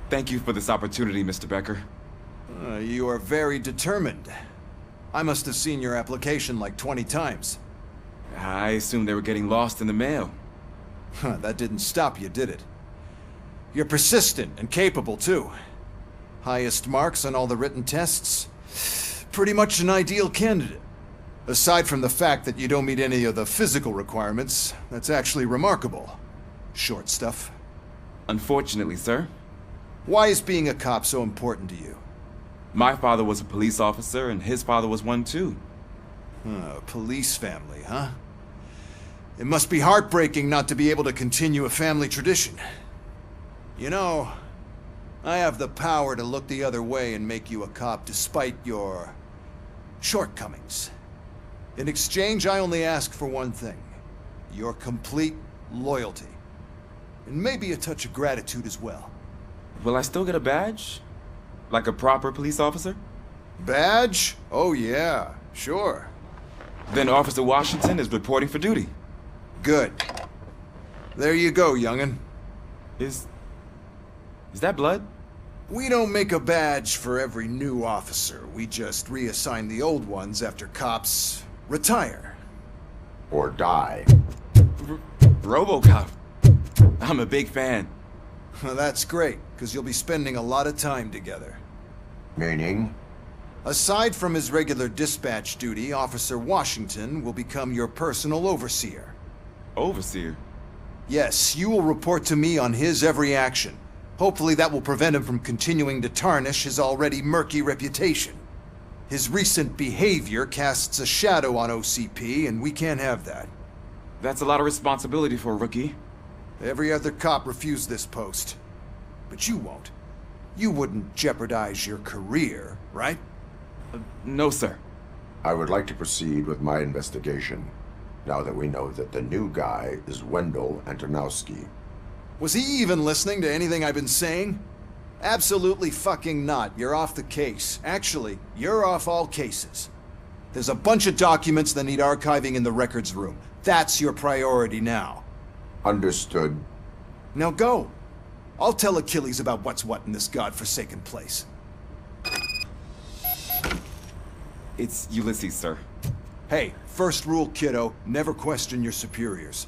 Thank you for this opportunity, Mr. Becker. You are very determined. I must have seen your application like 20 times. I assumed they were getting lost in the mail. That didn't stop you, did it? You're persistent and capable, too. Highest marks on all the written tests. Pretty much an ideal candidate. Aside from the fact that you don't meet any of the physical requirements, that's actually remarkable. Short stuff. Unfortunately, sir. Why is being a cop so important to you? My father was a police officer, and his father was one too. Police family, huh? It must be heartbreaking not to be able to continue a family tradition. You know, I have the power to look the other way and make you a cop despite your shortcomings. In exchange, I only ask for one thing. Your complete loyalty. And maybe a touch of gratitude as well. Will I still get a badge? Like a proper police officer? Badge? Oh yeah, sure. Then Officer Washington is reporting for duty. Good. There you go, young'un. Is that blood? We don't make a badge for every new officer. We just reassign the old ones after cops retire. Or die. RoboCop. I'm a big fan. That's great, because you'll be spending a lot of time together. Meaning? Aside from his regular dispatch duty, Officer Washington will become your personal overseer. Overseer? Yes, you will report to me on his every action. Hopefully that will prevent him from continuing to tarnish his already murky reputation. His recent behavior casts a shadow on OCP, and we can't have that. That's a lot of responsibility for a rookie. Every other cop refused this post. But you won't. You wouldn't jeopardize your career, right? No, sir. I would like to proceed with my investigation, now that we know that the new guy is Wendell Antonowski. Was he even listening to anything I've been saying? Absolutely fucking not. You're off the case. Actually, you're off all cases. There's a bunch of documents that need archiving in the records room. That's your priority now. Understood. Now go. I'll tell Achilles about what's what in this godforsaken place. It's Ulysses, sir. Hey, first rule, kiddo, never question your superiors.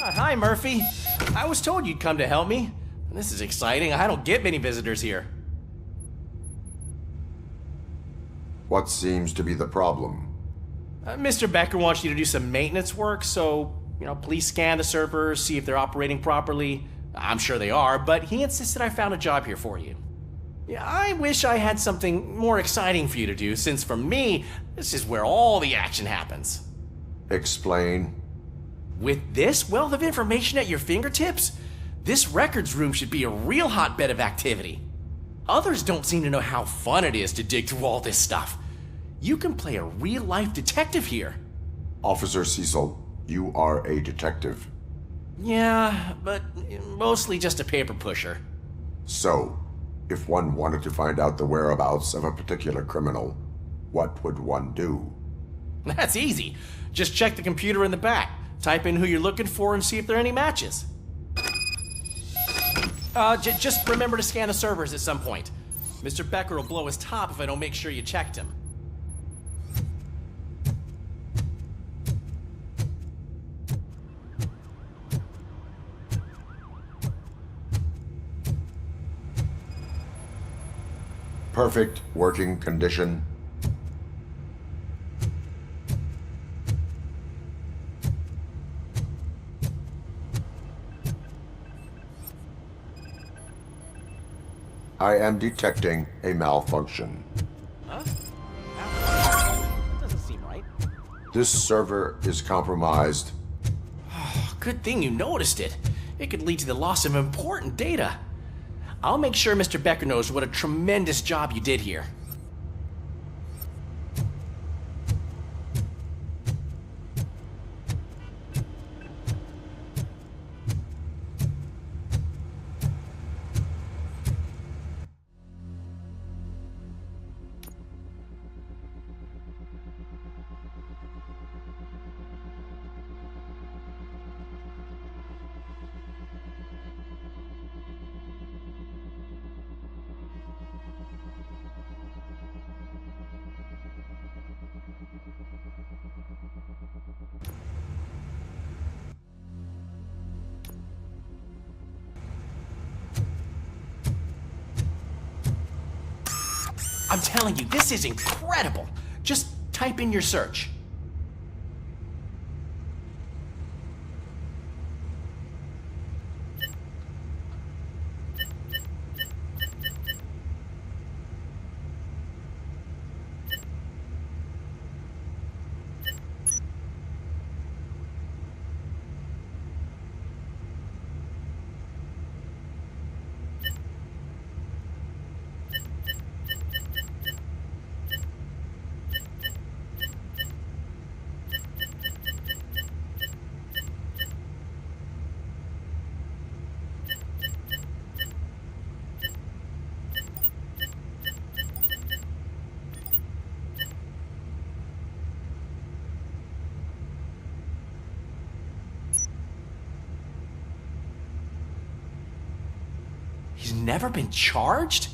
Hi, Murphy. I was told you'd come to help me. This is exciting. I don't get many visitors here. What seems to be the problem? Mr. Becker wants you to do some maintenance work, so, please scan the servers, see if they're operating properly. I'm sure they are, but he insisted I found a job here for you. Yeah, I wish I had something more exciting for you to do, since for me, this is where all the action happens. Explain. With this wealth of information at your fingertips, this records room should be a real hotbed of activity. Others don't seem to know how fun it is to dig through all this stuff. You can play a real-life detective here. Officer Cecil, you are a detective. Yeah, but mostly just a paper pusher. So, if one wanted to find out the whereabouts of a particular criminal, what would one do? That's easy. Just check the computer in the back. Type in who you're looking for and see if there are any matches. Just remember to scan the servers at some point. Mr. Becker will blow his top if I don't make sure you checked him. Perfect working condition. I am detecting a malfunction. Huh? That doesn't seem right. This server is compromised. Good thing you noticed it. It could lead to the loss of important data. I'll make sure Mr. Becker knows what a tremendous job you did here. I'm telling you, this is incredible. Just type in your search. He's never been charged?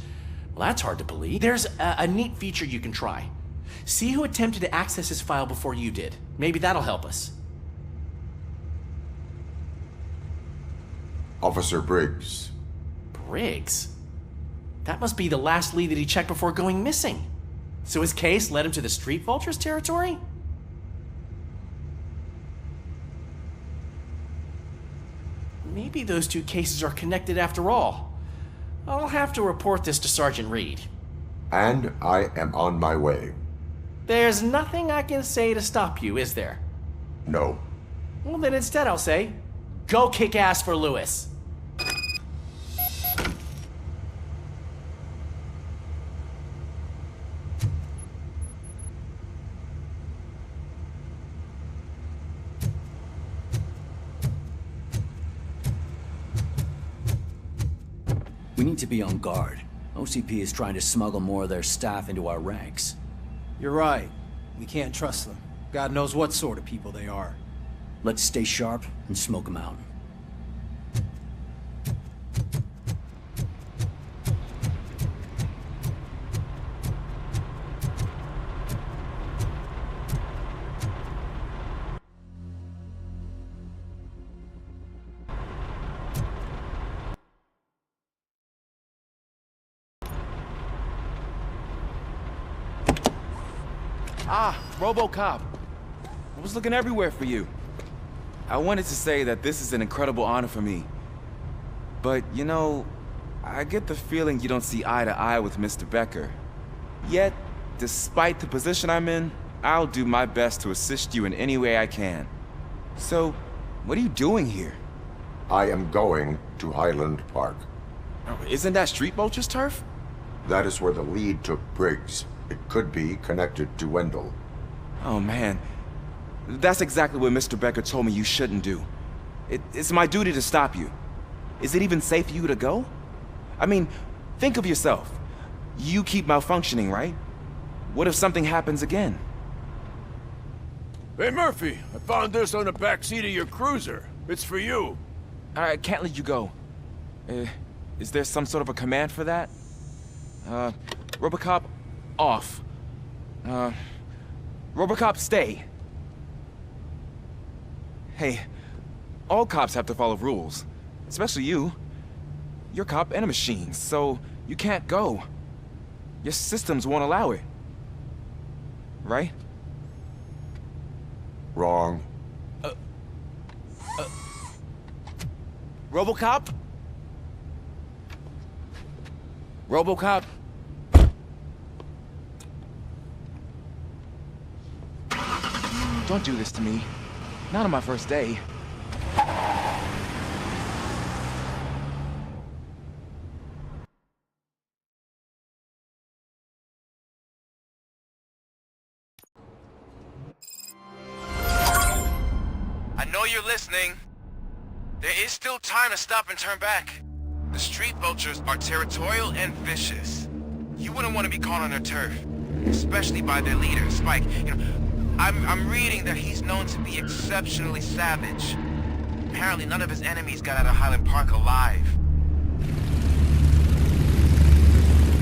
Well, that's hard to believe. There's a neat feature you can try. See who attempted to access his file before you did. Maybe that'll help us. Officer Briggs. Briggs? That must be the last lead that he checked before going missing. So his case led him to the Street Vultures territory? Maybe those two cases are connected after all. I'll have to report this to Sergeant Reed. And I am on my way. There's nothing I can say to stop you, is there? No. Well, then instead I'll say, go kick ass for Lewis. We need to be on guard. OCP is trying to smuggle more of their staff into our ranks. You're right. We can't trust them. God knows what sort of people they are. Let's stay sharp and smoke them out. Ah, RoboCop. I was looking everywhere for you. I wanted to say that this is an incredible honor for me. But, you know, I get the feeling you don't see eye to eye with Mr. Becker. Yet, despite the position I'm in, I'll do my best to assist you in any way I can. So, what are you doing here? I am going to Highland Park. Isn't that Street Vulture's turf? That is where the lead took Briggs. It could be connected to Wendell. Oh man, that's exactly what Mr. Becker told me you shouldn't do. It's my duty to stop you. Is it even safe for you to go? I mean, think of yourself. You keep malfunctioning, right? What if something happens again? Hey, Murphy, I found this on the back seat of your cruiser. It's for you. I can't let you go. Is there some sort of a command for that? RoboCop, off. RoboCop, stay. Hey, all cops have to follow rules. Especially you. You're a cop and a machine, so you can't go. Your systems won't allow it. Right? Wrong. RoboCop? RoboCop? Don't do this to me. Not on my first day. I know you're listening. There is still time to stop and turn back. The street vultures are territorial and vicious. You wouldn't want to be caught on their turf, especially by their leader, Spike. I'm reading that he's known to be exceptionally savage. Apparently none of his enemies got out of Highland Park alive.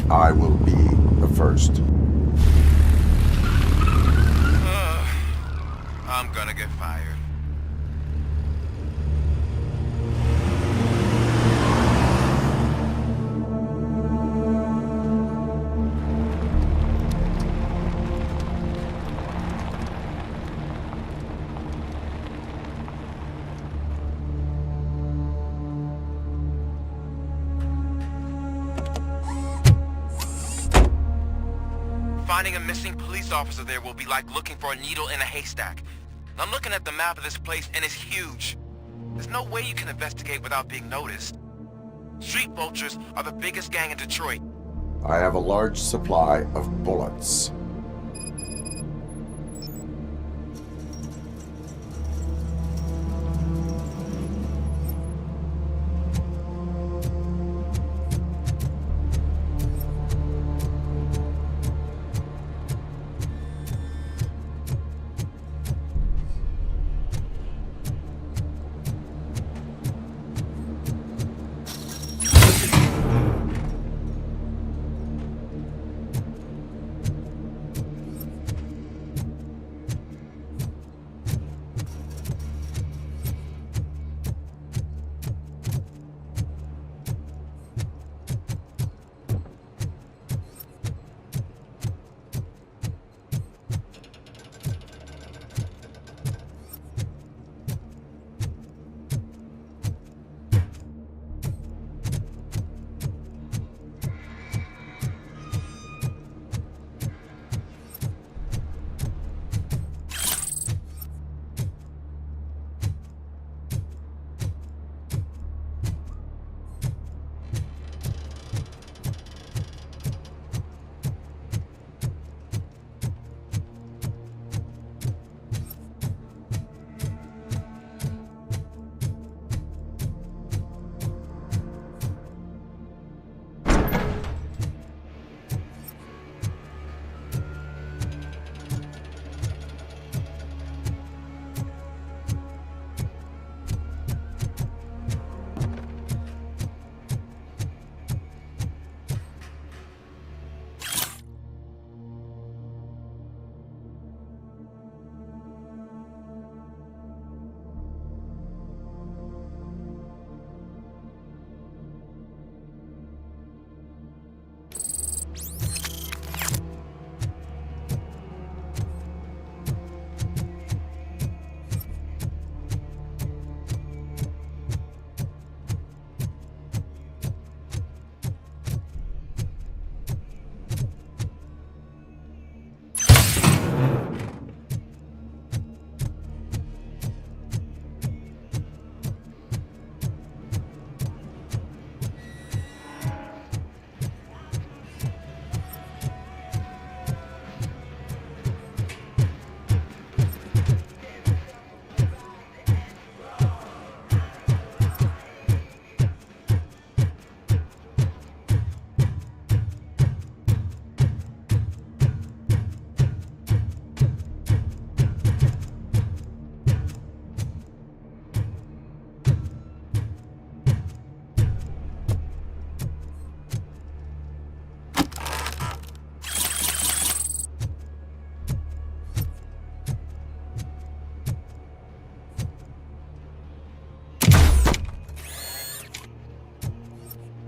I will be the first. I'm gonna get fired. Finding a missing police officer there will be like looking for a needle in a haystack. I'm looking at the map of this place and it's huge. There's no way you can investigate without being noticed. Street vultures are the biggest gang in Detroit. I have a large supply of bullets.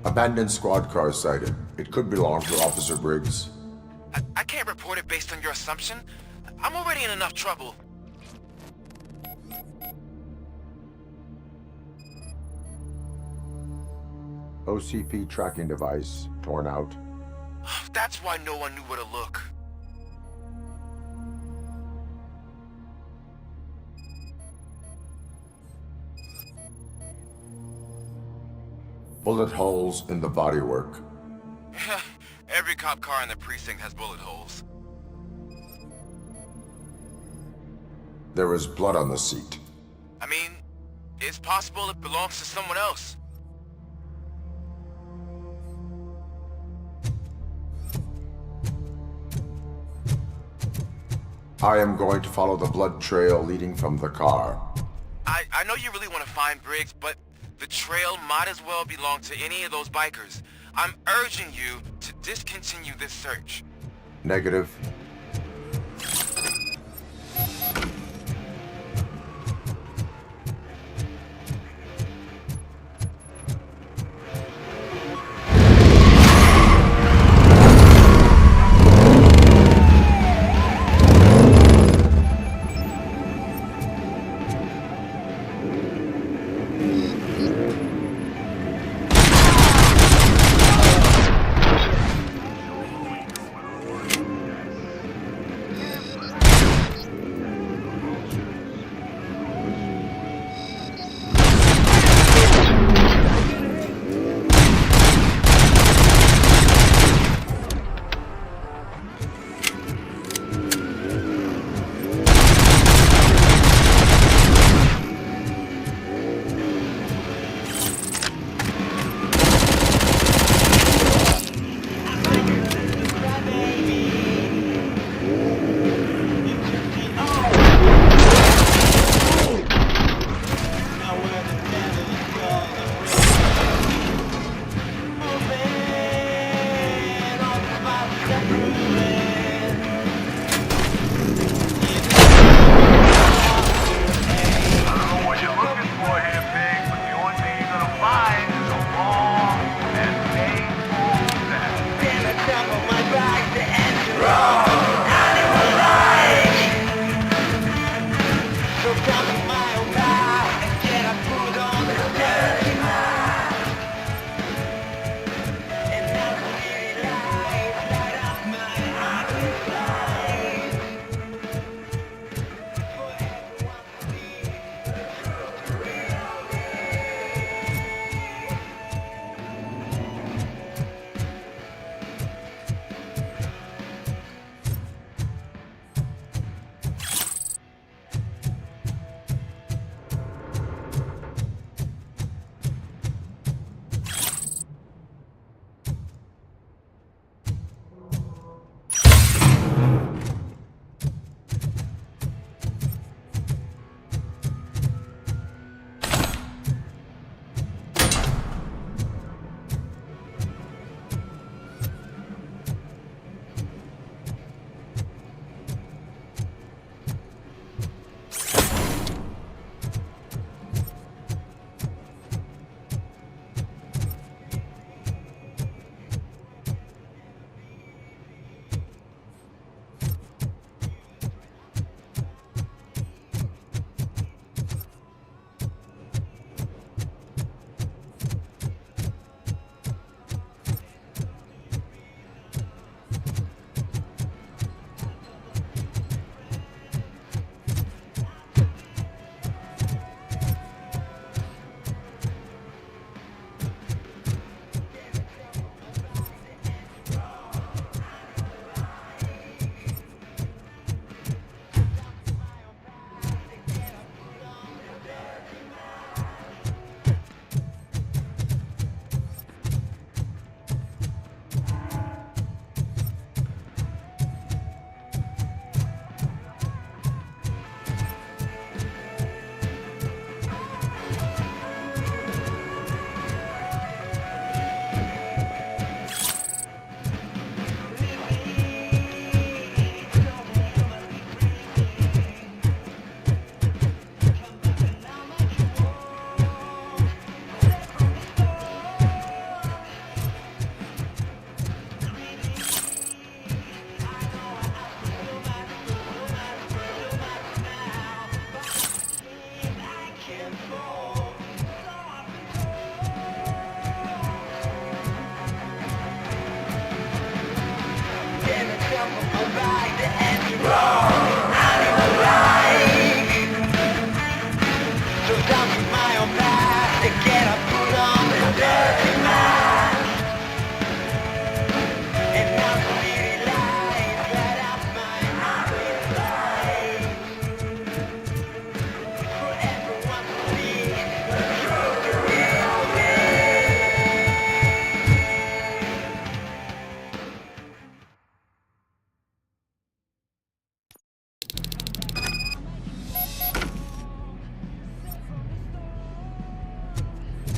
Abandoned squad car sighted. It could belong to Officer Briggs. I can't report it based on your assumption. I'm already in enough trouble. OCP tracking device torn out. That's why no one knew where to look. Bullet holes in the bodywork. Every cop car in the precinct has bullet holes. There is blood on the seat. I mean, it's possible it belongs to someone else. I am going to follow the blood trail leading from the car. I know you really want to find Briggs, but the trail might as well belong to any of those bikers. I'm urging you to discontinue this search. Negative.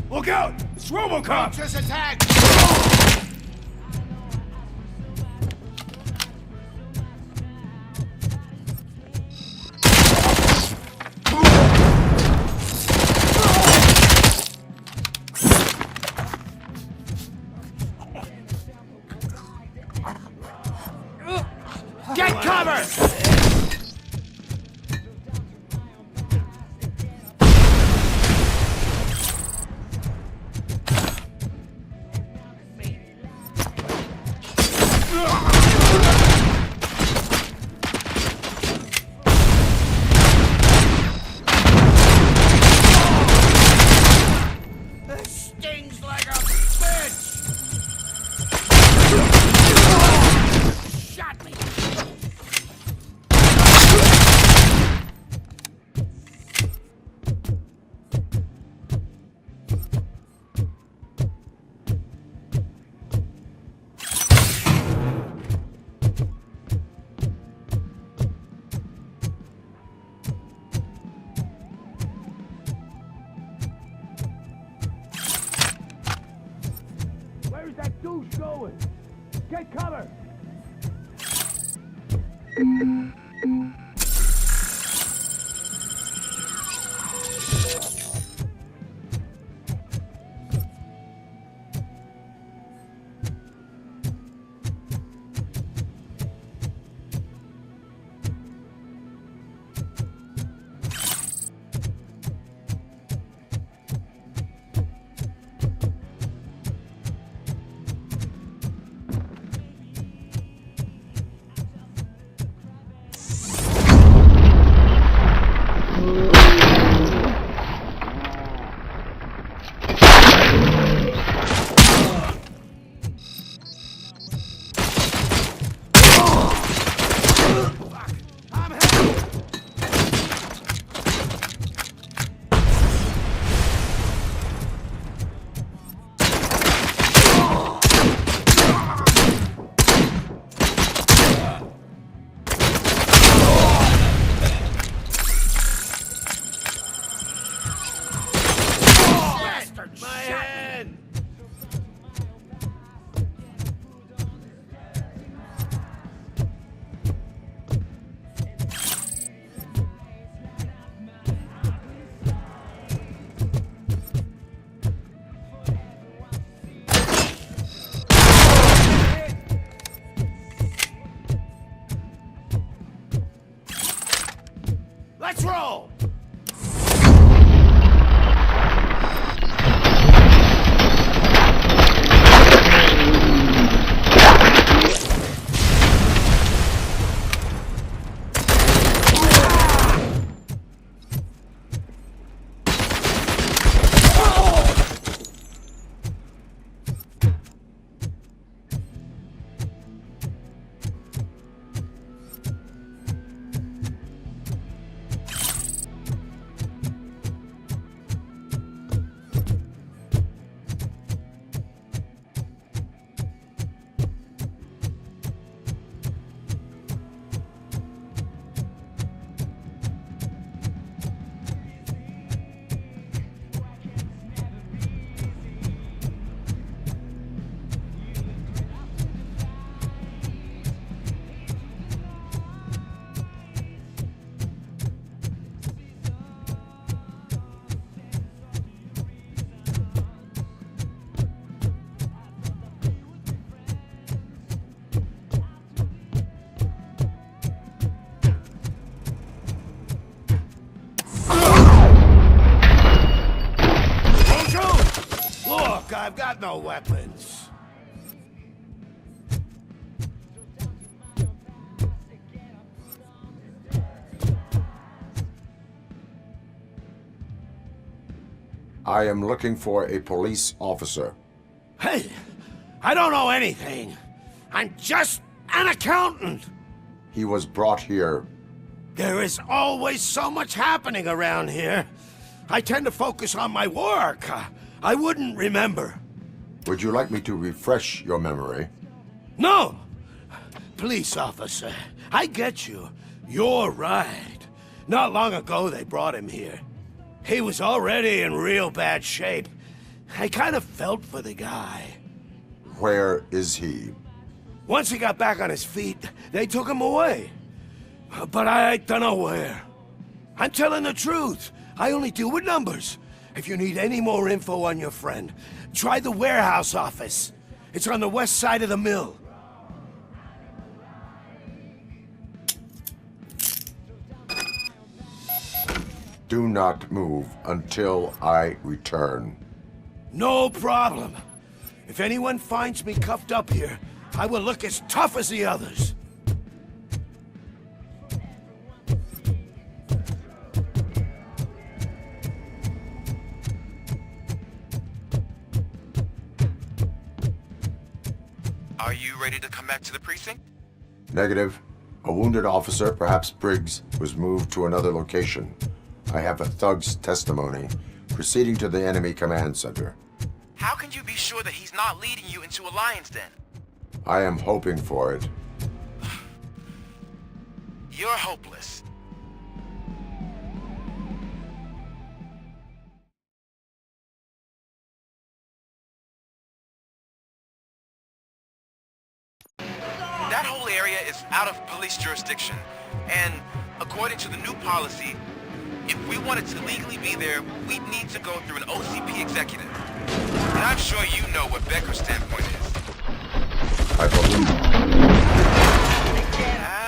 Look out! It's RoboCop! Just attack! Get cover! This stings like a bitch! Shot me! Where's that douche going? Get cover! Let's roll! Look, I've got no weapons. I am looking for a police officer. Hey, I don't know anything. I'm just an accountant. He was brought here. There is always so much happening around here. I tend to focus on my work. I wouldn't remember. Would you like me to refresh your memory? No! Police officer, I get you. You're right. Not long ago they brought him here. He was already in real bad shape. I kind of felt for the guy. Where is he? Once he got back on his feet, they took him away. But I don't know where. I'm telling the truth. I only deal with numbers. If you need any more info on your friend, try the warehouse office. It's on the west side of the mill. Do not move until I return. No problem. If anyone finds me cuffed up here, I will look as tough as the others. Are you ready to come back to the precinct? Negative. A wounded officer, perhaps Briggs, was moved to another location. I have a thug's testimony proceeding to the enemy command center. How can you be sure that he's not leading you into a lion's den? I am hoping for it. You're hopeless. That whole area is out of police jurisdiction, and according to the new policy, if we wanted to legally be there, we'd need to go through an OCP executive. And I'm sure you know what Becker's standpoint is. I believe.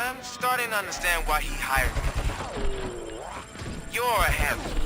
I'm starting to understand why he hired me. You're a handful.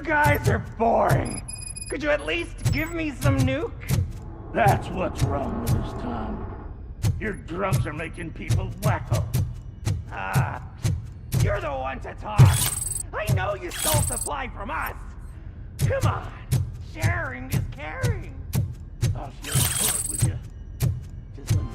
guys are boring. Could you at least give me some nuke? That's what's wrong with this town. Your drunks are making people wacko. Ah, you're the one to talk. I know you stole supply from us. Come on, sharing is caring. I'll share a sword with you. Just let me.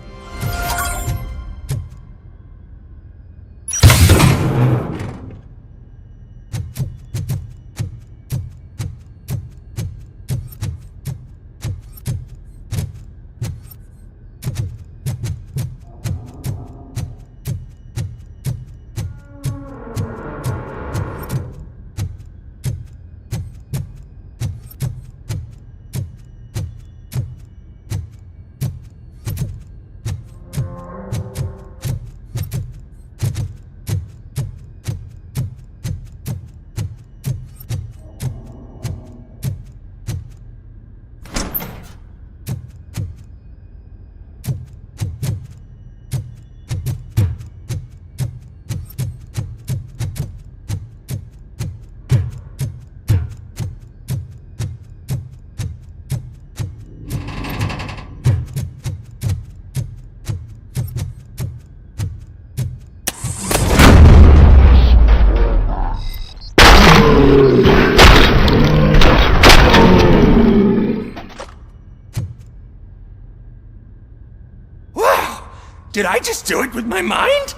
Did I just do it with my mind?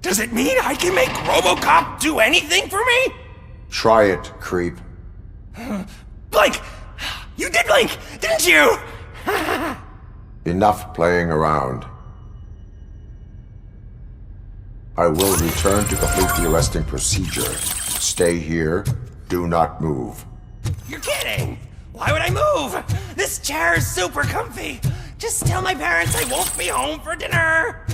Does it mean I can make RoboCop do anything for me? Try it, creep. Blink! You did blink, didn't you? Enough playing around. I will return to complete the arresting procedure. Stay here. Do not move. You're kidding! Why would I move? This chair is super comfy. Just tell my parents I won't be home for dinner.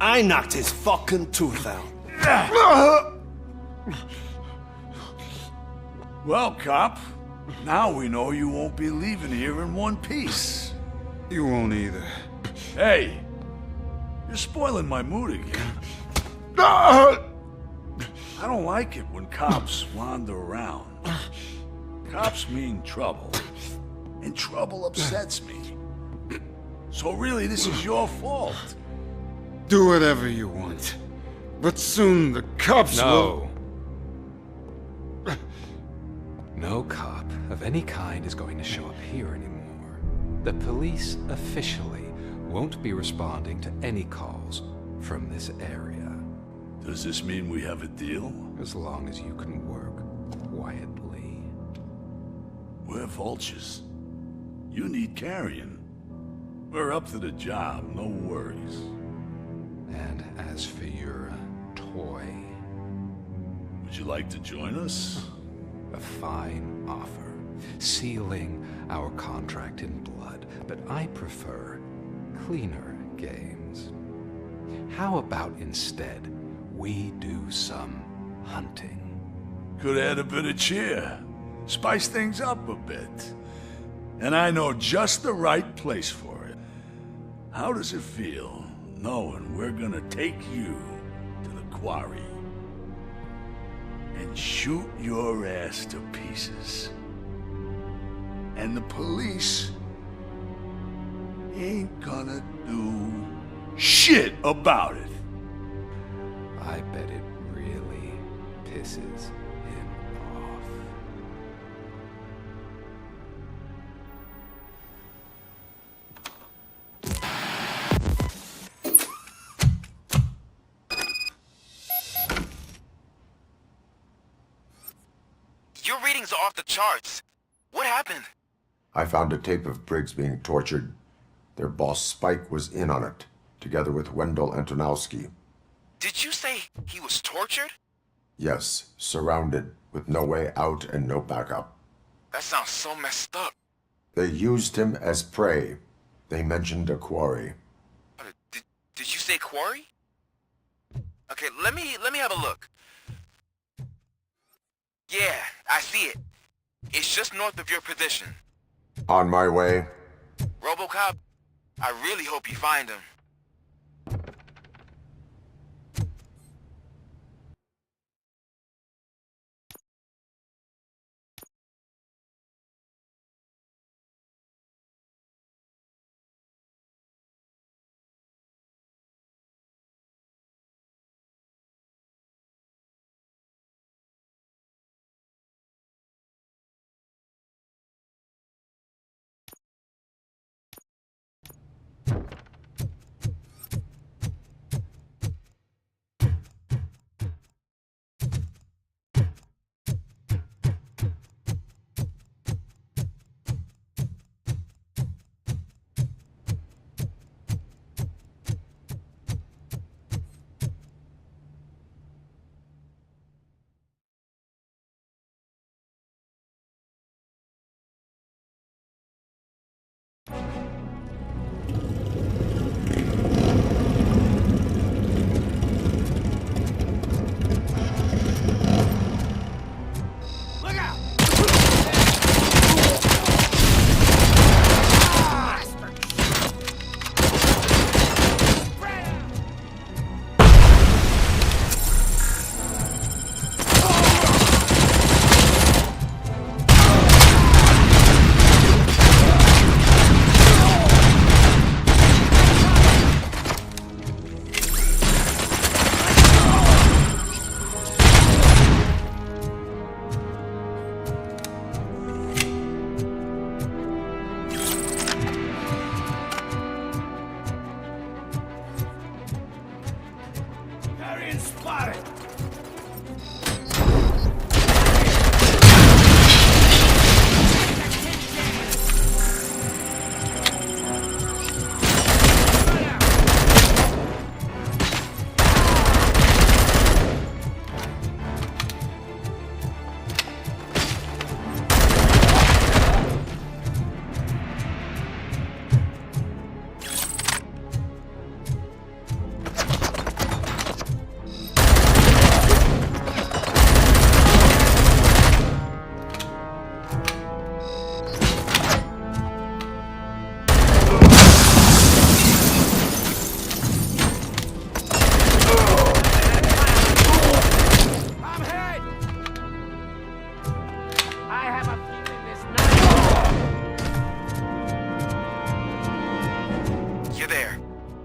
I knocked his fucking tooth out. Well, cop, now we know you won't be leaving here in one piece. You won't either. Hey, you're spoiling my mood again. Ah! I don't like it when cops wander around. Cops mean trouble, and trouble upsets me. So really, this is your fault. Do whatever you want. But soon the cops will... No cop of any kind is going to show up here anymore. The police officially won't be responding to any calls from this area. Does this mean we have a deal? As long as you can work quietly. We're vultures. You need carrion. We're up to the job, no worries. And as for your toy... Would you like to join us? A fine offer, sealing our contract in blood, but I prefer cleaner games. How about instead we do some hunting? Could add a bit of cheer, spice things up a bit. And I know just the right place for it. How does it feel knowing we're gonna take you to the quarry and shoot your ass to pieces? And the police ain't gonna do shit about it. I bet it really pisses him off. Your readings are off the charts. What happened? I found a tape of Briggs being tortured. Their boss Spike was in on it, together with Wendell Antonowski. Did you say he was tortured? Yes, surrounded, with no way out and no backup. That sounds so messed up. They used him as prey. They mentioned a quarry. Did you say quarry? Okay, let me have a look. Yeah, I see it. It's just north of your position. On my way. RoboCop, I really hope you find him.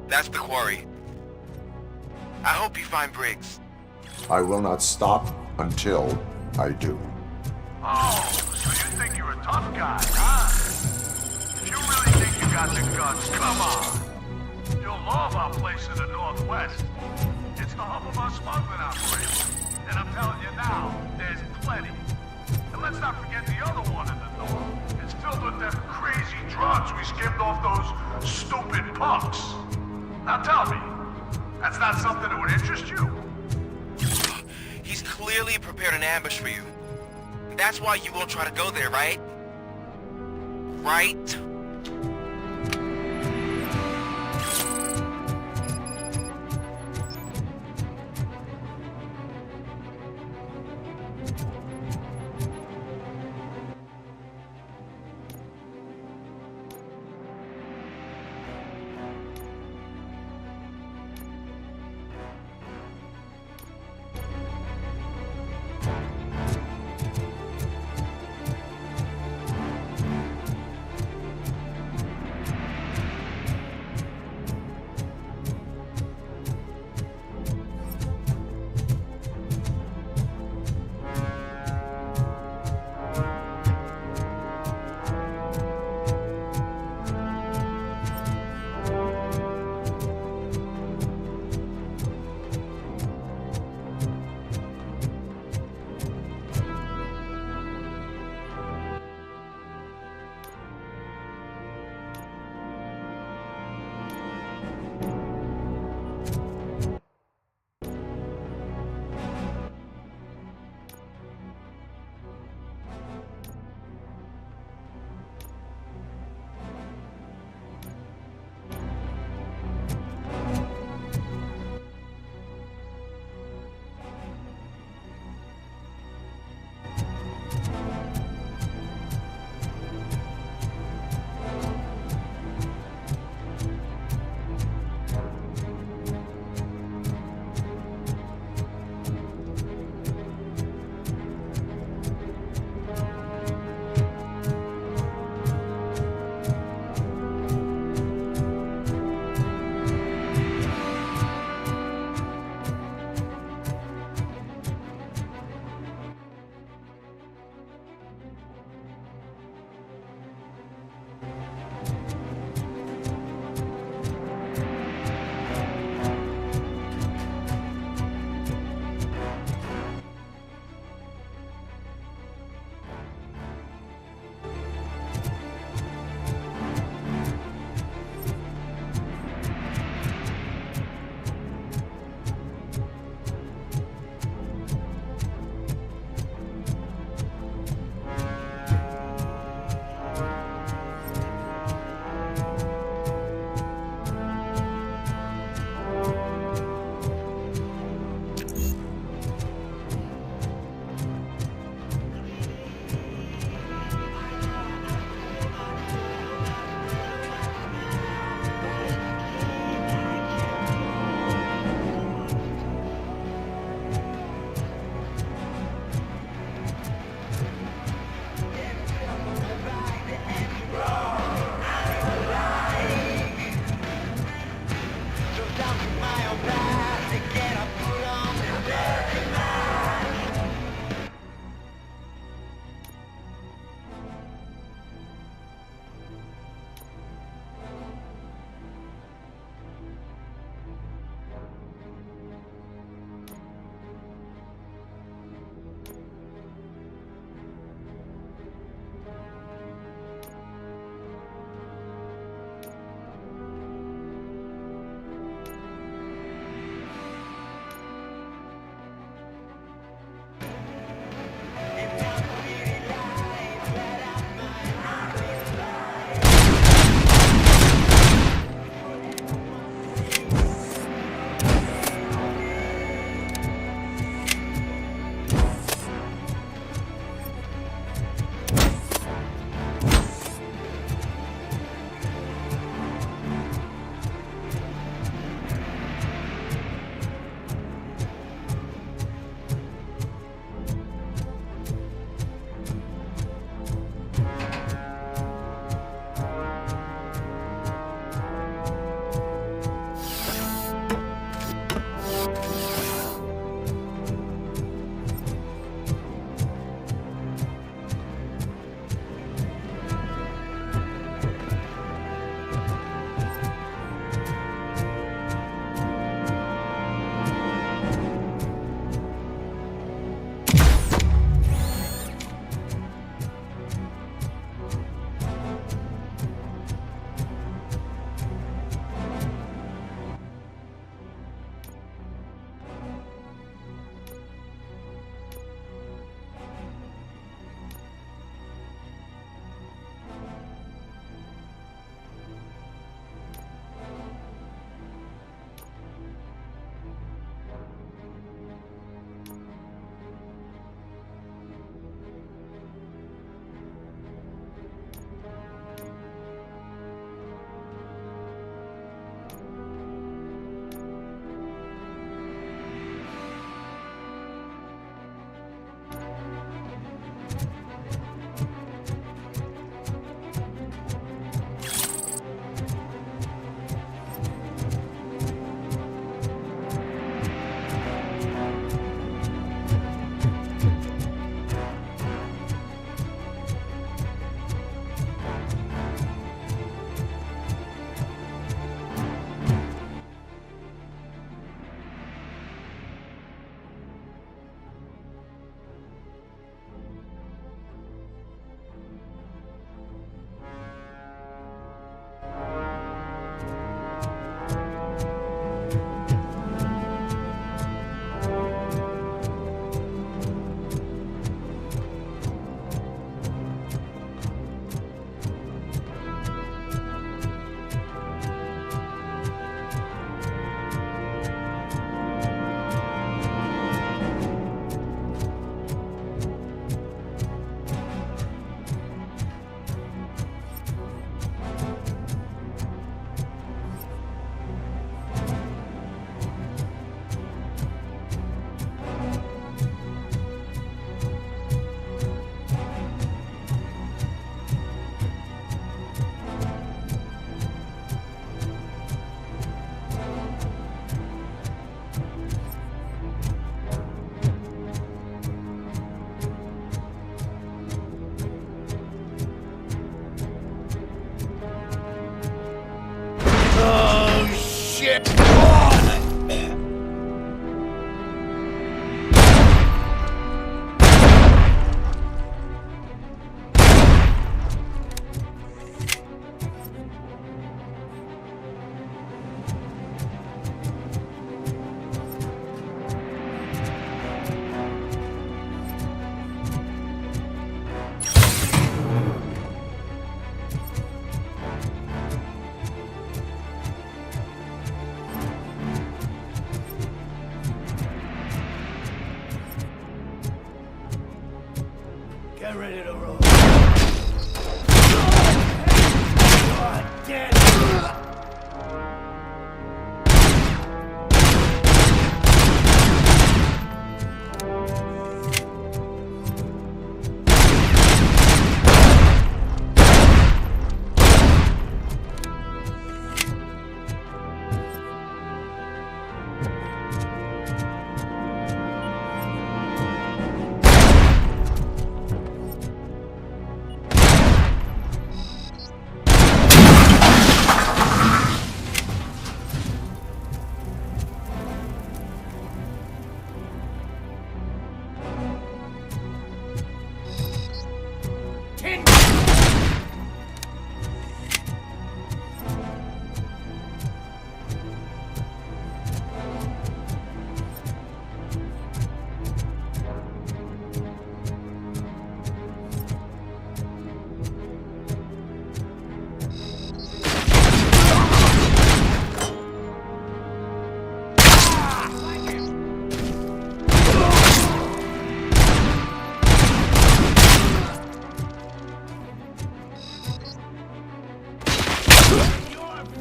That's the quarry. I hope you find Briggs. I will not stop until I do. Oh, so you think you're a tough guy, huh? If you really think you got the guts, come on. You'll love our place in the Northwest. It's the hub of our smuggling operation. And I'm telling you now, there's plenty. And let's not forget the other one in the north. It's filled with them crazy drugs we skimmed off those stupid punks. Now tell me, that's not something that would interest you? He's clearly prepared an ambush for you. That's why you won't try to go there, right? Right?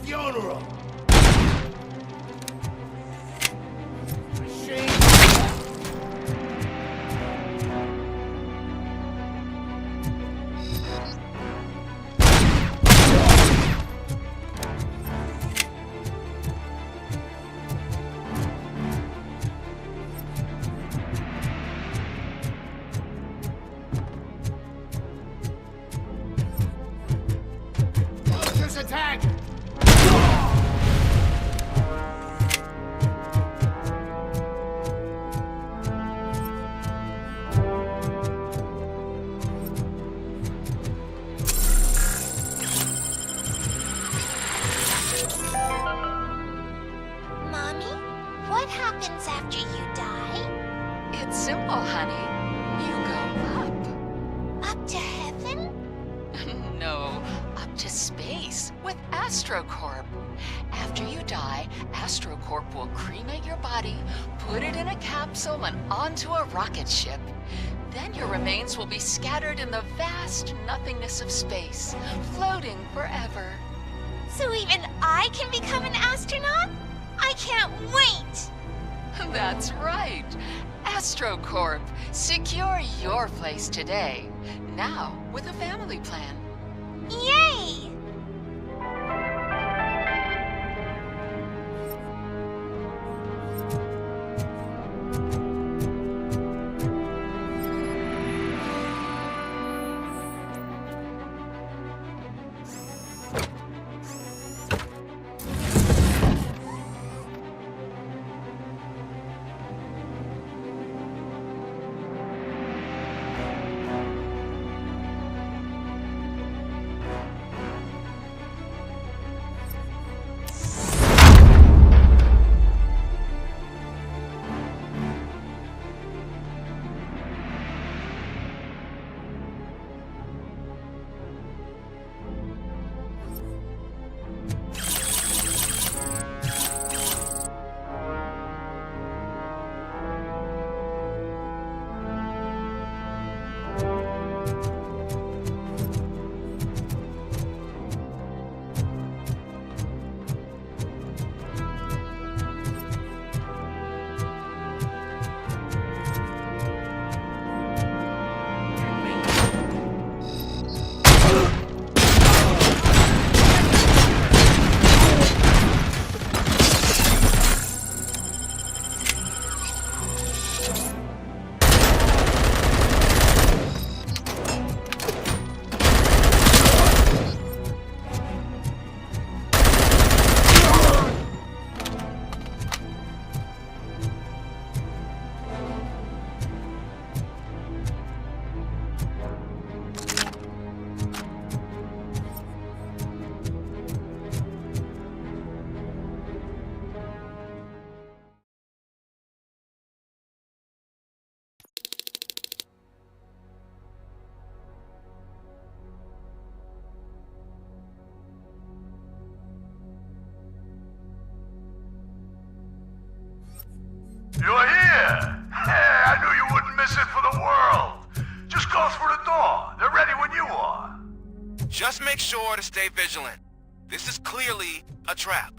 Funeral! Vultures attack! Mommy, what happens after you die? It's simple, honey. You go up. Up to heaven? No, up to space with AstroCorp. After you die, AstroCorp will cremate your body, put it in a capsule and onto a rocket ship. Then your remains will be scattered in the vast nothingness of space, floating forever. So even I can become an astronaut? I can't wait! That's right. AstroCorp. Secure your place today. Now with a family plan. Yay! You're here! Hey, I knew you wouldn't miss it for the world! Just go through the door. They're ready when you are. Just make sure to stay vigilant. This is clearly a trap.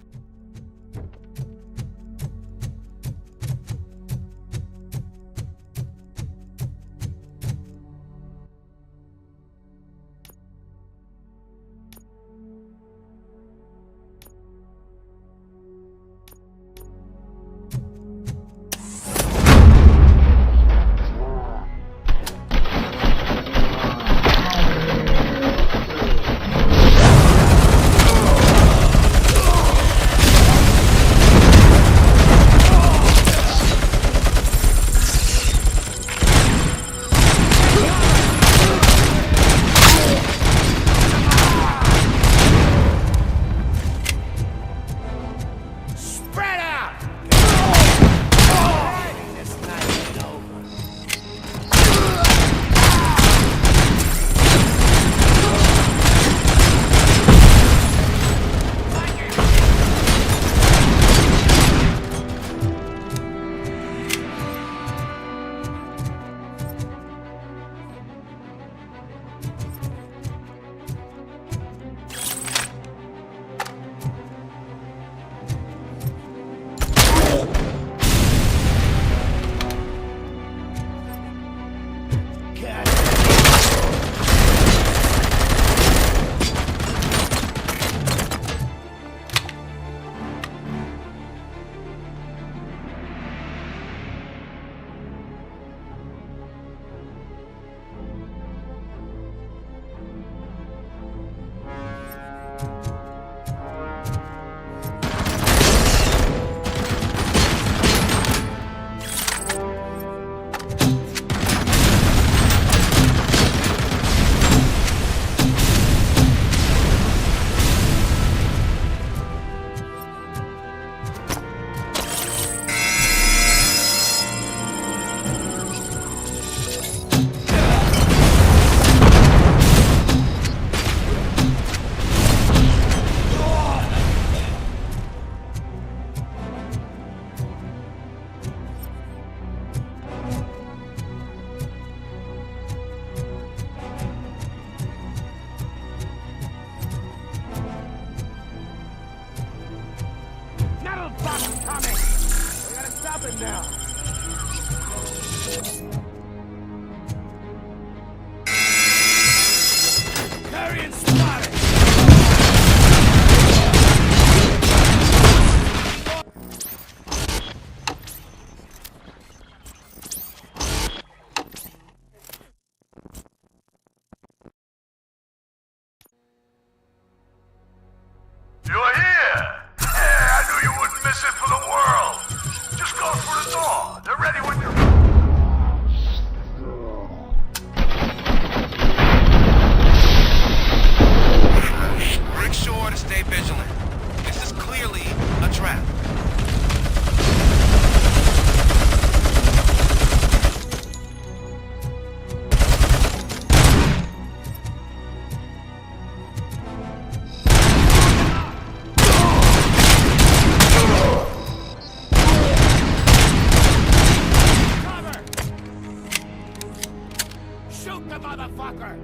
Nothing now. Carrying spotted. You're here! Yeah, I knew you wouldn't miss it for the world! Just go through the door. They're ready when you're... Make sure to stay vigilant. This is clearly a trap. Shoot the motherfucker!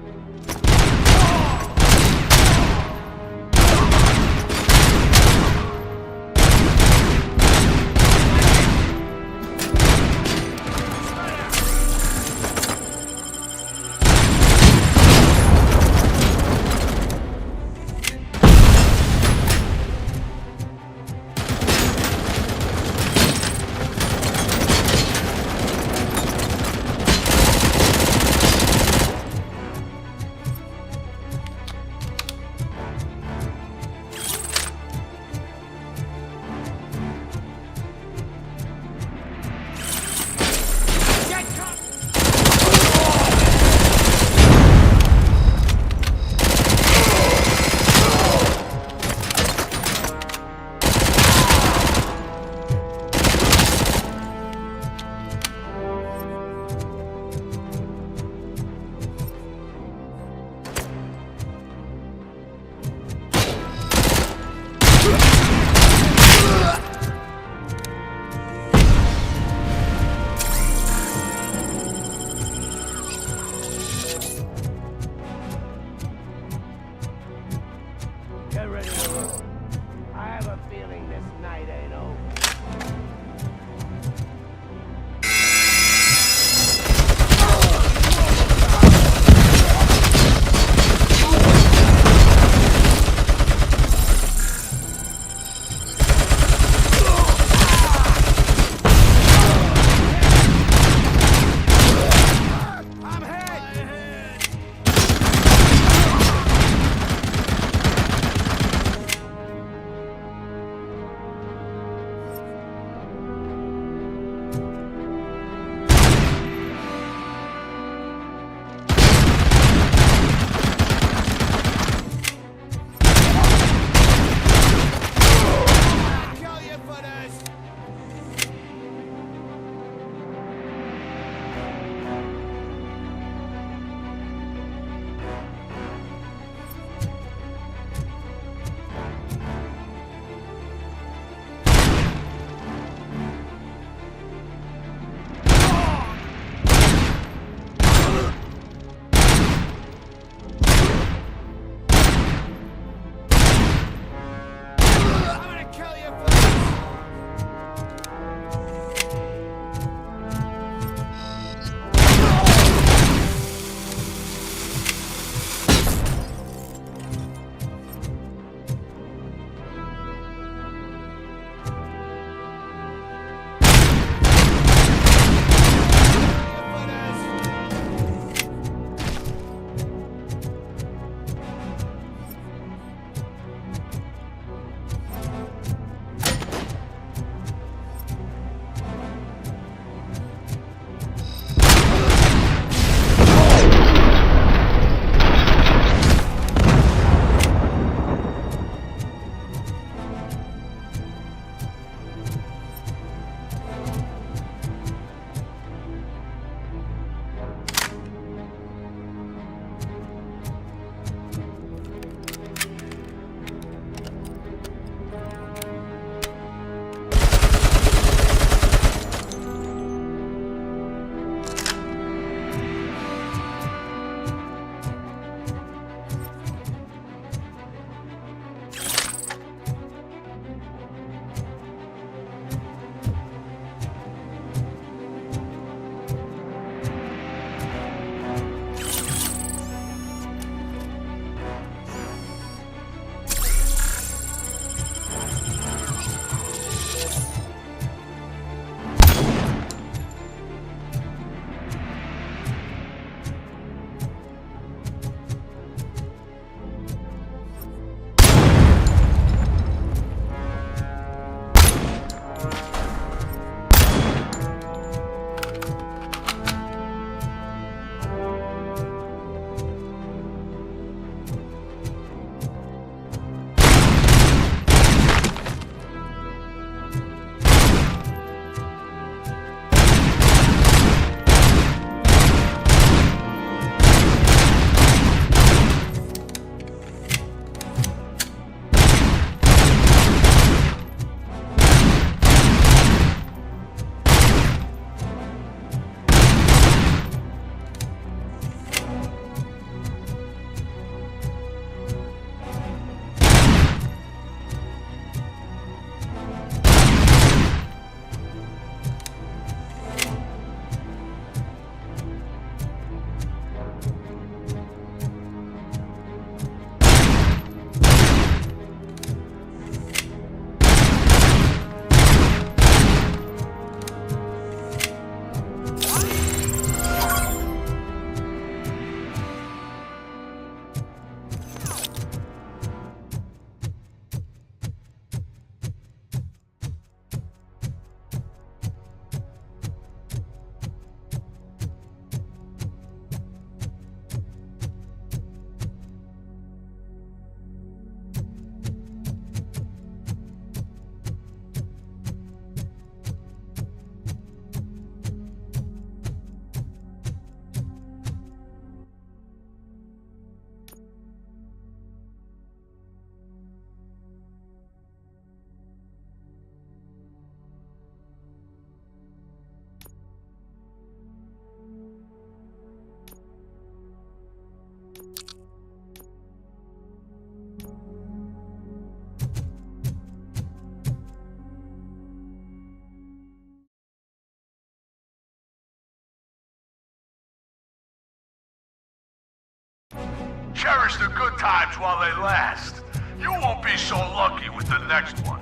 Cherish the good times while they last. You won't be so lucky with the next one.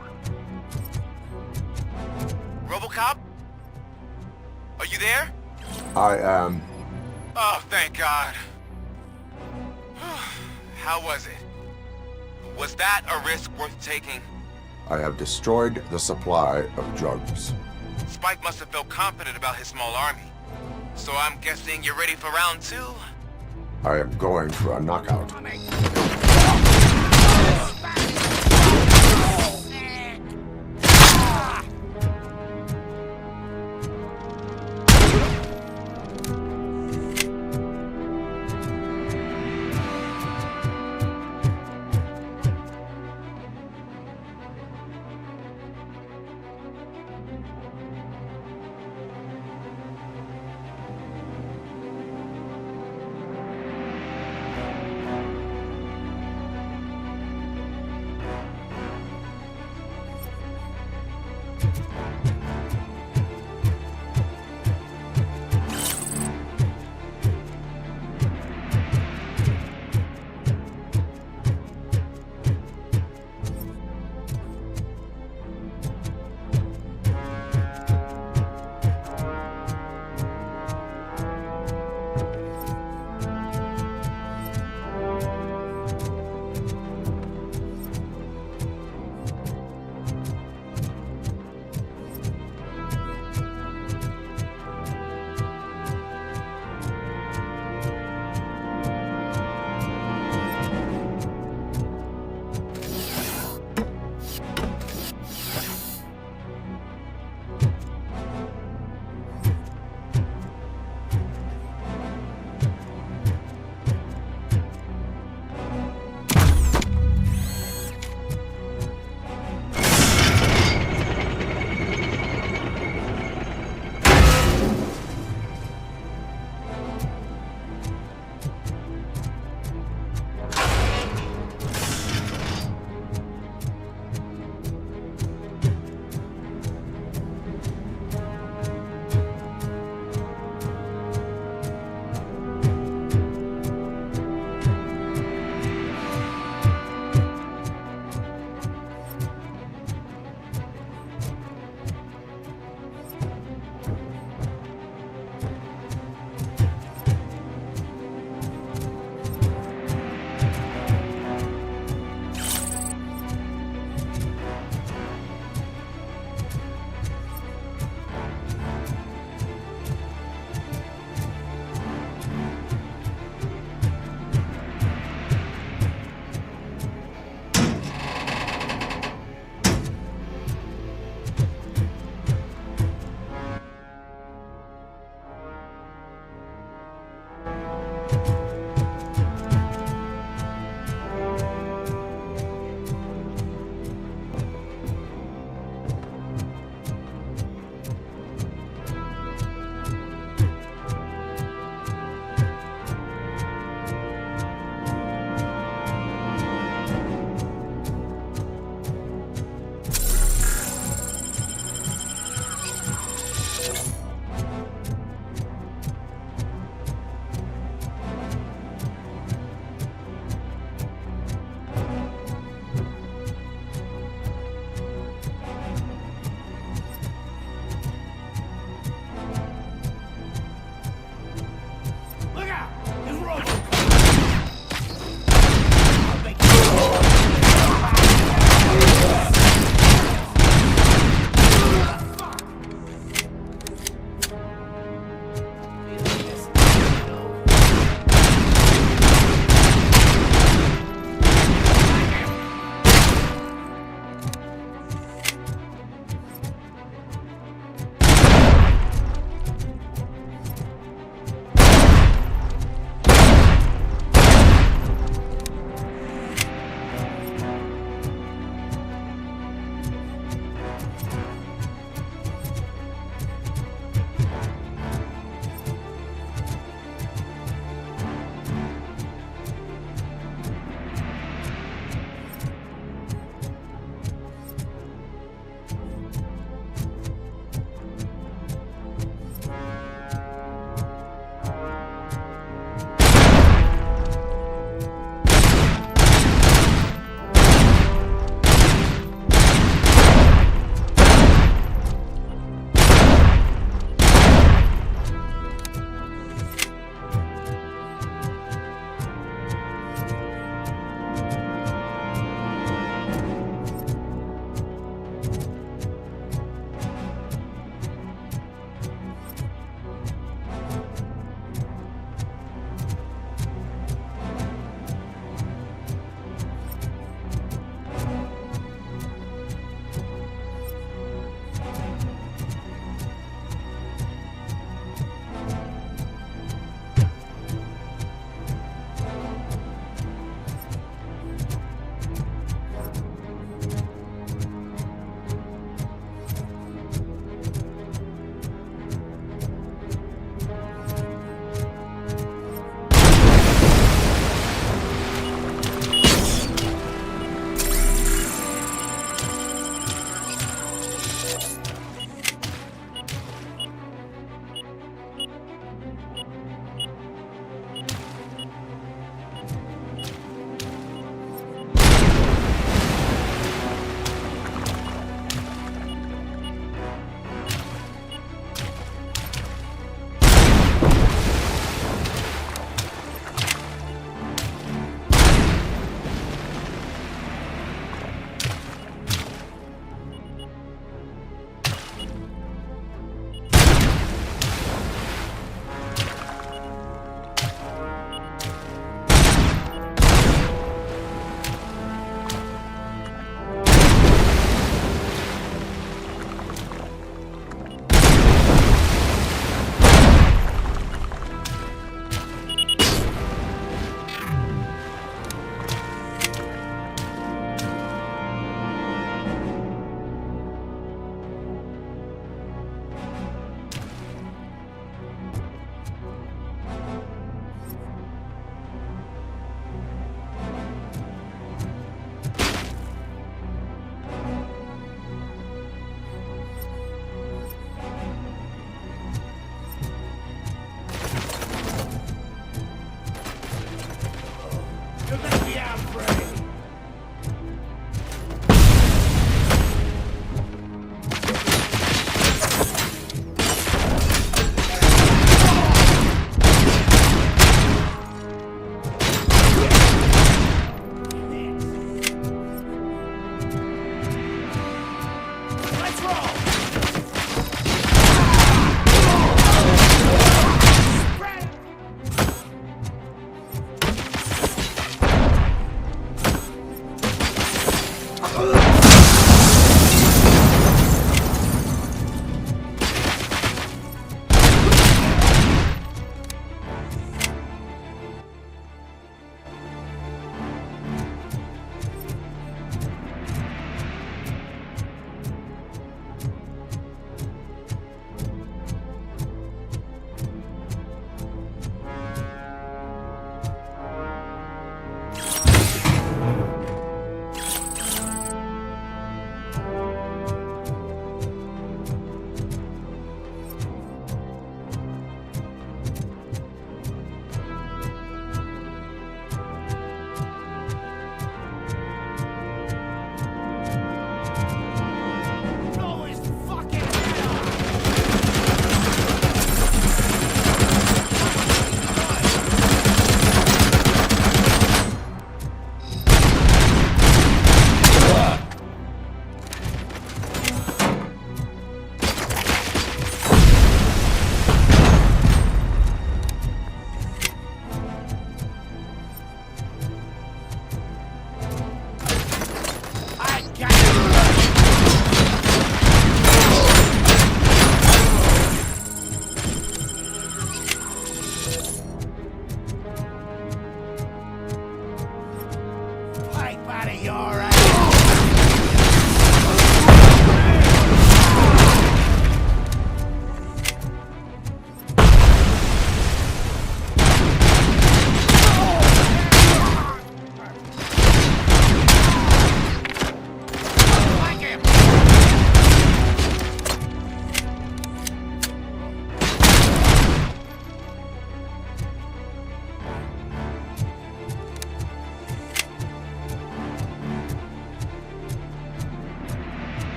RoboCop? Are you there? I am. Oh, thank God. How was it? Was that a risk worth taking? I have destroyed the supply of drugs. Spike must have felt confident about his small army. So I'm guessing you're ready for round 2? I am going for a knockout.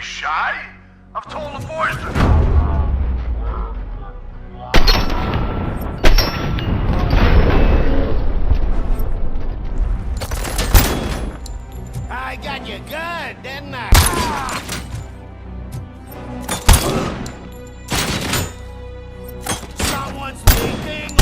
shy? I've told the boys to... I got you good, didn't I? Ah! Someone's leaking!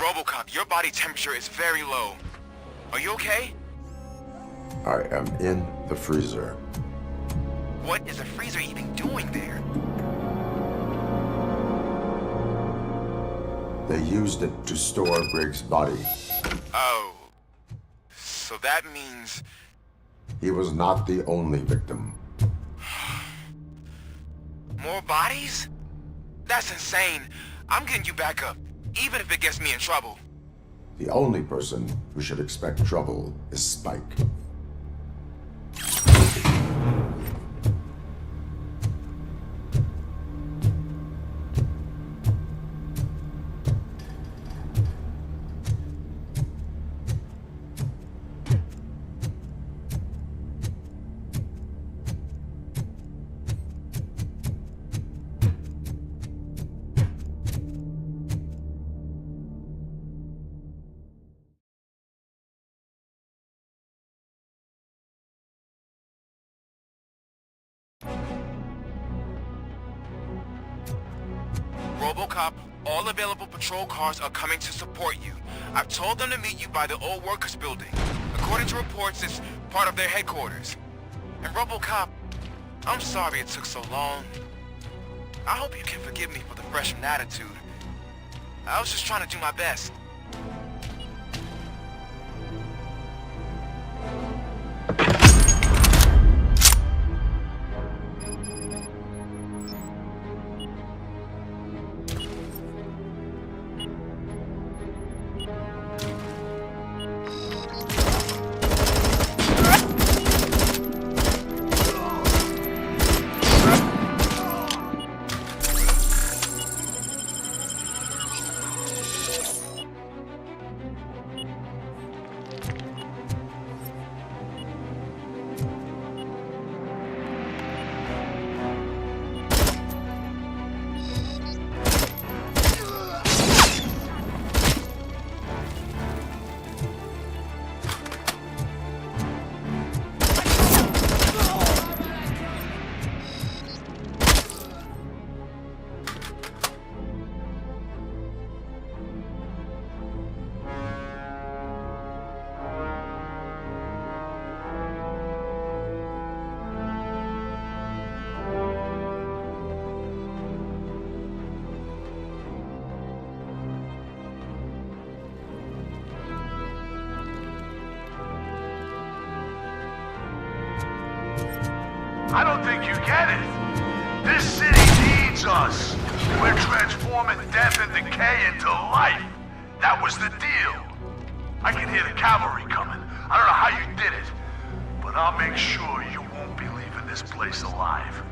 RoboCop, your body temperature is very low. Are you okay? I am in the freezer. What is the freezer even doing there? They used it to store Briggs' body. Oh. So that means... He was not the only victim. More bodies? That's insane. I'm getting you back up, even if it gets me in trouble. The only person who should expect trouble is Spike. RoboCop, all available patrol cars are coming to support you. I've told them to meet you by the old workers building. According to reports, it's part of their headquarters. And RoboCop, I'm sorry it took so long. I hope you can forgive me for the freshman attitude. I was just trying to do my best. I don't think you get it. This city needs us. We're transforming death and decay into life. That was the deal. I can hear the cavalry coming. I don't know how you did it, but I'll make sure you won't be leaving this place alive.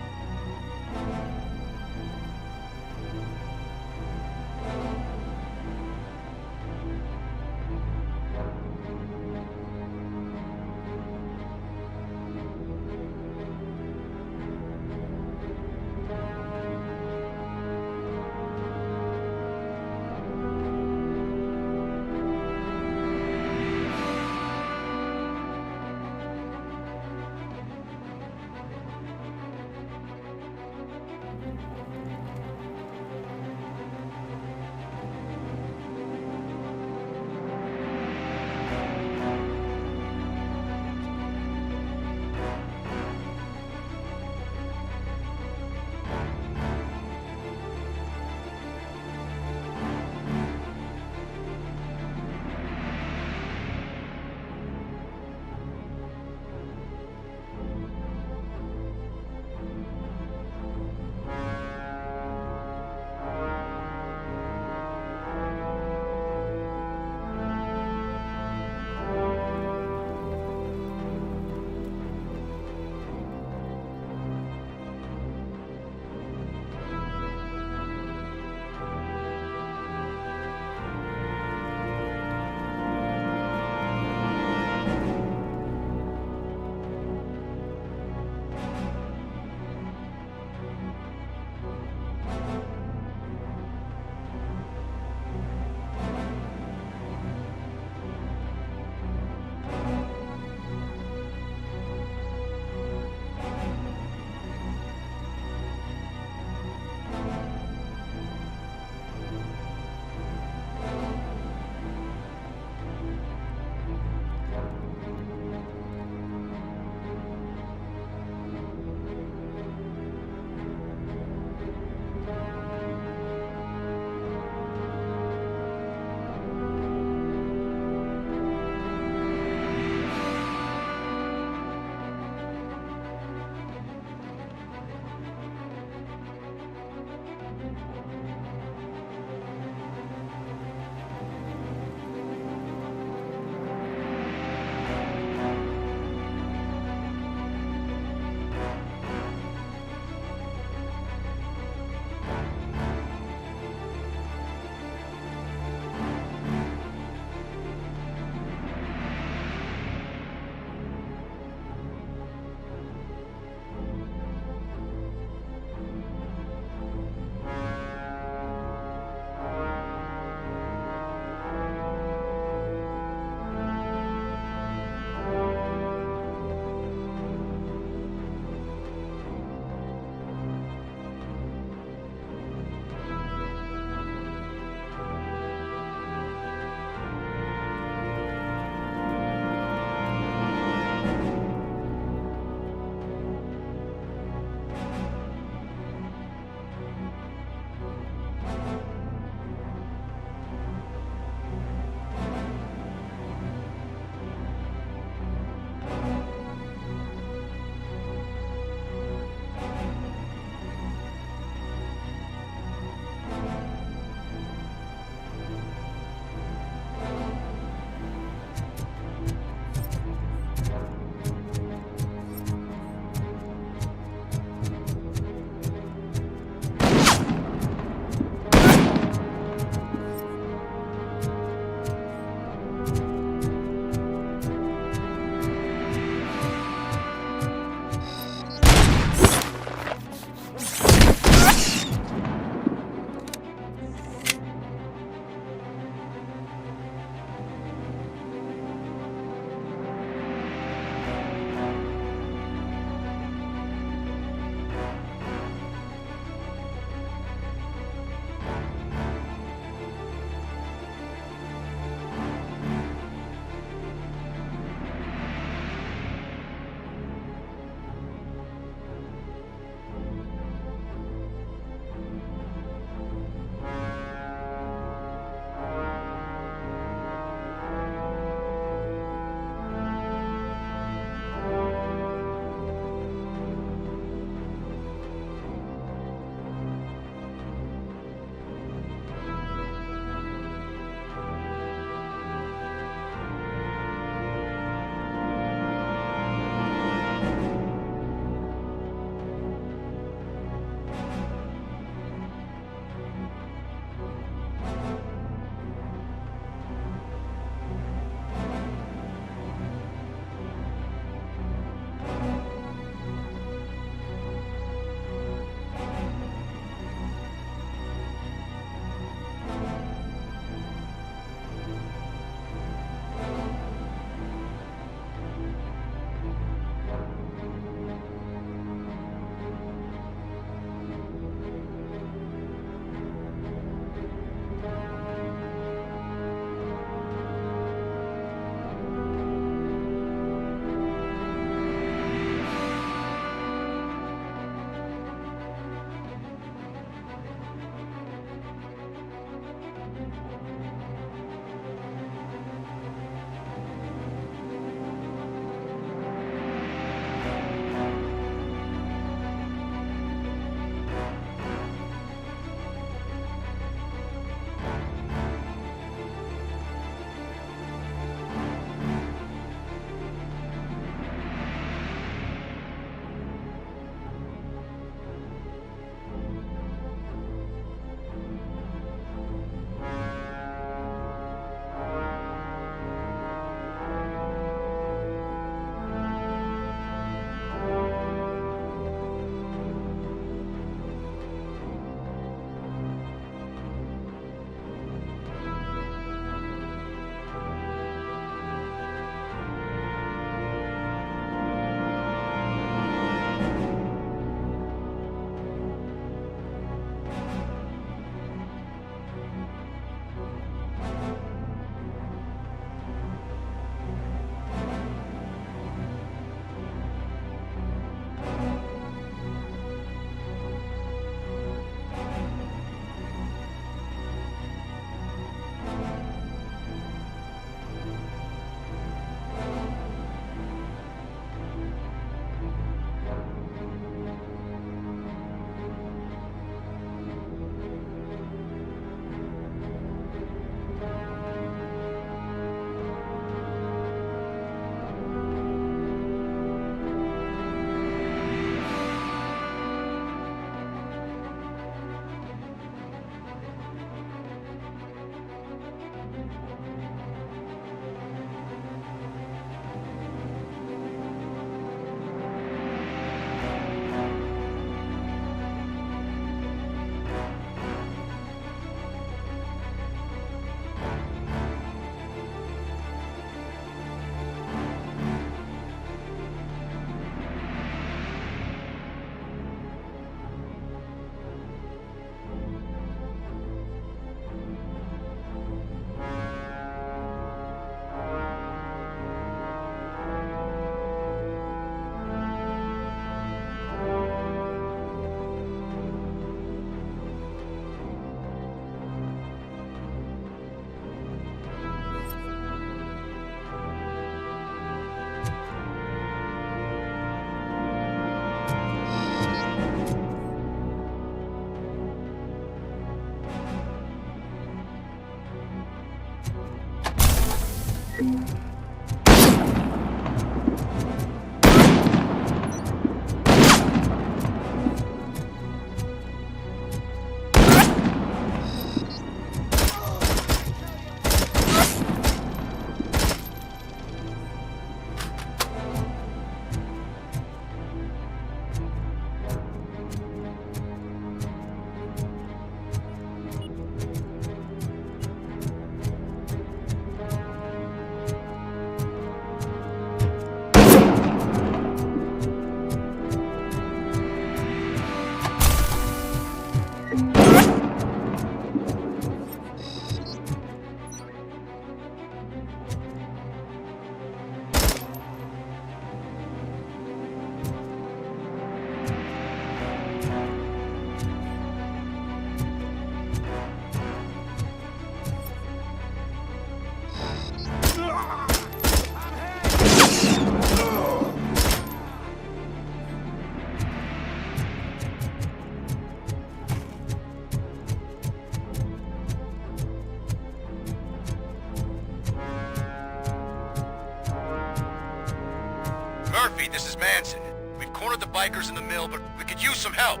Murphy, this is Manson. We've cornered the bikers in the mill, but we could use some help.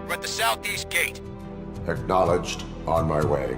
We're at the southeast gate. Acknowledged. On my way.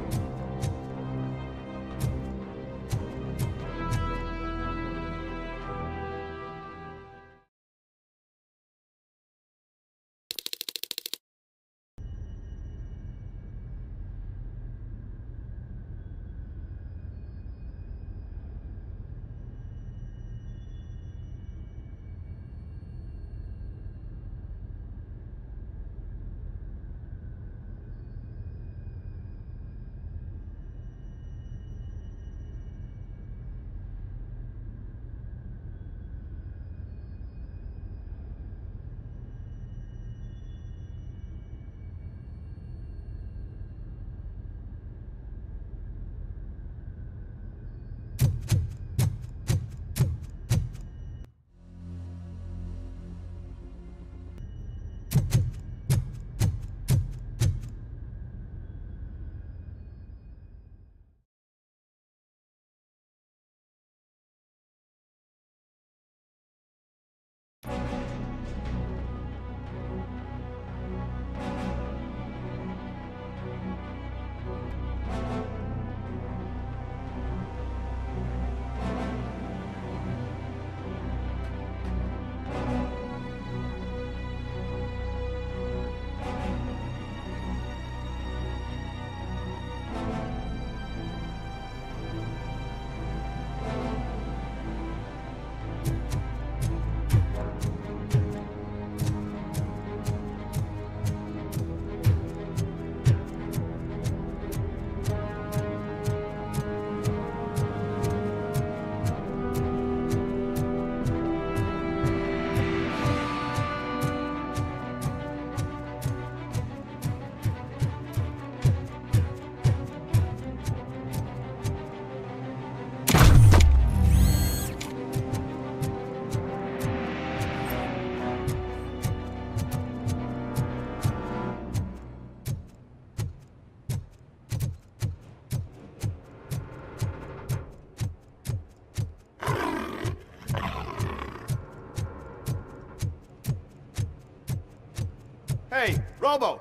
Hey, Robo!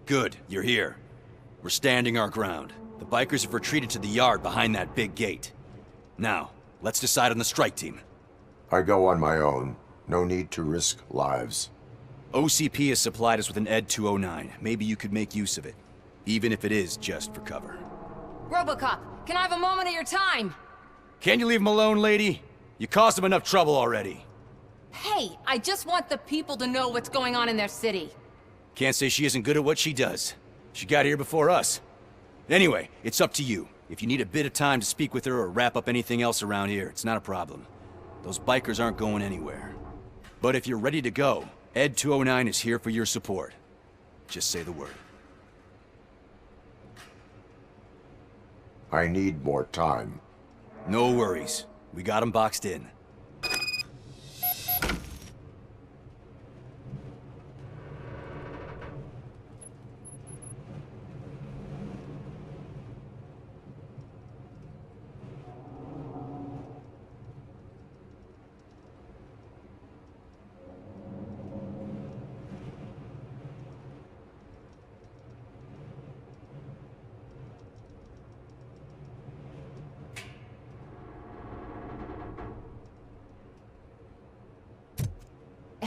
Good, you're here. We're standing our ground. The bikers have retreated to the yard behind that big gate. Now, let's decide on the strike team. I go on my own. No need to risk lives. OCP has supplied us with an ED 209. Maybe you could make use of it. Even if it is just for cover. RoboCop, can I have a moment of your time? Can't you leave him alone, lady? You caused him enough trouble already. Hey, I just want the people to know what's going on in their city. Can't say she isn't good at what she does. She got here before us. Anyway, it's up to you. If you need a bit of time to speak with her or wrap up anything else around here, it's not a problem. Those bikers aren't going anywhere. But if you're ready to go, ED 209 is here for your support. Just say the word. I need more time. No worries. We got him boxed in.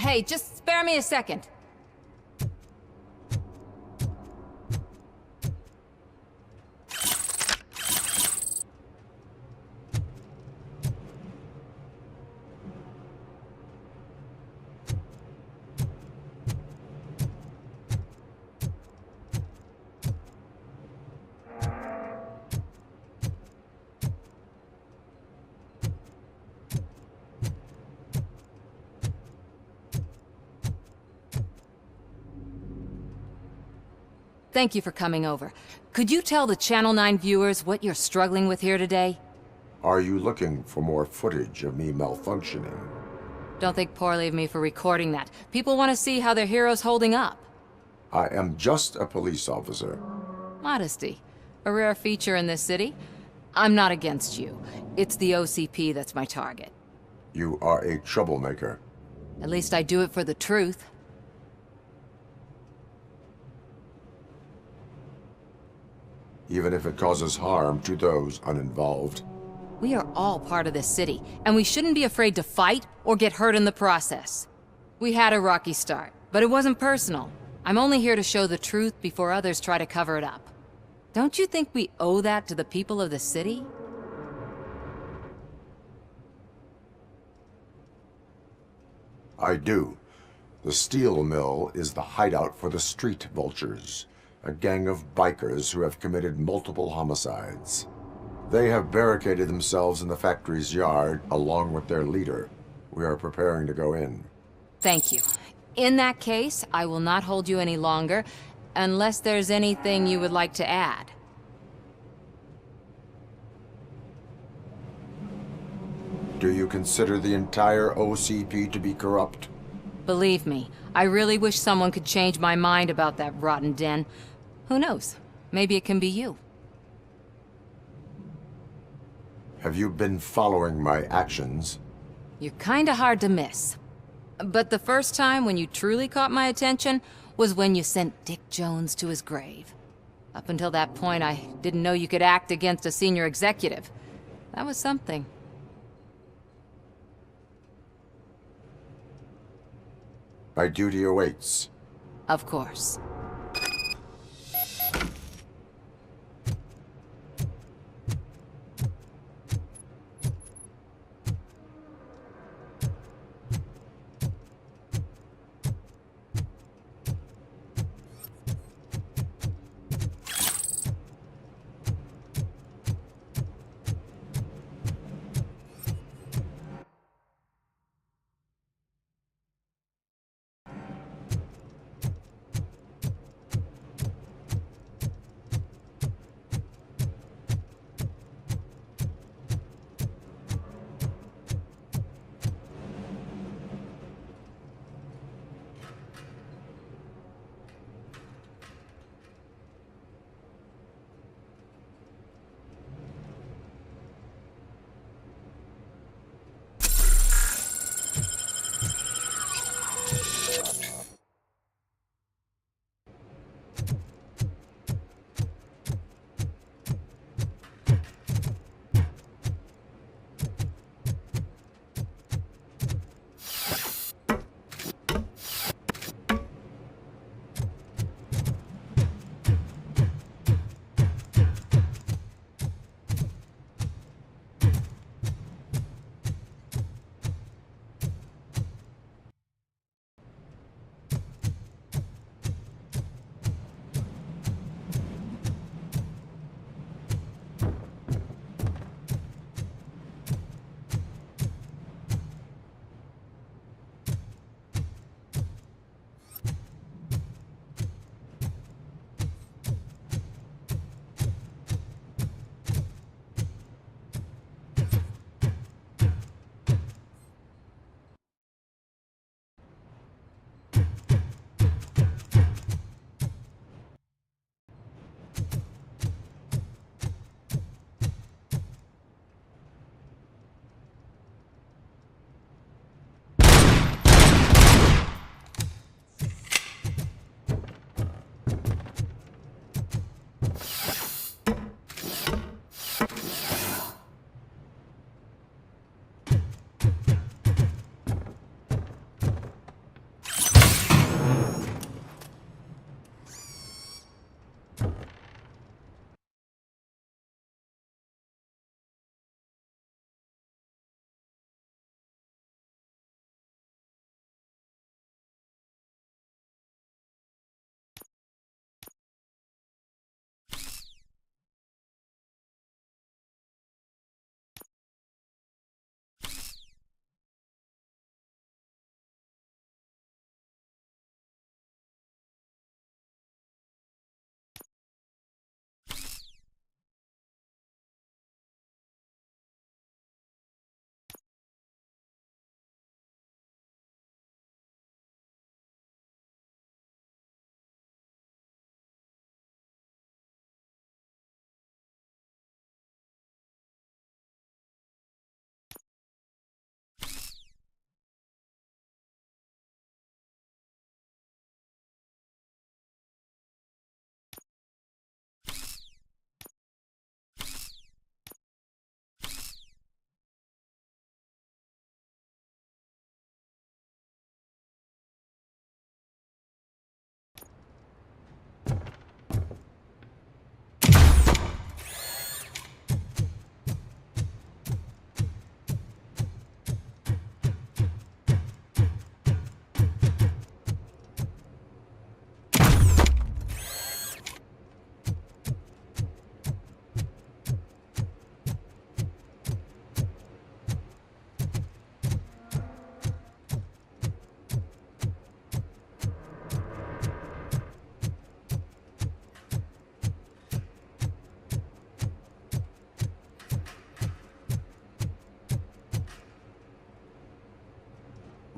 Hey, just spare me a second. Thank you for coming over. Could you tell the Channel 9 viewers what you're struggling with here today? Are you looking for more footage of me malfunctioning? Don't think poorly of me for recording that. People want to see how their hero's holding up. I am just a police officer. Modesty. A rare feature in this city. I'm not against you. It's the OCP that's my target. You are a troublemaker. At least I do it for the truth. Even if it causes harm to those uninvolved. We are all part of this city, and we shouldn't be afraid to fight or get hurt in the process. We had a rocky start, but it wasn't personal. I'm only here to show the truth before others try to cover it up. Don't you think we owe that to the people of the city? I do. The steel mill is the hideout for the street vultures, a gang of bikers who have committed multiple homicides. They have barricaded themselves in the factory's yard along with their leader. We are preparing to go in. Thank you. In that case, I will not hold you any longer, unless there's anything you would like to add. Do you consider the entire OCP to be corrupt? Believe me, I really wish someone could change my mind about that rotten den. Who knows? Maybe it can be you. Have you been following my actions? You're kinda hard to miss. But the first time when you truly caught my attention was when you sent Dick Jones to his grave. Up until that point, I didn't know you could act against a senior executive. That was something. My duty awaits. Of course.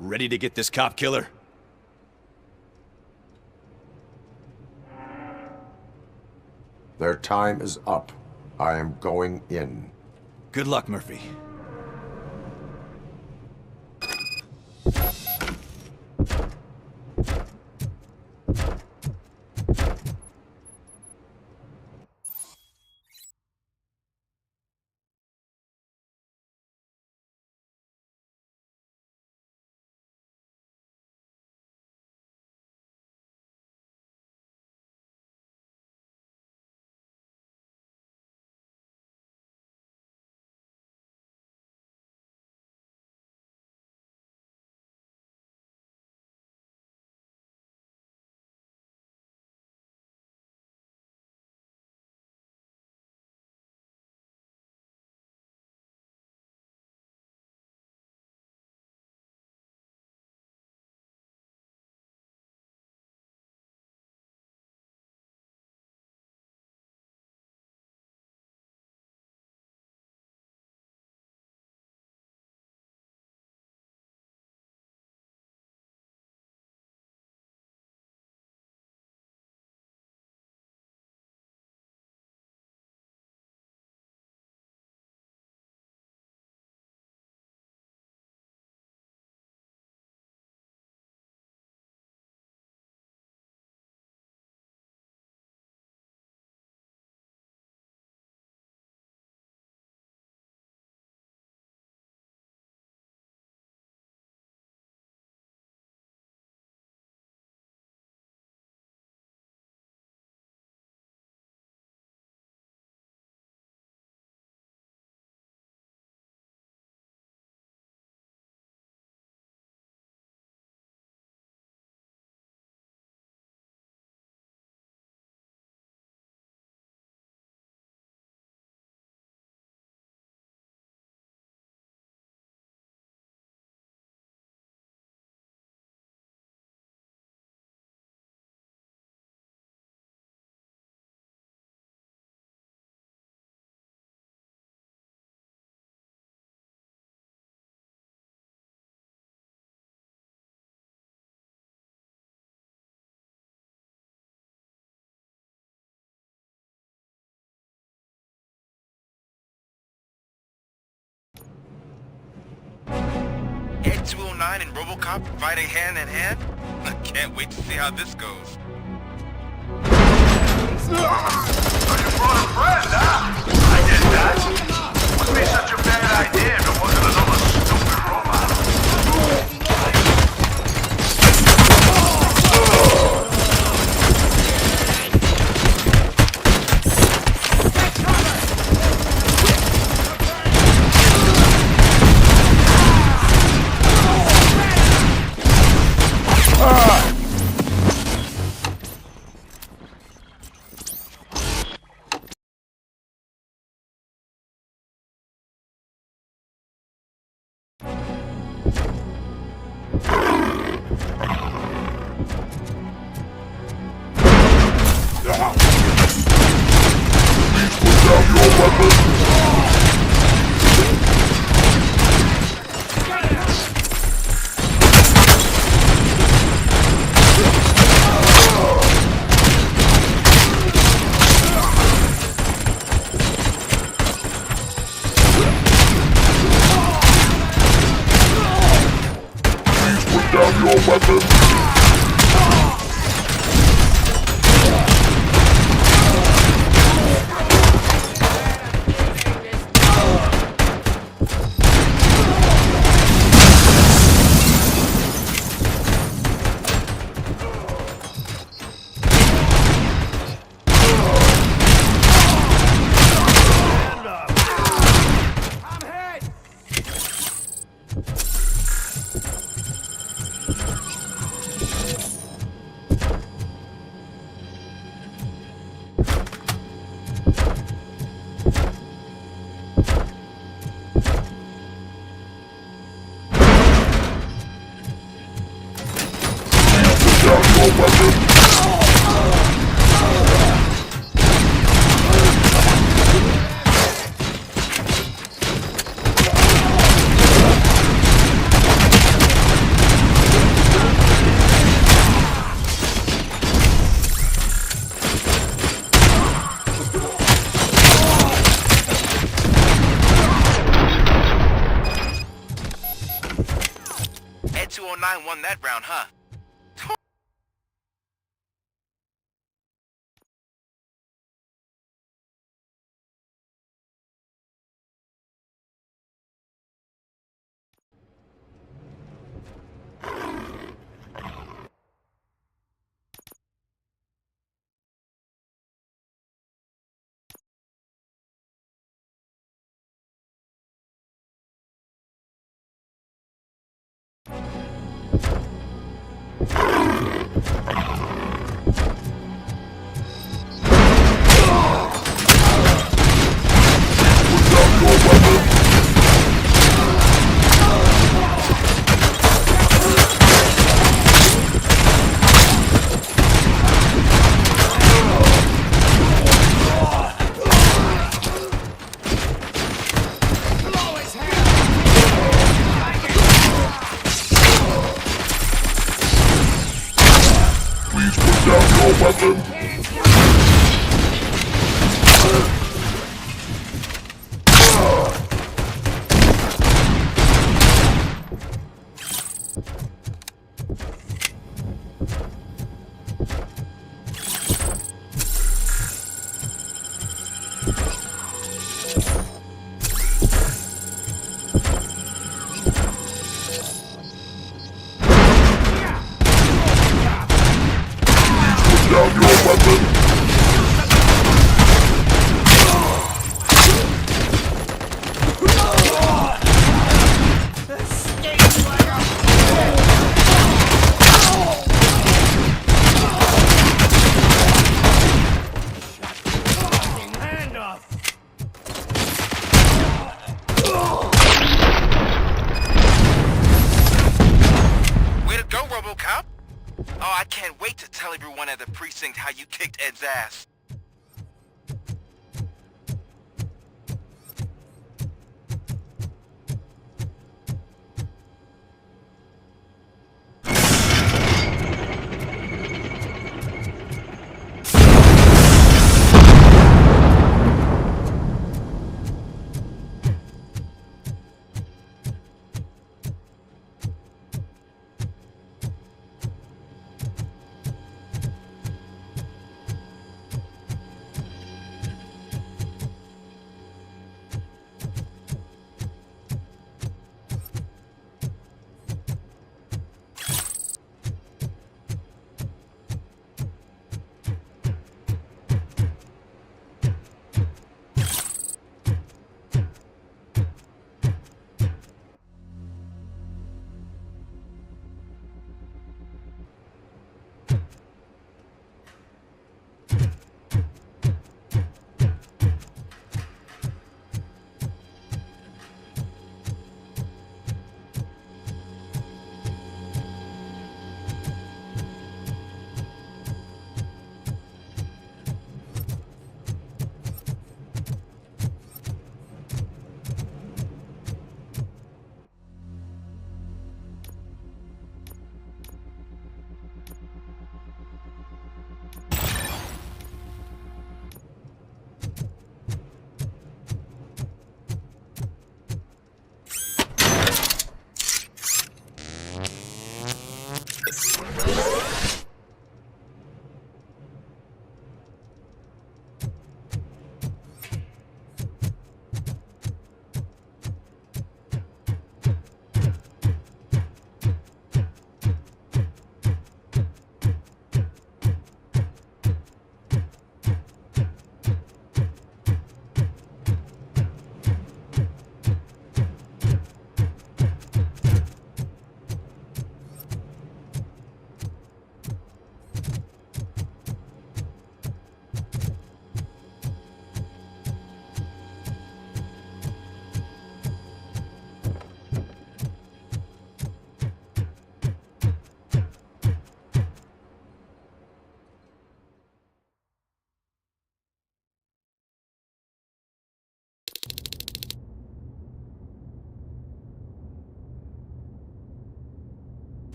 Ready to get this cop killer? Their time is up. I am going in. Good luck, Murphy. Ed 209 and RoboCop fighting hand in hand? I can't wait to see how this goes. So you brought a friend, huh? I get that. Wouldn't be such a bad idea if it wasn't another stupid robot. won that round, huh? Way to go, RoboCop! Oh, I can't wait to tell everyone at the precinct how you kicked Ed's ass.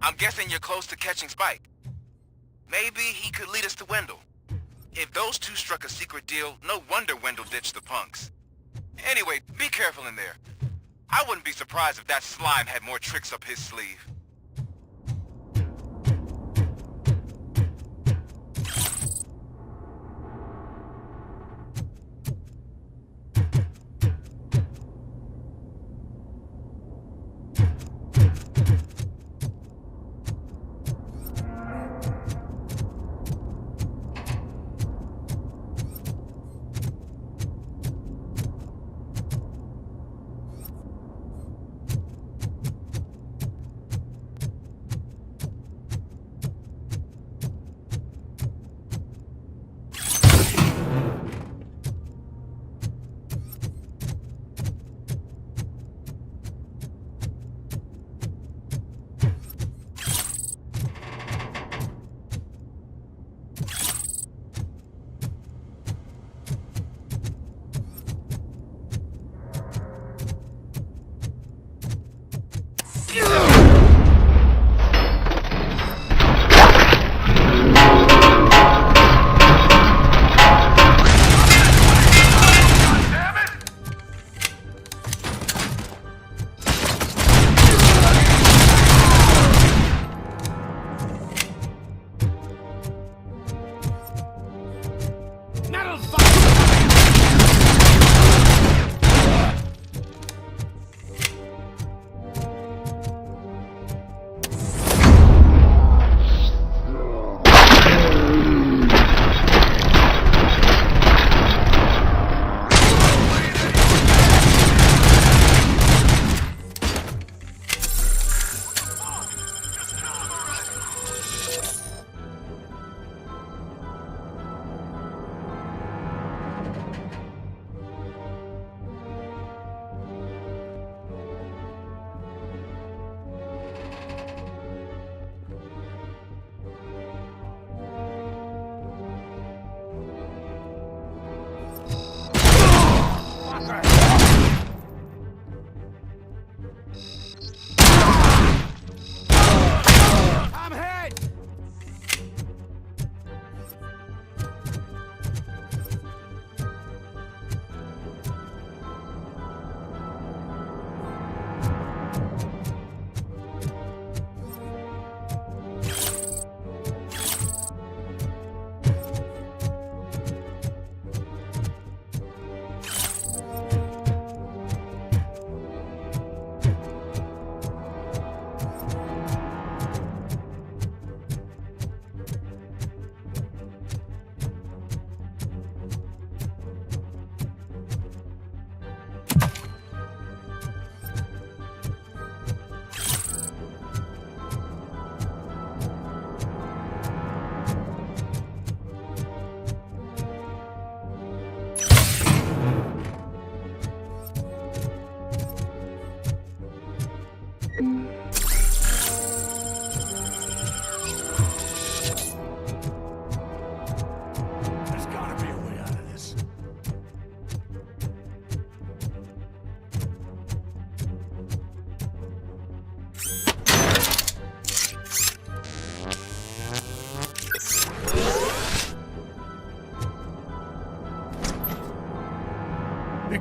I'm guessing you're close to catching Spike. Maybe he could lead us to Wendell. If those two struck a secret deal, no wonder Wendell ditched the punks. Anyway, be careful in there. I wouldn't be surprised if that slime had more tricks up his sleeve.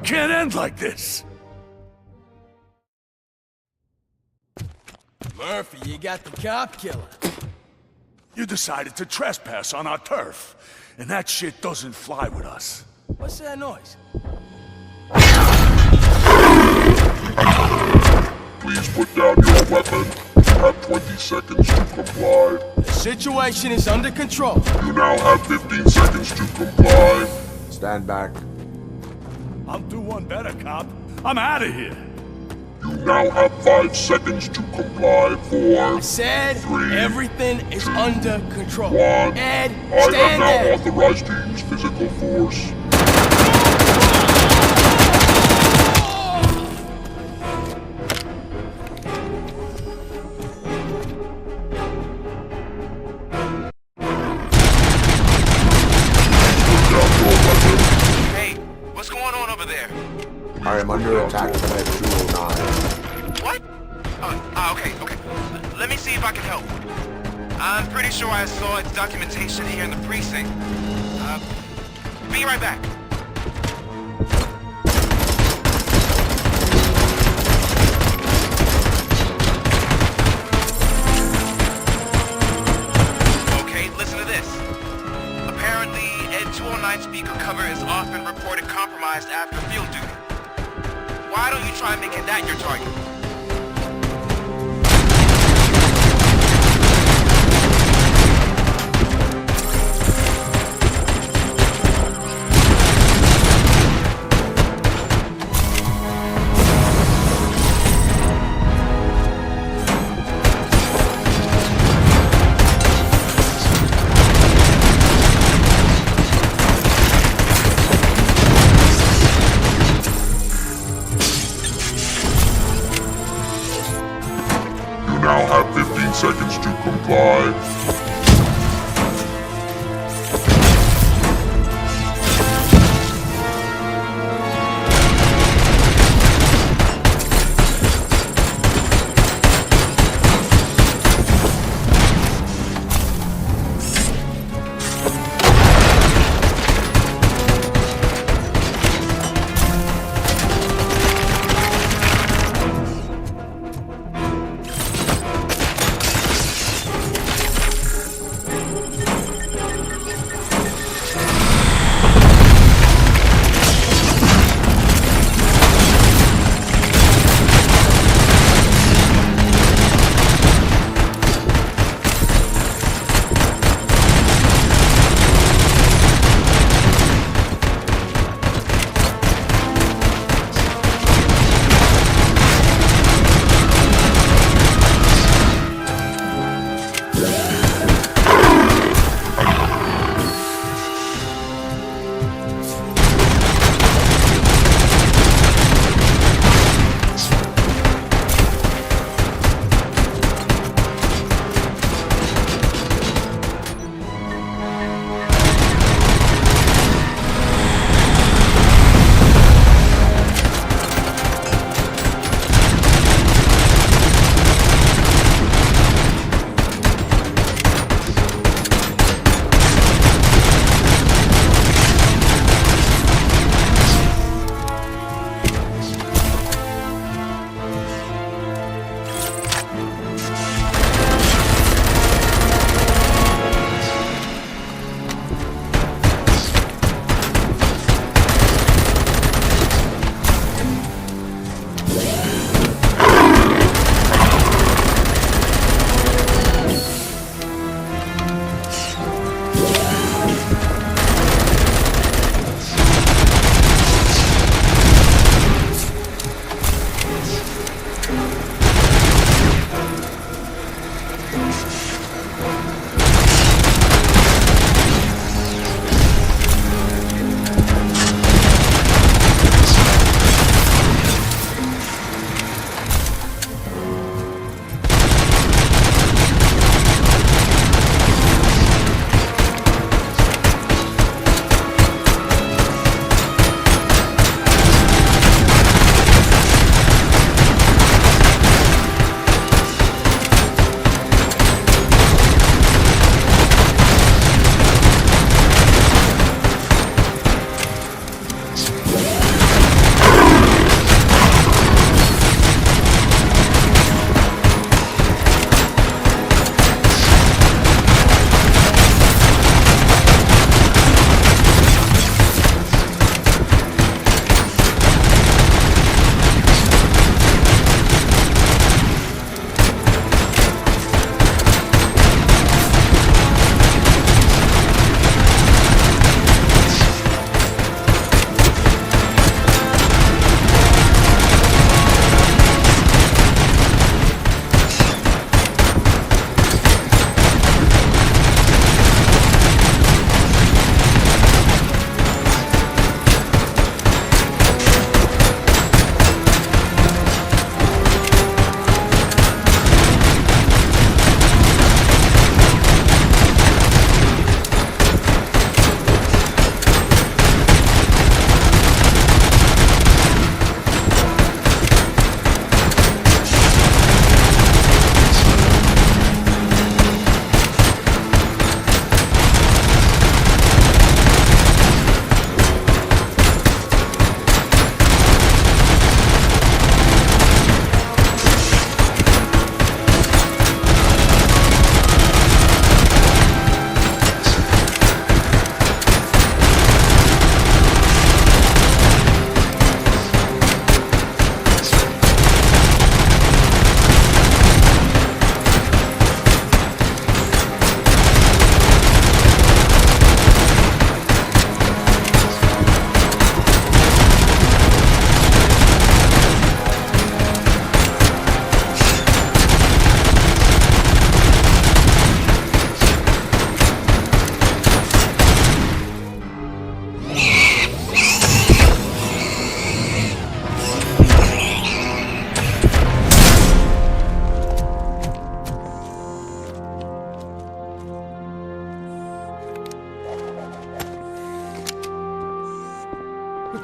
can't end like this. Murphy, you got the cop killer. You decided to trespass on our turf, and that shit doesn't fly with us. What's that noise? Please put down your weapon. You have 20 seconds to comply. The situation is under control. You now have 15 seconds to comply. Stand back. I'll do one better, cop. I'm out of here. You now have 5 seconds to comply. 4, I said 3, everything is 2, under control. 1. Ed, I stand am now there. authorized to use physical force. Hey, what's going on over there? I am under attack from Ed 209. What? Okay. Let me see if I can help. I'm pretty sure I saw its documentation here in the precinct. Be right back. Okay, listen to this. Apparently, Ed 209 speaker cover is often reported compromised after field duty. Why don't you try making that your target? You now have 15 seconds to comply.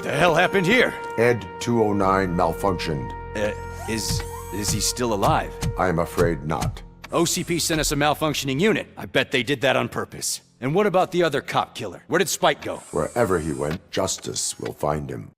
The hell happened here? Ed 209 malfunctioned. Is he still alive? I am afraid not. OCP sent us a malfunctioning unit. I bet they did that on purpose. And what about the other cop killer? Where did Spike go? Wherever he went, justice will find him.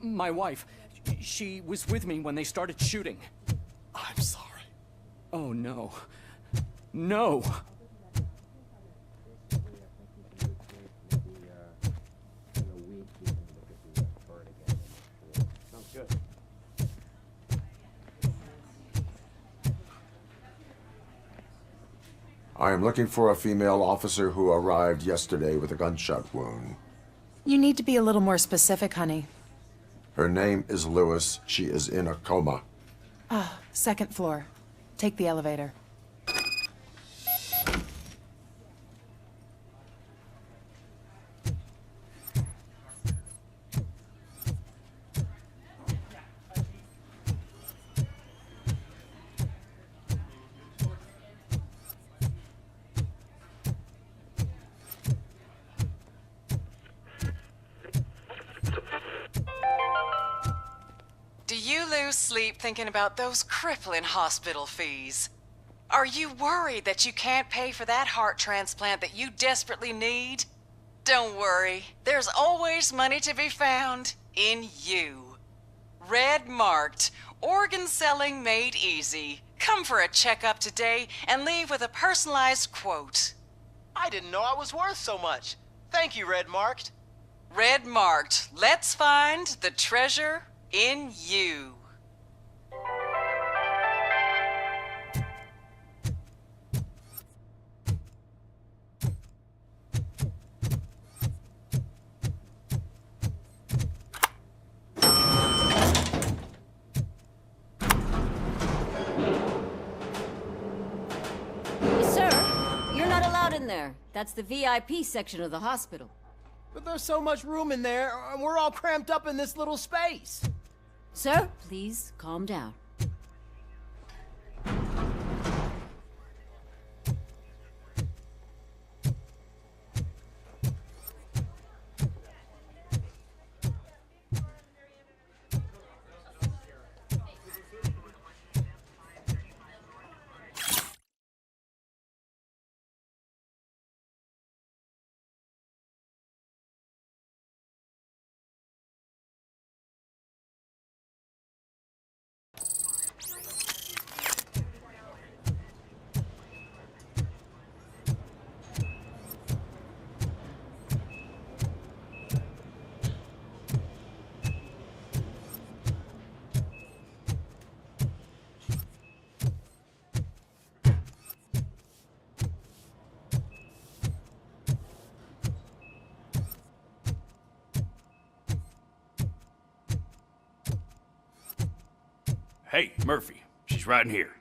My wife, she was with me when they started shooting. I'm sorry. Oh, no. No! I am looking for a female officer who arrived yesterday with a gunshot wound. You need to be a little more specific, honey. Her name is Lewis. She is in a coma. Ah, second floor. Take the elevator. Do you lose sleep thinking about those crippling hospital fees? Are you worried that you can't pay for that heart transplant that you desperately need? Don't worry, there's always money to be found in you. Red Marked, organ selling made easy. Come for a checkup today and leave with a personalized quote. I didn't know I was worth so much. Thank you, Red Marked. Red Marked, let's find the treasure in you. Sir, you're not allowed in there. That's the VIP section of the hospital. But there's so much room in there, and we're all cramped up in this little space. Sir, please calm down. Hey, Murphy. She's right in here.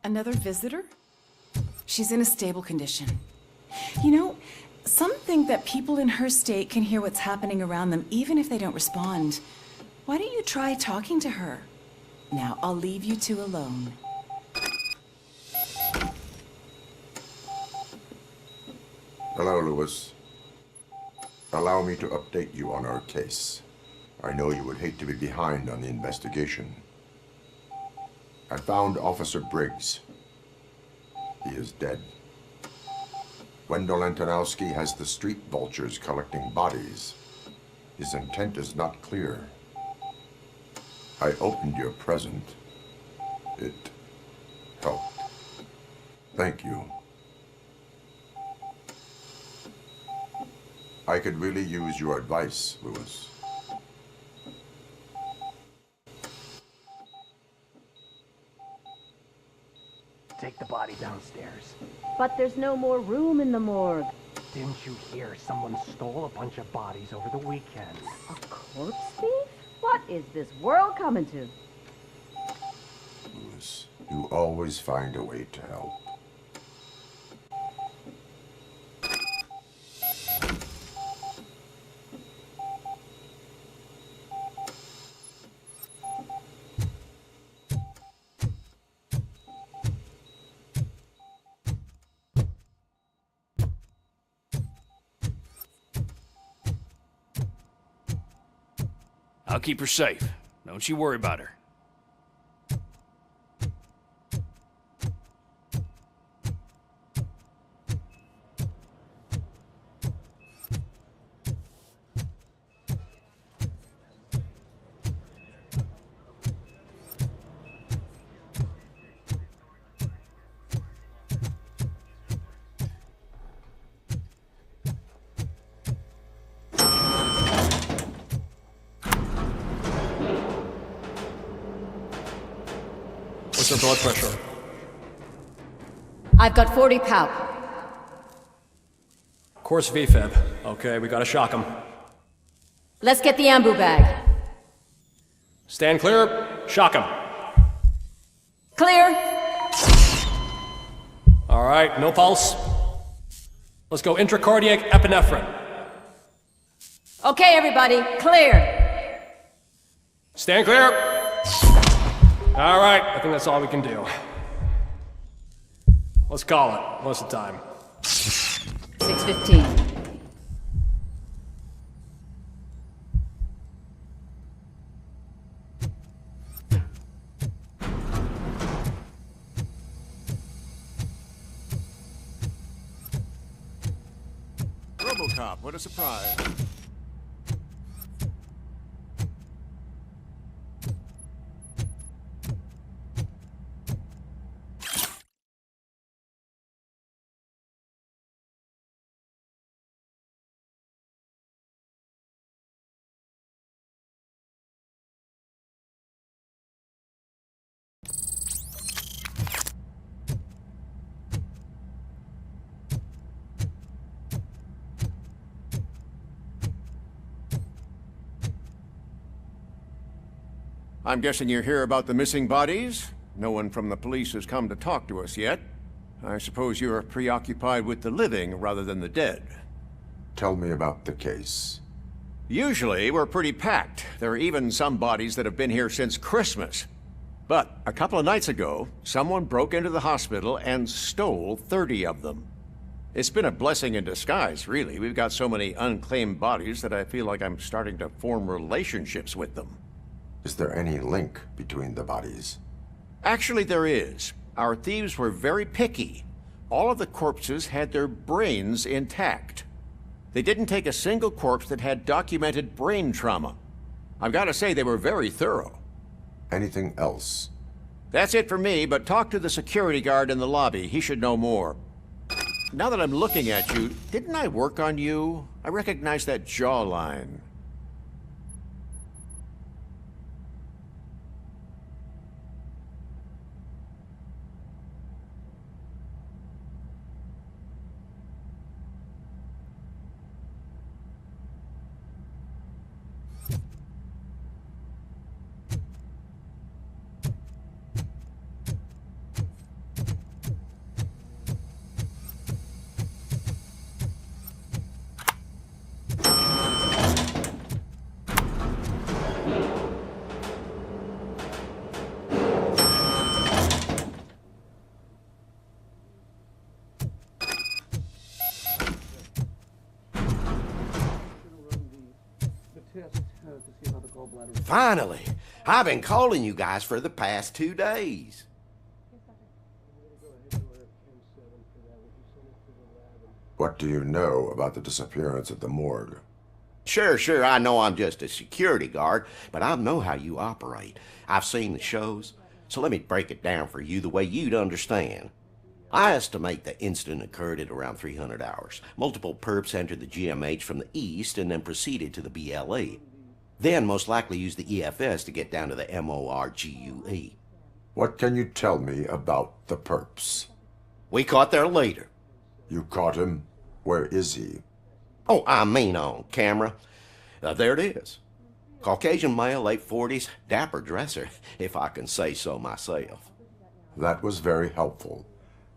Another visitor? She's in a stable condition. You know, some think that people in her state can hear what's happening around them even if they don't respond. Why don't you try talking to her? Now, I'll leave you two alone. Hello, Lewis. Allow me to update you on our case. I know you would hate to be behind on the investigation. I found Officer Briggs. He is dead. Wendell Antonowski has the street vultures collecting bodies. His intent is not clear. I opened your present. It helped. Thank you. I could really use your advice, Lewis. take the body downstairs. But there's no more room in the morgue. Didn't you hear someone stole a bunch of bodies over the weekend? A corpse thief? What is this world coming to? Lewis, you always find a way to help. I'll keep her safe. Don't you worry about her. What's her blood pressure? I've got 40 pow. Course VFib. Okay, we gotta shock him. Let's get the ambu bag. Stand clear. Shock him. Clear. All right, no pulse. Let's go intracardiac epinephrine. Okay, everybody, clear. Stand clear. All right, I think that's all we can do. Let's call it. What's the time? 6:15. RoboCop, what a surprise. I'm guessing you're here about the missing bodies? No one from the police has come to talk to us yet. I suppose you're preoccupied with the living rather than the dead. Tell me about the case. Usually, we're pretty packed. There are even some bodies that have been here since Christmas. But a couple of nights ago, someone broke into the hospital and stole 30 of them. It's been a blessing in disguise, really. We've got so many unclaimed bodies that I feel like I'm starting to form relationships with them. Is there any link between the bodies? Actually, there is. Our thieves were very picky. All of the corpses had their brains intact. They didn't take a single corpse that had documented brain trauma. I've got to say, they were very thorough. Anything else? That's it for me, but talk to the security guard in the lobby. He should know more. Now that I'm looking at you, didn't I work on you? I recognize that jawline. Finally! I've been calling you guys for the past 2 days. What do you know about the disappearance at the morgue? Sure, I know I'm just a security guard, but I know how you operate. I've seen the shows, so let me break it down for you the way you'd understand. I estimate the incident occurred at around 300 hours. Multiple perps entered the GMH from the east and then proceeded to the BLE. Then most likely used the EFS to get down to the MORGUE. What can you tell me about the perps? We caught their leader. You caught him? Where is he? Oh, I mean on camera. There it is. Caucasian male, late 40s, dapper dresser, if I can say so myself. That was very helpful.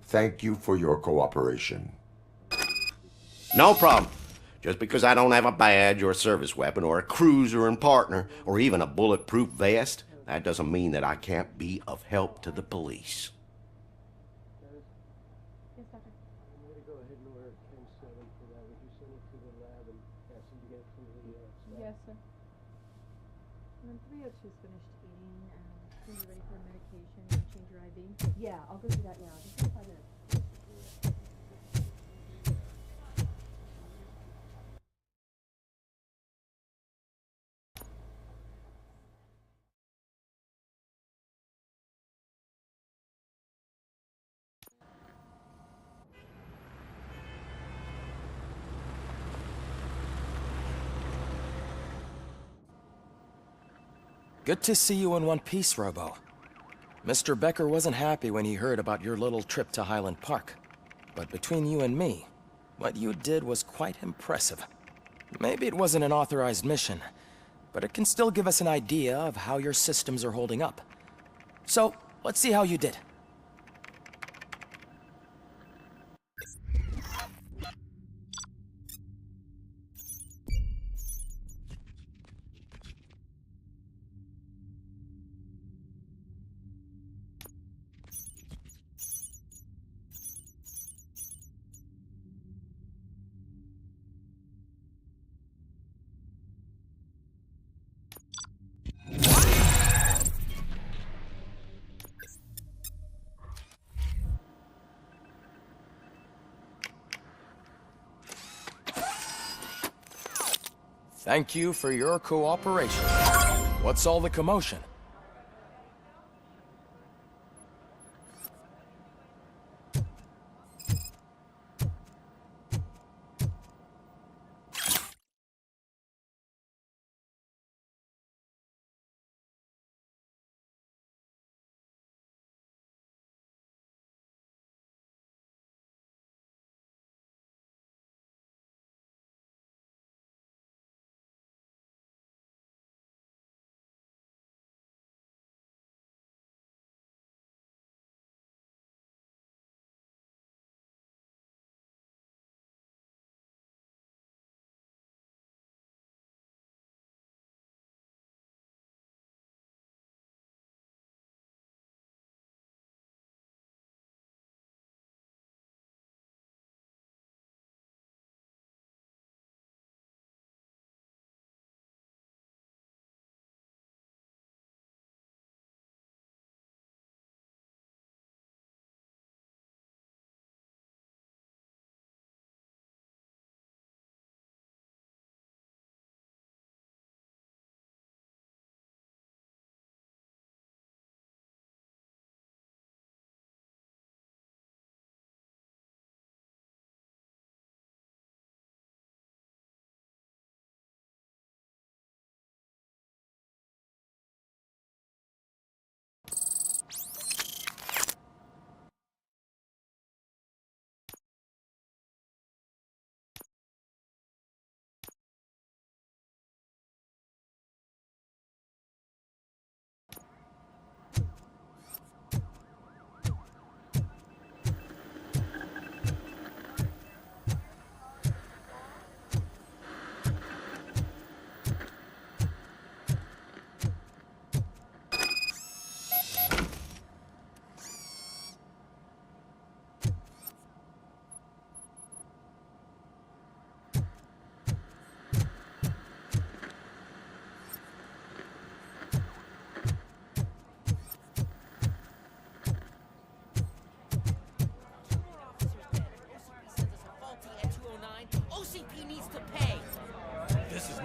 Thank you for your cooperation. No problem. Just because I don't have a badge or a service weapon or a cruiser and partner or even a bulletproof vest, that doesn't mean that I can't be of help to the police. Yes, sir. And then 302's finished eating, and you're ready for medication, change your IV. Yeah, I'll go do that now. Just in 5 minutes. Good to see you in one piece, Robo. Mr. Becker wasn't happy when he heard about your little trip to Highland Park. But between you and me, what you did was quite impressive. Maybe it wasn't an authorized mission, but it can still give us an idea of how your systems are holding up. So, let's see how you did. Thank you for your cooperation. What's all the commotion?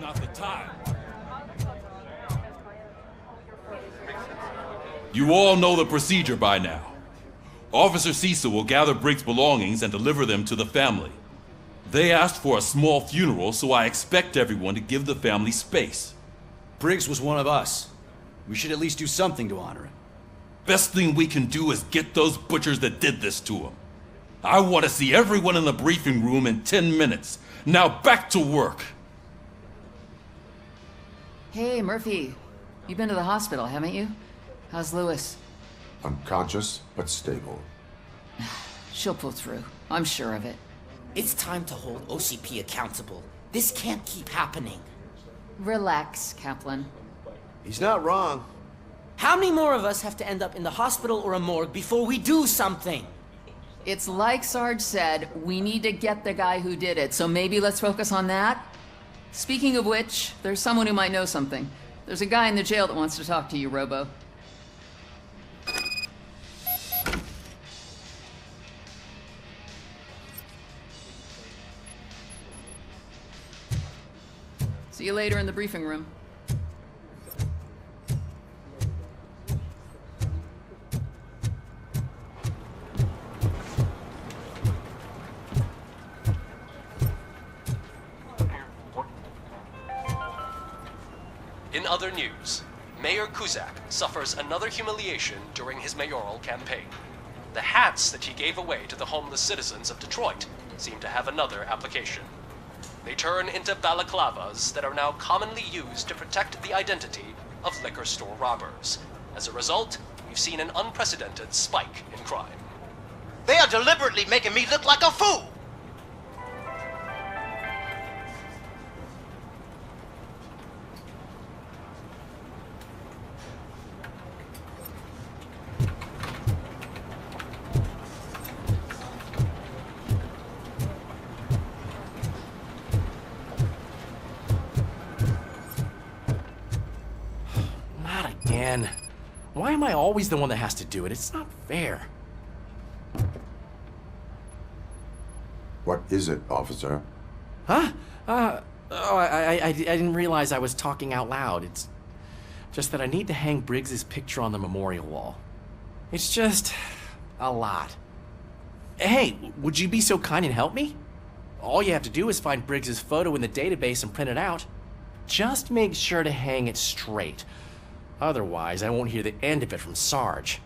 Not the time. You all know the procedure by now. Officer Cecil will gather Briggs' belongings and deliver them to the family. They asked for a small funeral, so I expect everyone to give the family space. Briggs was one of us. We should at least do something to honor him. Best thing we can do is get those butchers that did this to him. I want to see everyone in the briefing room in 10 minutes. Now back to work. Hey, Murphy. You've been to the hospital, haven't you? How's Lewis? Unconscious, but stable. She'll pull through. I'm sure of it. It's time to hold OCP accountable. This can't keep happening. Relax, Kaplan. He's not wrong. How many more of us have to end up in the hospital or a morgue before we do something? It's like Sarge said, we need to get the guy who did it, so maybe let's focus on that? Speaking of which, there's someone who might know something. There's a guy in the jail that wants to talk to you, Robo. See you later in the briefing room. In other news, Mayor Kuzak suffers another humiliation during his mayoral campaign. The hats that he gave away to the homeless citizens of Detroit seem to have another application. They turn into balaclavas that are now commonly used to protect the identity of liquor store robbers. As a result, we've seen an unprecedented spike in crime. They are deliberately making me look like a fool! Not again. Why am I always the one that has to do it? It's not fair. What is it, officer? Huh? I didn't realize I was talking out loud. It's just that I need to hang Briggs's picture on the memorial wall. It's just a lot. Hey, would you be so kind and help me? All you have to do is find Briggs's photo in the database and print it out. Just make sure to hang it straight. Otherwise, I won't hear the end of it from Sarge.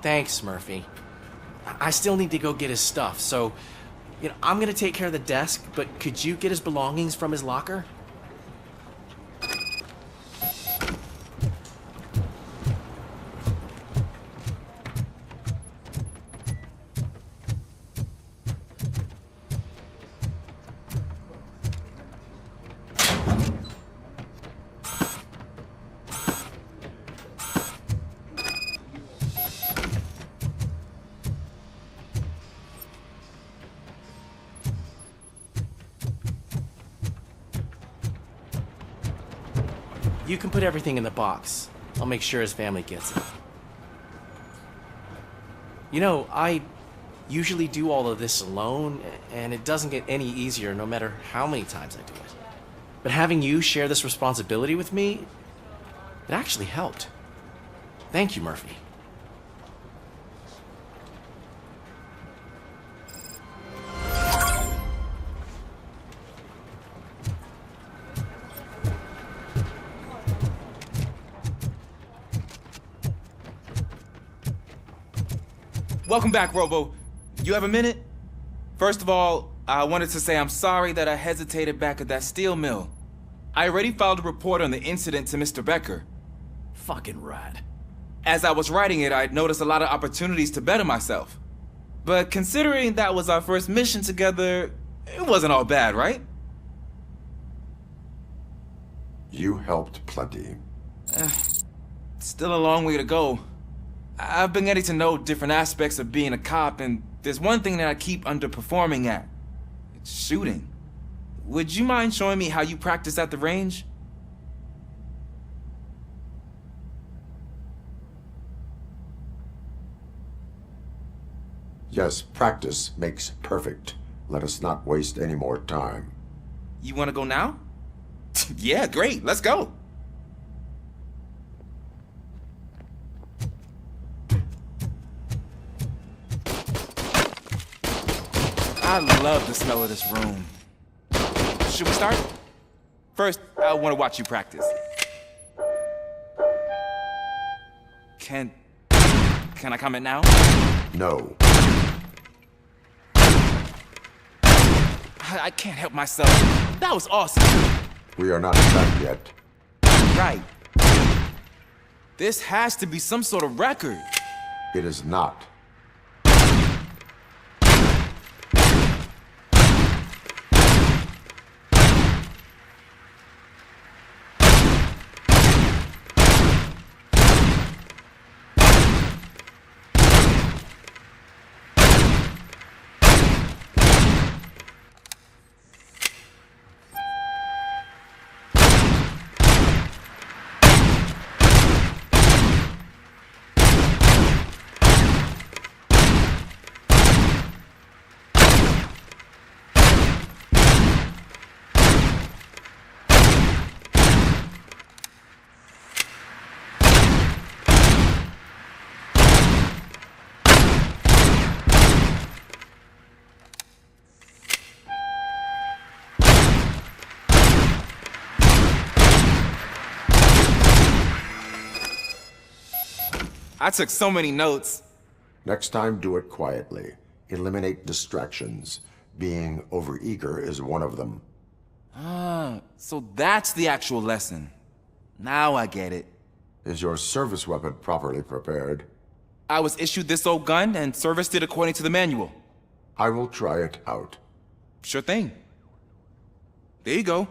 Thanks, Murphy. I still need to go get his stuff, so, I'm gonna take care of the desk, but could you get his belongings from his locker? You can put everything in the box. I'll make sure his family gets it. I usually do all of this alone, and it doesn't get any easier no matter how many times I do it. But having you share this responsibility with me, it actually helped. Thank you, Murphy. Welcome back, Robo. You have a minute? First of all, I wanted to say I'm sorry that I hesitated back at that steel mill. I already filed a report on the incident to Mr. Becker. Fucking rad. As I was writing it, I'd noticed a lot of opportunities to better myself. But considering that was our first mission together, it wasn't all bad, right? You helped plenty. Still a long way to go. I've been getting to know different aspects of being a cop, and there's one thing that I keep underperforming at. It's shooting. Would you mind showing me how you practice at the range? Yes, practice makes perfect. Let us not waste any more time. You want to go now? Yeah, great. Let's go. I love the smell of this room. Should we start? First, I want to watch you practice. Can I comment now? No. I can't help myself. That was awesome. We are not done yet. Right. This has to be some sort of record. It is not. I took so many notes. Next time, do it quietly. Eliminate distractions. Being overeager is one of them. Ah, so that's the actual lesson. Now I get it. Is your service weapon properly prepared? I was issued this old gun and serviced it according to the manual. I will try it out. Sure thing. There you go.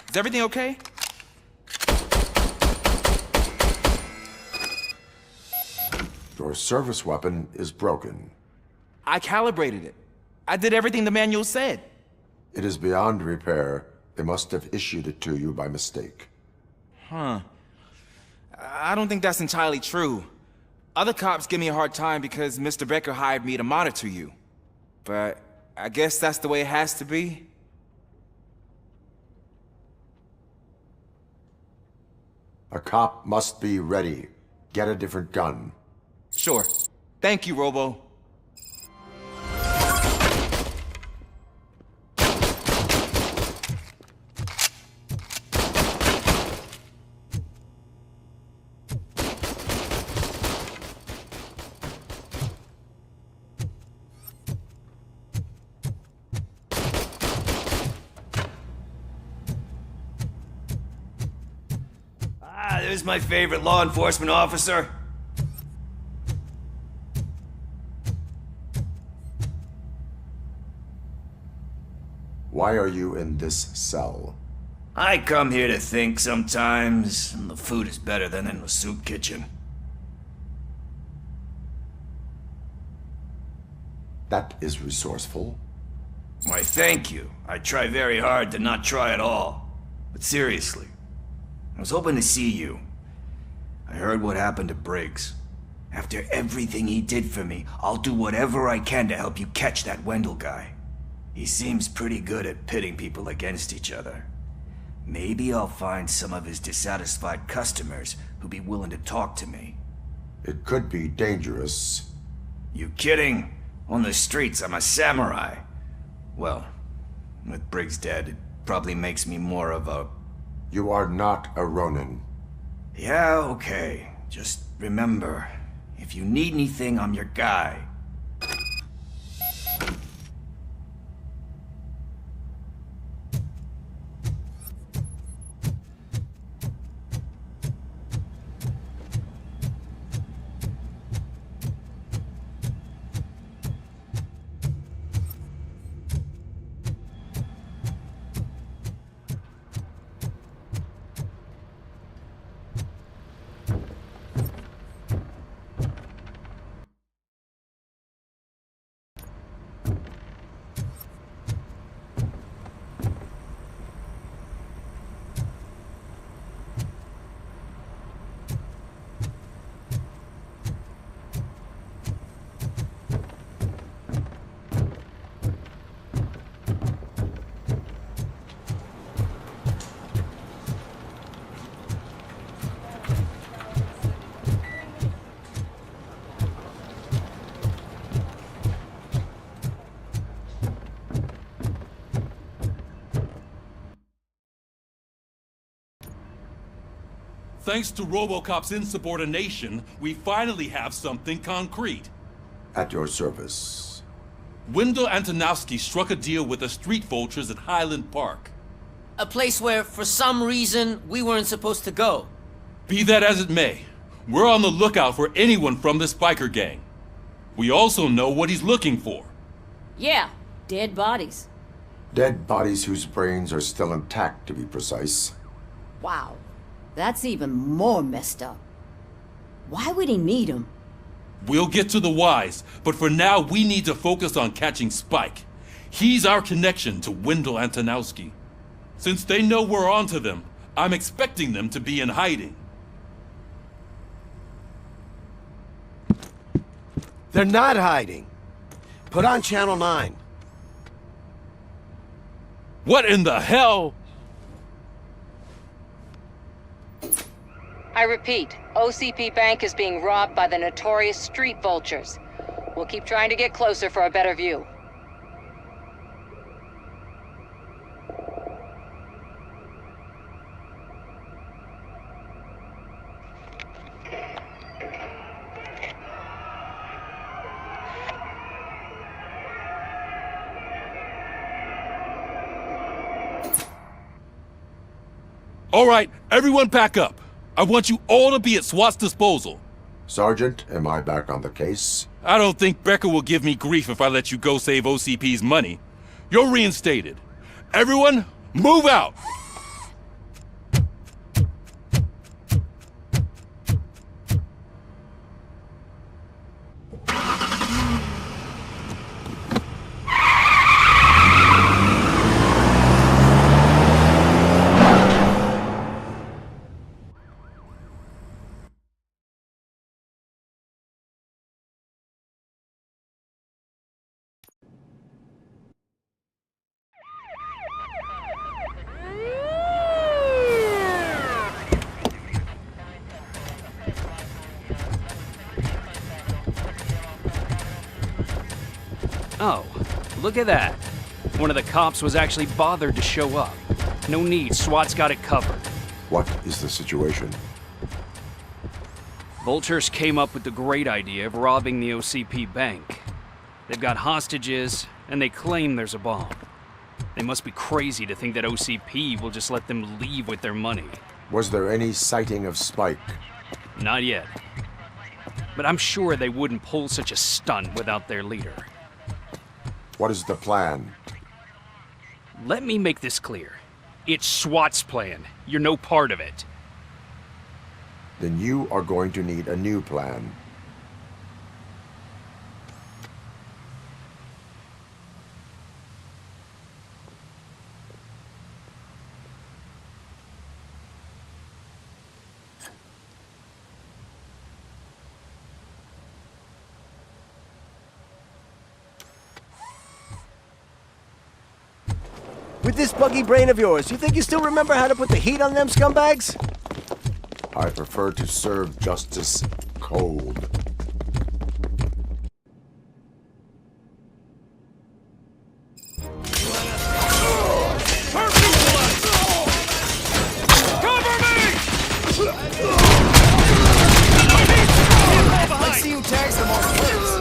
Is everything okay? Your service weapon is broken. I calibrated it. I did everything the manual said. It is beyond repair. They must have issued it to you by mistake. Huh. I don't think that's entirely true. Other cops give me a hard time because Mr. Becker hired me to monitor you. But I guess that's the way it has to be. A cop must be ready. Get a different gun. Sure. Thank you, Robo. There's my favorite law enforcement officer. Why are you in this cell? I come here to think sometimes, and the food is better than in the soup kitchen. That is resourceful. Why, thank you. I try very hard to not try at all. But seriously, I was hoping to see you. I heard what happened to Briggs. After everything he did for me, I'll do whatever I can to help you catch that Wendell guy. He seems pretty good at pitting people against each other. Maybe I'll find some of his dissatisfied customers who'd be willing to talk to me. It could be dangerous. You kidding? On the streets, I'm a samurai. Well, with Briggs dead, it probably makes me more of a... You are not a Ronin. Yeah, okay. Just remember, if you need anything, I'm your guy. Thanks to RoboCop's insubordination, we finally have something concrete. At your service. Wendell Antonowski struck a deal with the street vultures at Highland Park. A place where, for some reason, we weren't supposed to go. Be that as it may, we're on the lookout for anyone from this biker gang. We also know what he's looking for. Yeah, dead bodies. Dead bodies whose brains are still intact, to be precise. Wow, that's even more messed up. Why would he need them? We'll get to the whys, but for now we need to focus on catching Spike. He's our connection to Wendell Antonowski. Since they know we're onto them, I'm expecting them to be in hiding. They're not hiding. Put on Channel 9. What in the hell? I repeat, OCP Bank is being robbed by the notorious street vultures. We'll keep trying to get closer for a better view. All right, everyone pack up. I want you all to be at SWAT's disposal. Sergeant, am I back on the case? I don't think Becker will give me grief if I let you go save OCP's money. You're reinstated. Everyone, move out! Oh, look at that. One of the cops was actually bothered to show up. No need, SWAT's got it covered. What is the situation? Vultures came up with the great idea of robbing the OCP bank. They've got hostages, and they claim there's a bomb. They must be crazy to think that OCP will just let them leave with their money. Was there any sighting of Spike? Not yet. But I'm sure they wouldn't pull such a stunt without their leader. What is the plan? Let me make this clear. It's SWAT's plan. You're no part of it. Then you are going to need a new plan. With this buggy brain of yours, you think you still remember how to put the heat on them scumbags? I prefer to serve justice cold. Let's see who tags them all first.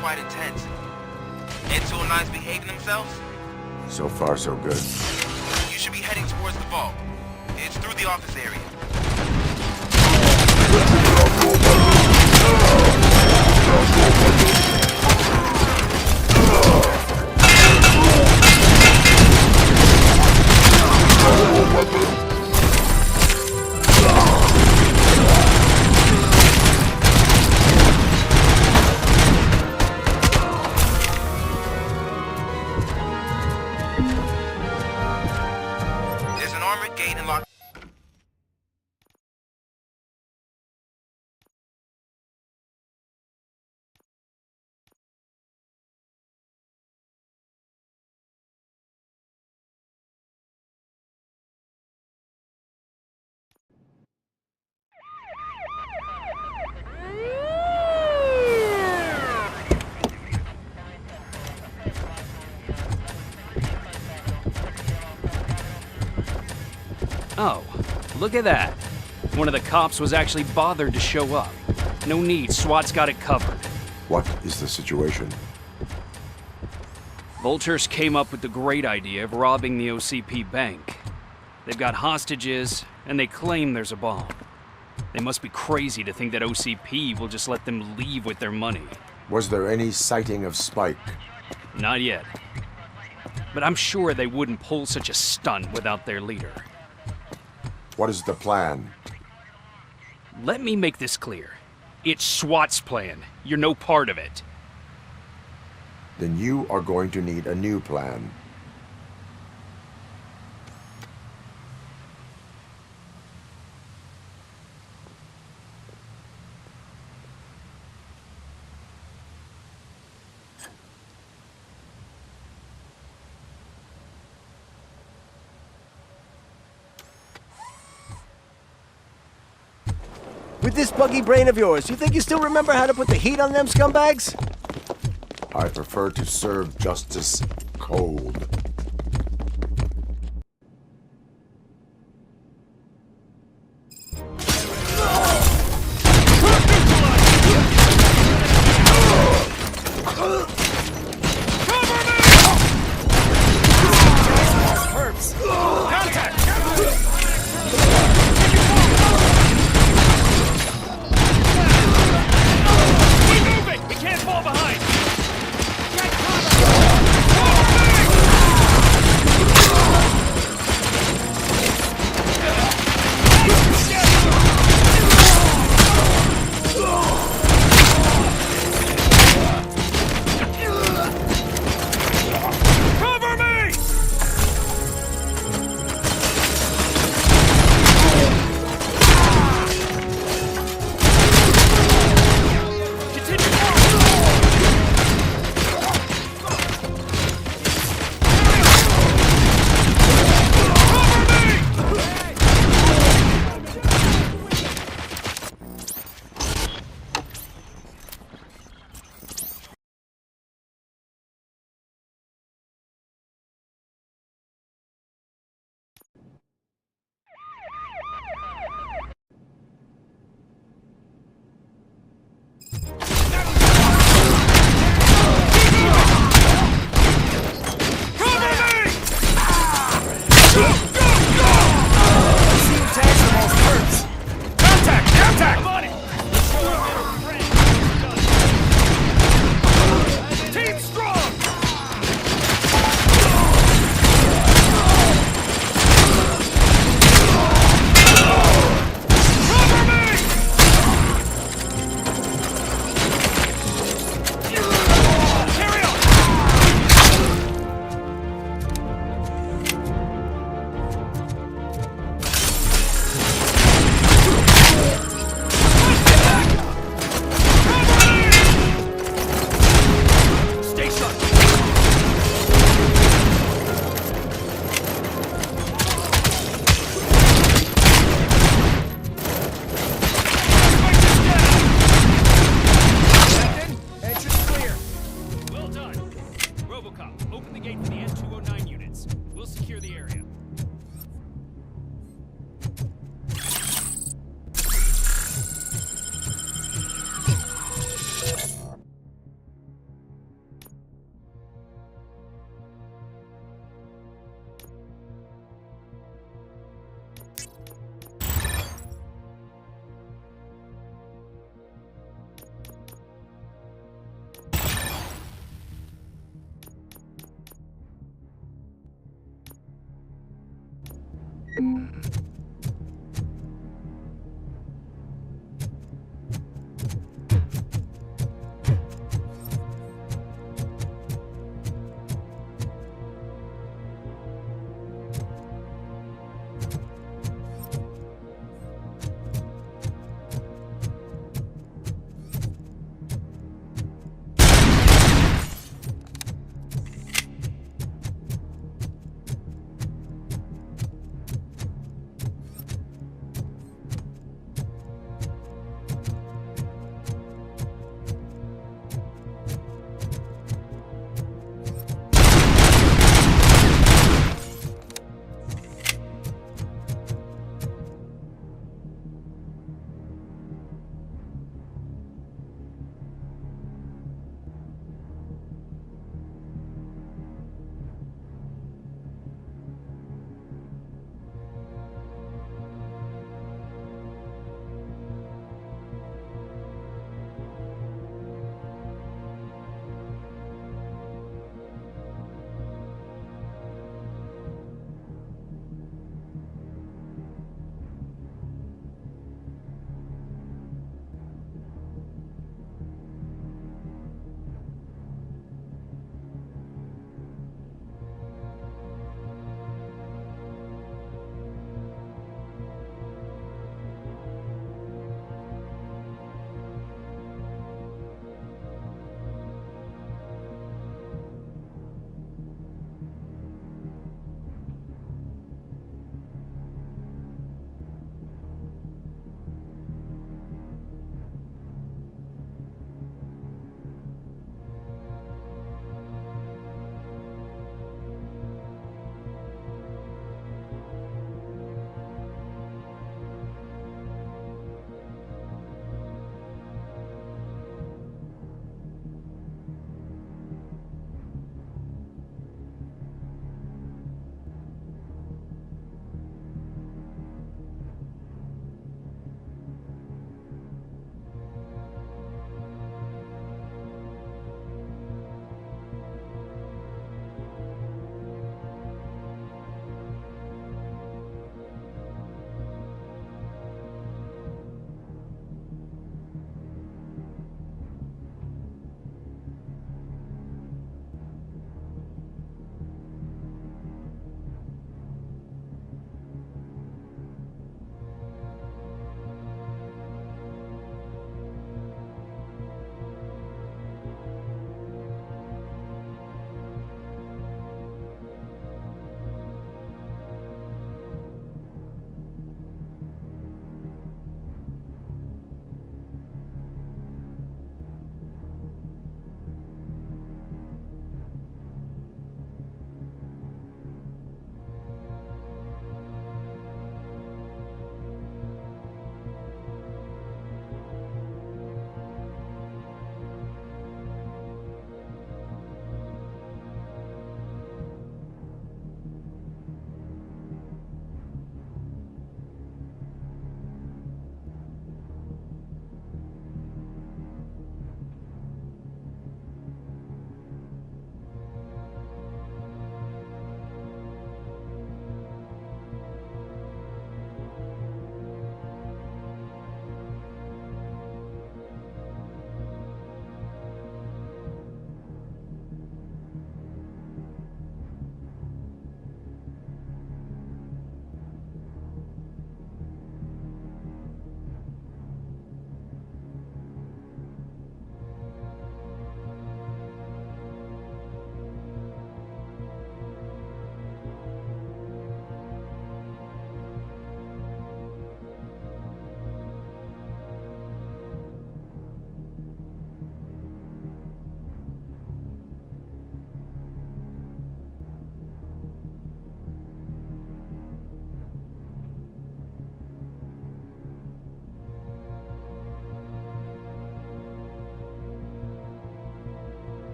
quite intense. Into nice behaving themselves? So far, so good. You should be heading towards the vault. It's through the office area. There's an armored gate and lock. Oh, look at that. One of the cops was actually bothered to show up. No need, SWAT's got it covered. What is the situation? Vultures came up with the great idea of robbing the OCP bank. They've got hostages, and they claim there's a bomb. They must be crazy to think that OCP will just let them leave with their money. Was there any sighting of Spike? Not yet. But I'm sure they wouldn't pull such a stunt without their leader. What is the plan? Let me make this clear. It's SWAT's plan. You're no part of it. Then you are going to need a new plan. With this buggy brain of yours, you think you still remember how to put the heat on them scumbags? I prefer to serve justice cold. We can't fall behind!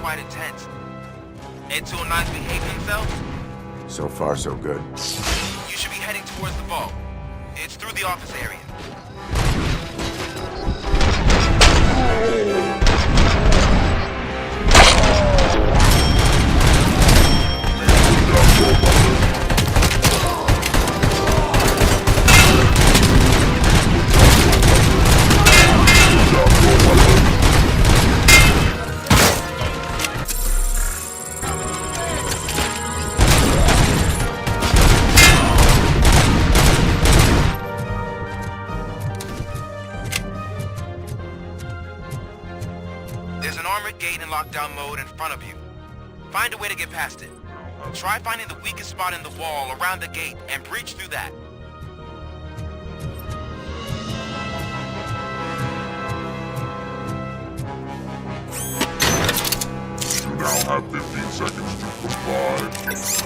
quite intense. Ed209's behaving themselves? So far, so good. You should be heading towards the vault. It's through the office area. There's an armored gate in lockdown mode in front of you. Find a way to get past it. Try finding the weakest spot in the wall around the gate and breach through that. You now have 15 seconds to comply.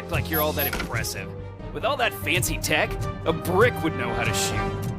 Like you're all that impressive. With all that fancy tech, a brick would know how to shoot.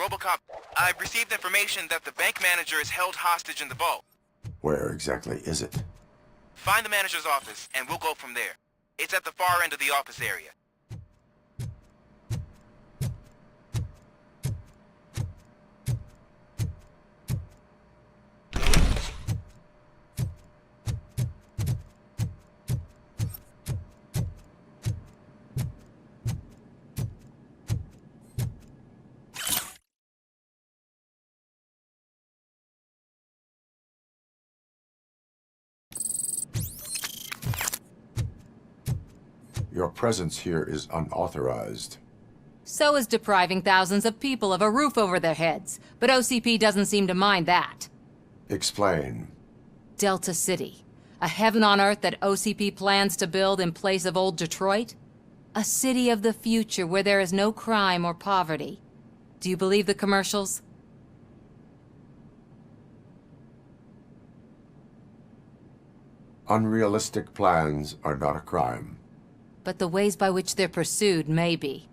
RoboCop, I've received information that the bank manager is held hostage in the vault. Where exactly is it? Find the manager's office, and we'll go from there. It's at the far end of the office area. Your presence here is unauthorized. So is depriving thousands of people of a roof over their heads. But OCP doesn't seem to mind that. Explain. Delta City. A heaven on earth that OCP plans to build in place of old Detroit? A city of the future where there is no crime or poverty. Do you believe the commercials? Unrealistic plans are not a crime. But the ways by which they're pursued may be.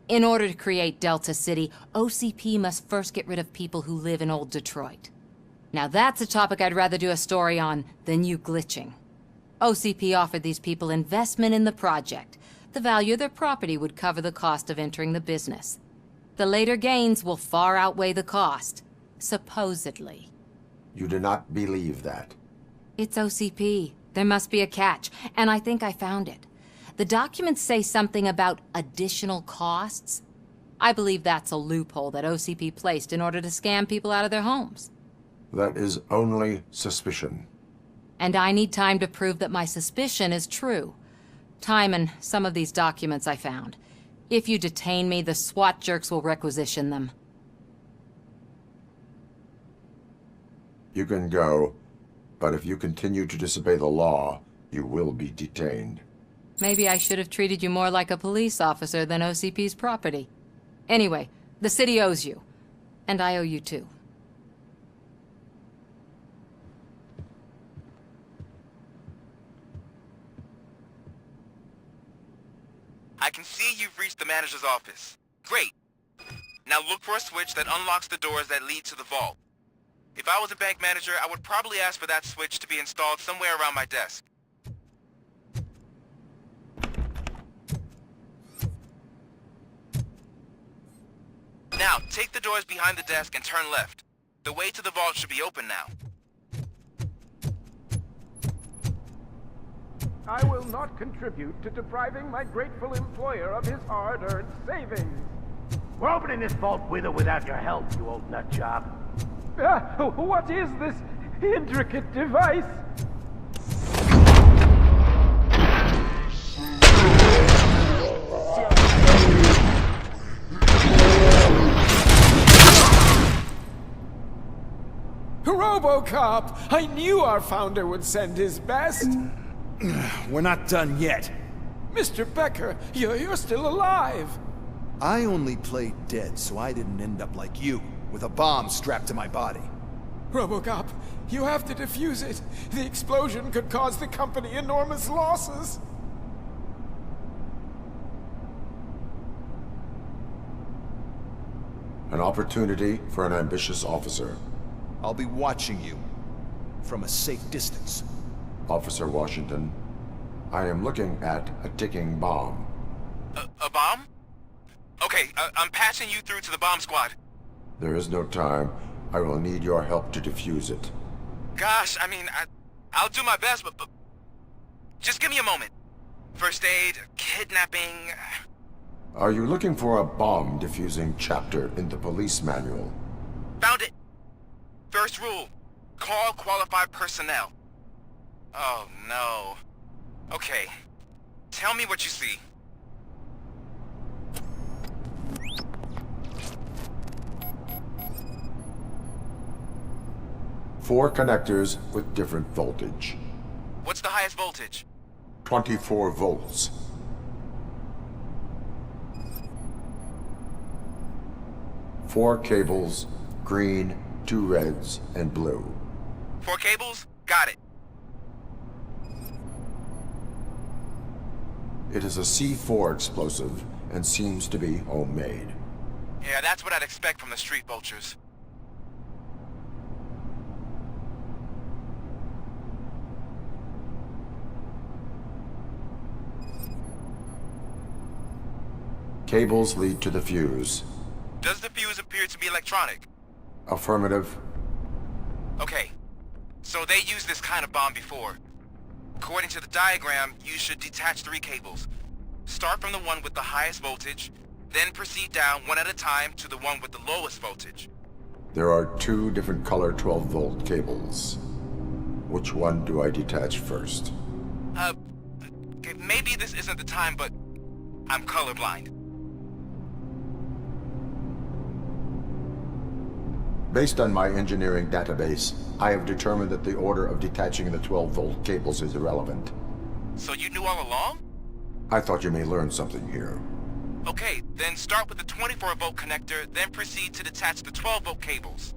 In order to create Delta City, OCP must first get rid of people who live in old Detroit. Now that's a topic I'd rather do a story on than you glitching. OCP offered these people investment in the project. The value of their property would cover the cost of entering the business. The later gains will far outweigh the cost, supposedly. You do not believe that. It's OCP. There must be a catch, and I think I found it. The documents say something about additional costs. I believe that's a loophole that OCP placed in order to scam people out of their homes. That is only suspicion. And I need time to prove that my suspicion is true. Time and some of these documents I found. If you detain me, the SWAT jerks will requisition them. You can go, but if you continue to disobey the law, you will be detained. Maybe I should have treated you more like a police officer than OCP's property. Anyway, the city owes you. And I owe you too. I can see you've reached the manager's office. Great. Now look for a switch that unlocks the doors that lead to the vault. If I was a bank manager, I would probably ask for that switch to be installed somewhere around my desk. Now, take the doors behind the desk and turn left. The way to the vault should be open now. I will not contribute to depriving my grateful employer of his hard-earned savings. We're opening this vault with or without your help, you old nutjob. What is this intricate device? RoboCop! I knew our founder would send his best. We're not done yet. Mr. Becker, you're still alive. I only played dead so I didn't end up like you, with a bomb strapped to my body. RoboCop, you have to defuse it. The explosion could cause the company enormous losses. An opportunity for an ambitious officer. I'll be watching you from a safe distance. Officer Washington, I am looking at a ticking bomb. A bomb? Okay, I'm passing you through to the bomb squad. There is no time. I will need your help to defuse it. Gosh, I mean, I'll do my best, but just give me a moment. First aid, kidnapping... Are you looking for a bomb defusing chapter in the police manual? Found it! First rule, call qualified personnel. Oh no. Okay, tell me what you see. Four connectors with different voltage. What's the highest voltage? 24 volts. Four cables, green, 2 reds, and blue. 4 cables? Got it. It is a C4 explosive and seems to be homemade. Yeah, that's what I'd expect from the street vultures. Cables lead to the fuse. Does the fuse appear to be electronic? Affirmative. Okay, so they used this kind of bomb before. According to the diagram, you should detach 3 cables. Start from the one with the highest voltage, then proceed down one at a time to the one with the lowest voltage. There are 2 different color 12-volt cables. Which one do I detach first? Okay, maybe this isn't the time, but I'm colorblind. Based on my engineering database, I have determined that the order of detaching the 12-volt cables is irrelevant. So you knew all along? I thought you may learn something here. Okay, then start with the 24-volt connector, then proceed to detach the 12-volt cables.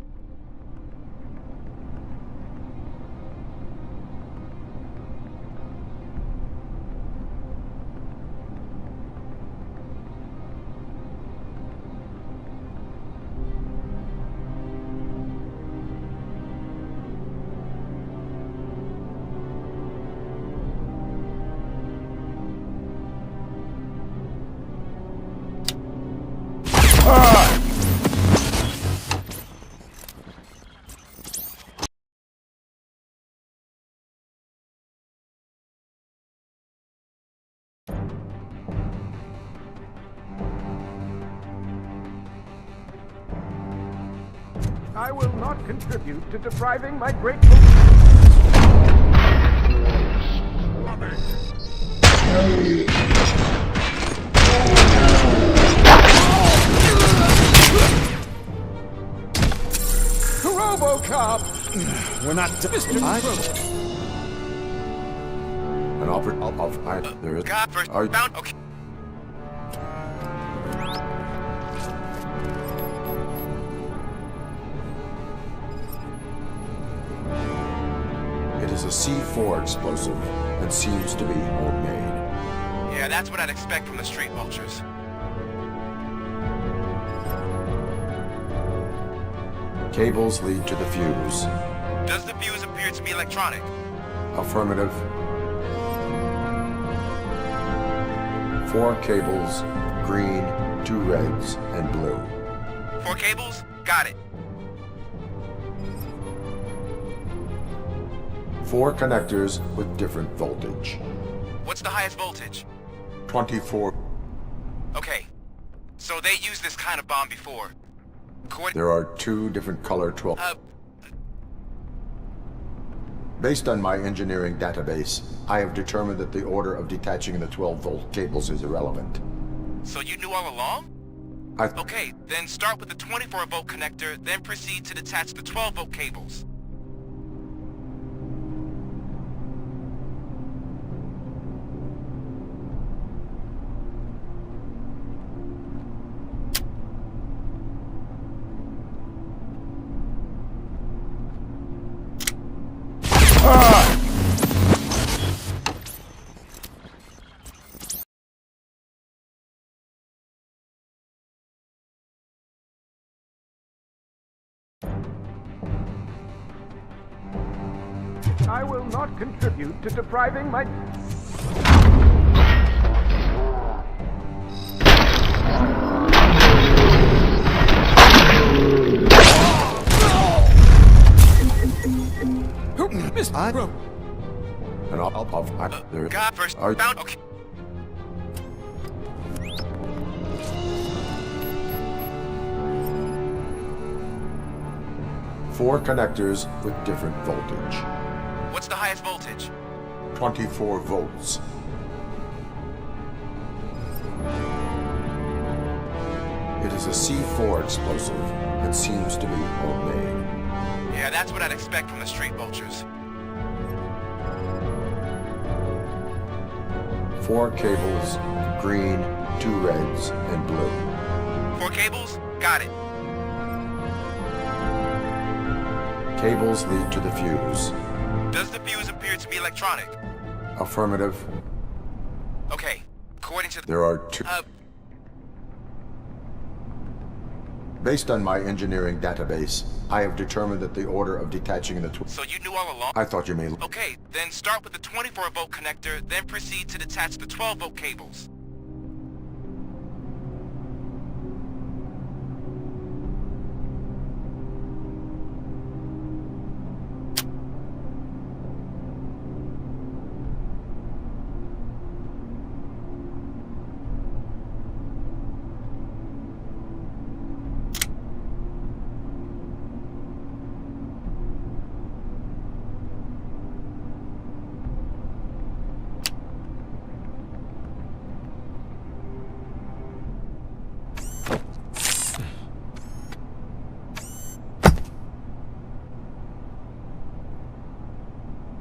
I will not contribute to depriving my grateful... RoboCop! We're not... Mr. An offer there is... God first found... Okay. It is a C4 explosive and seems to be homemade. Yeah, that's what I'd expect from the street vultures. Cables lead to the fuse. Does the fuse appear to be electronic? Affirmative. 4 cables, green, 2 reds, and blue. 4 cables? Got it. 4 connectors with different voltage. What's the highest voltage? 24. Okay. So they used this kind of bomb before. There are 2 different color 12. Based on my engineering database, I have determined that the order of detaching the 12-volt cables is irrelevant. So you knew all along? Okay, then start with the 24-volt connector, then proceed to detach the 12-volt cables. I will not contribute to depriving my... Mr. And there God first are... found... Okay. Four connectors with different voltage. What's the highest voltage? 24 volts. It is a C4 explosive and seems to be homemade. Yeah, that's what I'd expect from the street vultures. 4 cables, green, 2 reds, and blue. 4 cables? Got it. Cables lead to the fuse. Does the fuse appear to be electronic? Affirmative. Okay, according to... There are 2... Based on my engineering database, I have determined that the order of detaching the... So you knew all along? I thought you may... Okay, then start with the 24-volt connector, then proceed to detach the 12-volt cables.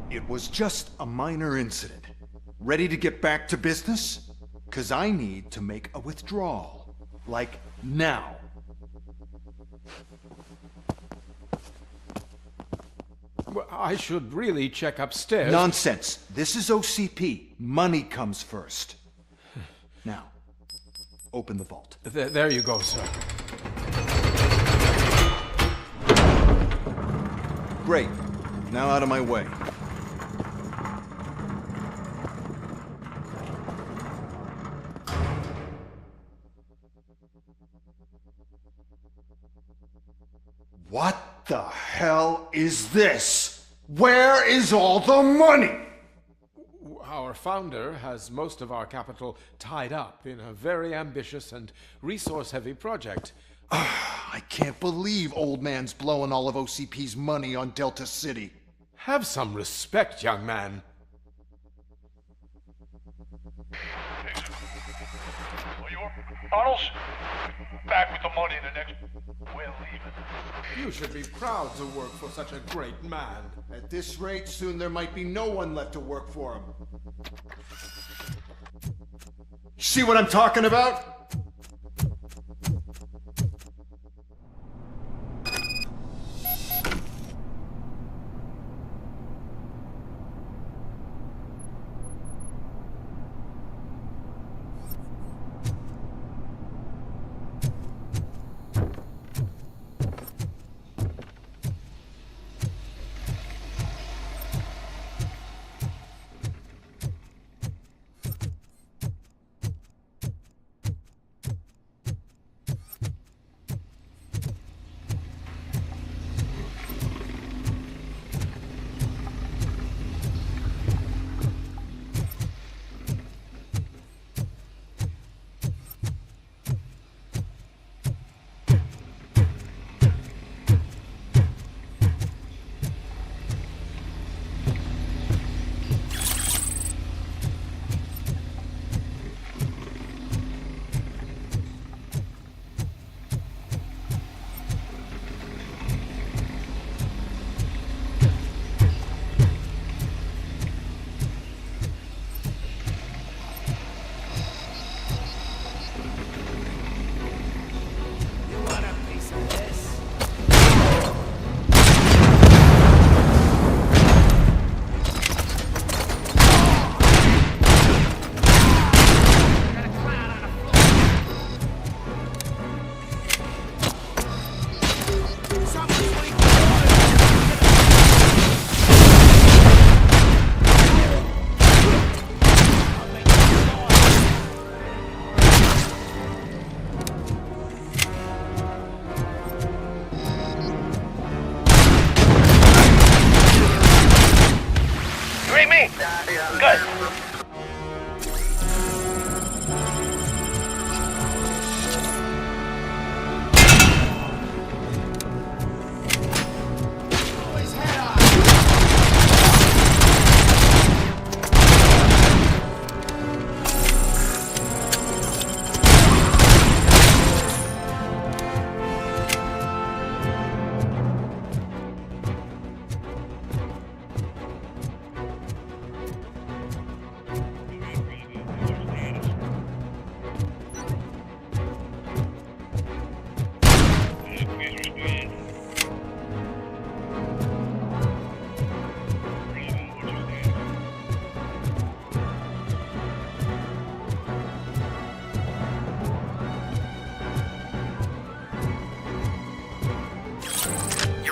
It was just a minor incident. Ready to get back to business? 'Cause I need to make a withdrawal. Like, now. Well, I should really check upstairs. Nonsense. This is OCP. Money comes first. Now, open the vault. There you go, sir. Great. Now out of my way. What the hell is this? Where is all the money? Our founder has most of our capital tied up in a very ambitious and resource-heavy project. I can't believe Old Man's blowing all of OCP's money on Delta City. Have some respect, young man. Arnold's back with the money in the next... We're leaving. You should be proud to work for such a great man. At this rate, soon there might be no one left to work for him. See what I'm talking about?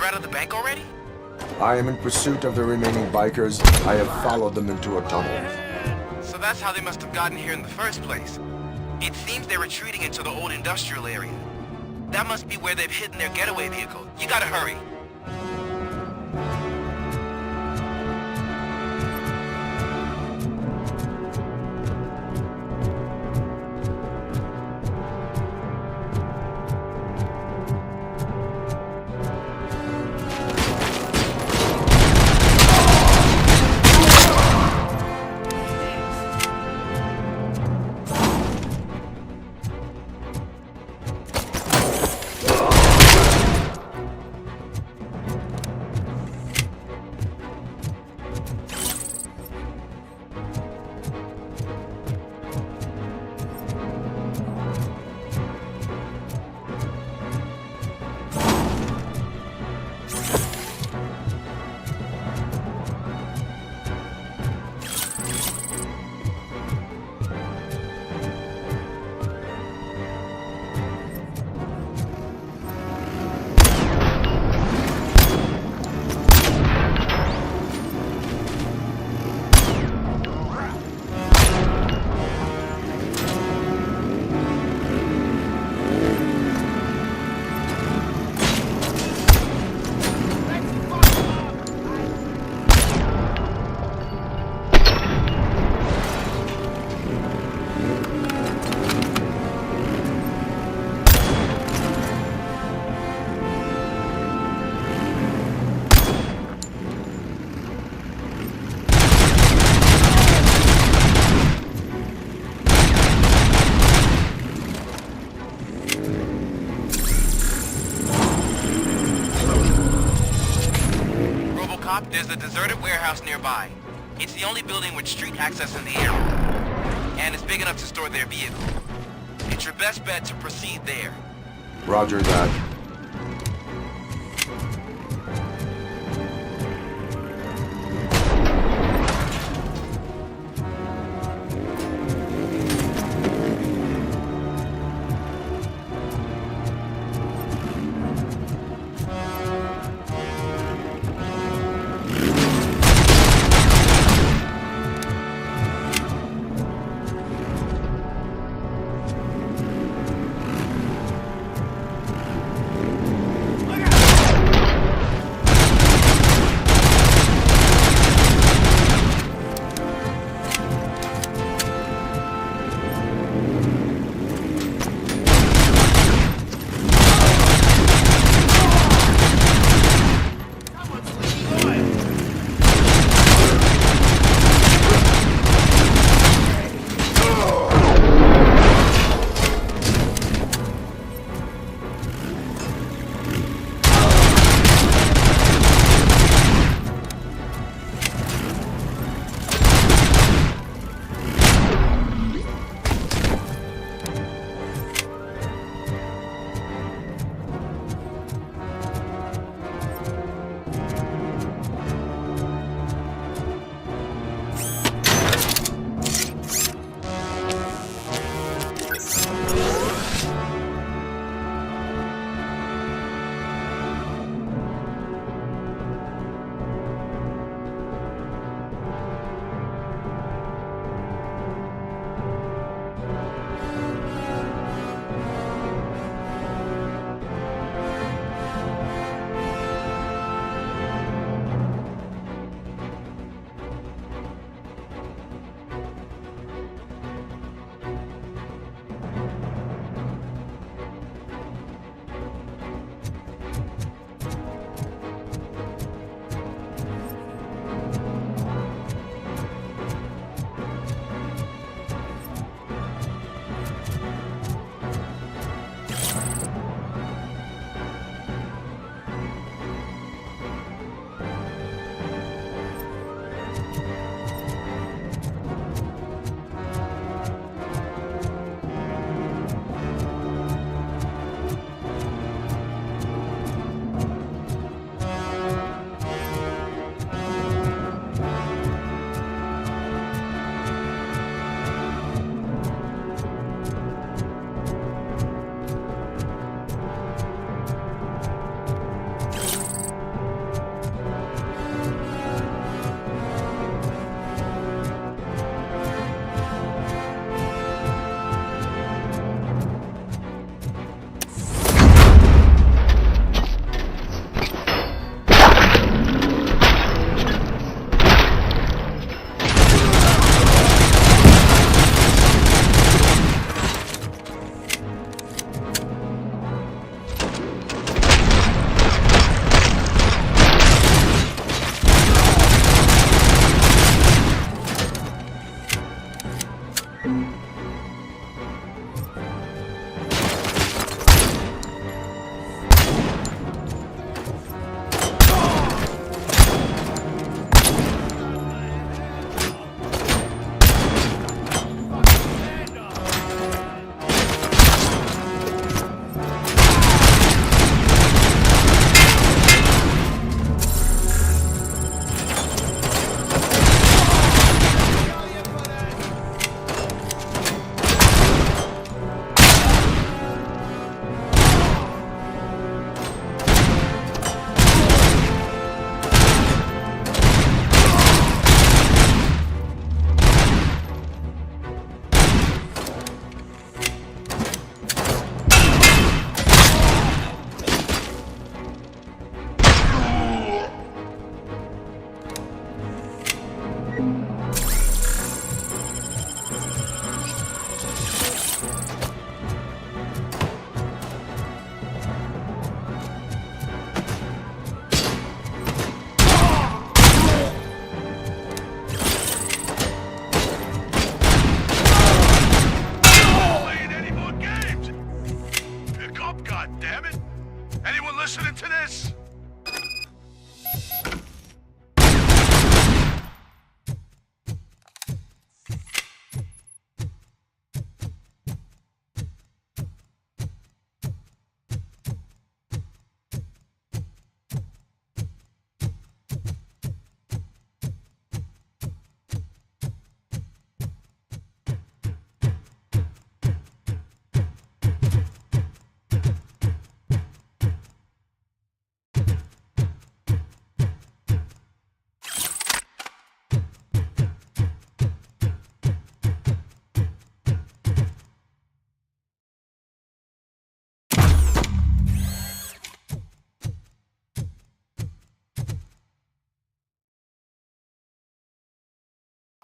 You're out of the bank already? I am in pursuit of the remaining bikers. I have followed them into a tunnel. So that's how they must have gotten here in the first place. It seems they're retreating into the old industrial area. That must be where they've hidden their getaway vehicle. You gotta hurry. top, there's a deserted warehouse nearby. It's the only building with street access in the area, and it's big enough to store their vehicle. It's your best bet to proceed there. Roger that.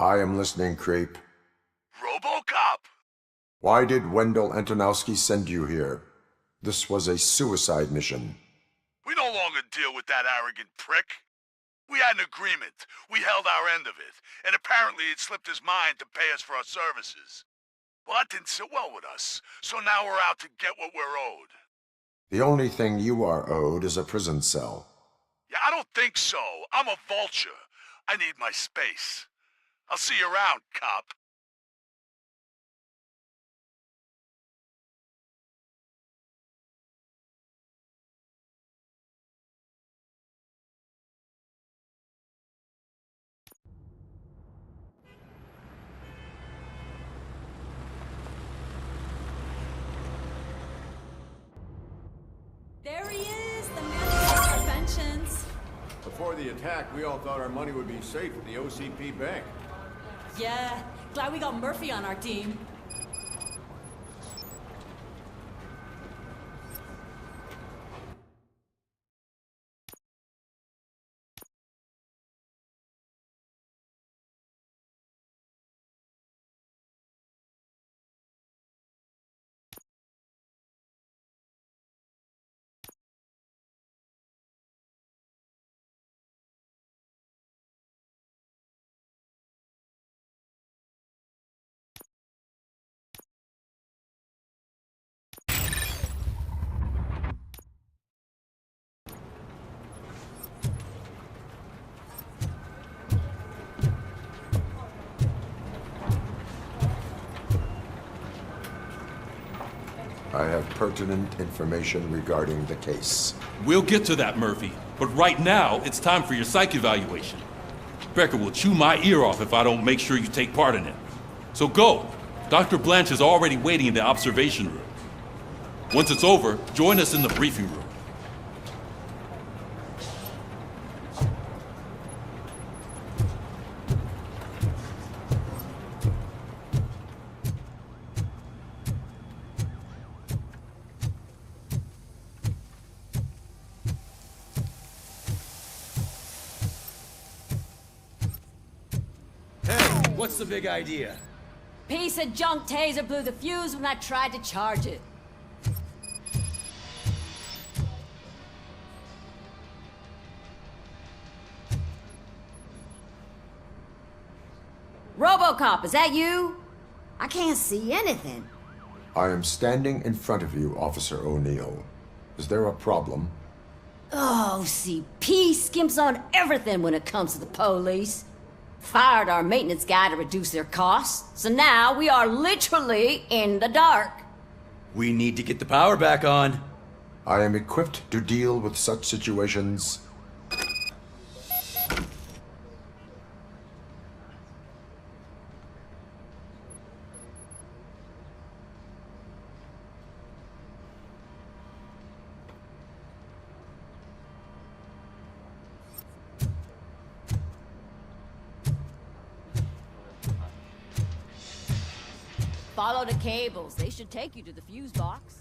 I am listening, Creep. RoboCop! Why did Wendell Antonowski send you here? This was a suicide mission. We no longer deal with that arrogant prick. We had an agreement. We held our end of it. And apparently it slipped his mind to pay us for our services. Well, that didn't sit well with us. So now we're out to get what we're owed. The only thing you are owed is a prison cell. Yeah, I don't think so. I'm a vulture. I need my space. I'll see you around, cop. There he is, the man of preventions. Before the attack, we all thought our money would be safe at the OCP bank. Yeah, glad we got Murphy on our team. I have pertinent information regarding the case. We'll get to that, Murphy. But right now, it's time for your psych evaluation. Becker will chew my ear off if I don't make sure you take part in it. So go. Dr. Blanche is already waiting in the observation room. Once it's over, join us in the briefing room. What's the big idea? Piece of junk taser blew the fuse when I tried to charge it. RoboCop, is that you? I can't see anything. I am standing in front of you, Officer O'Neill. Is there a problem? Oh, CP skimps on everything when it comes to the police. Fired our maintenance guy to reduce their costs, so now we are literally in the dark. We need to get the power back on. I am equipped to deal with such situations. Follow the cables. They should take you to the fuse box.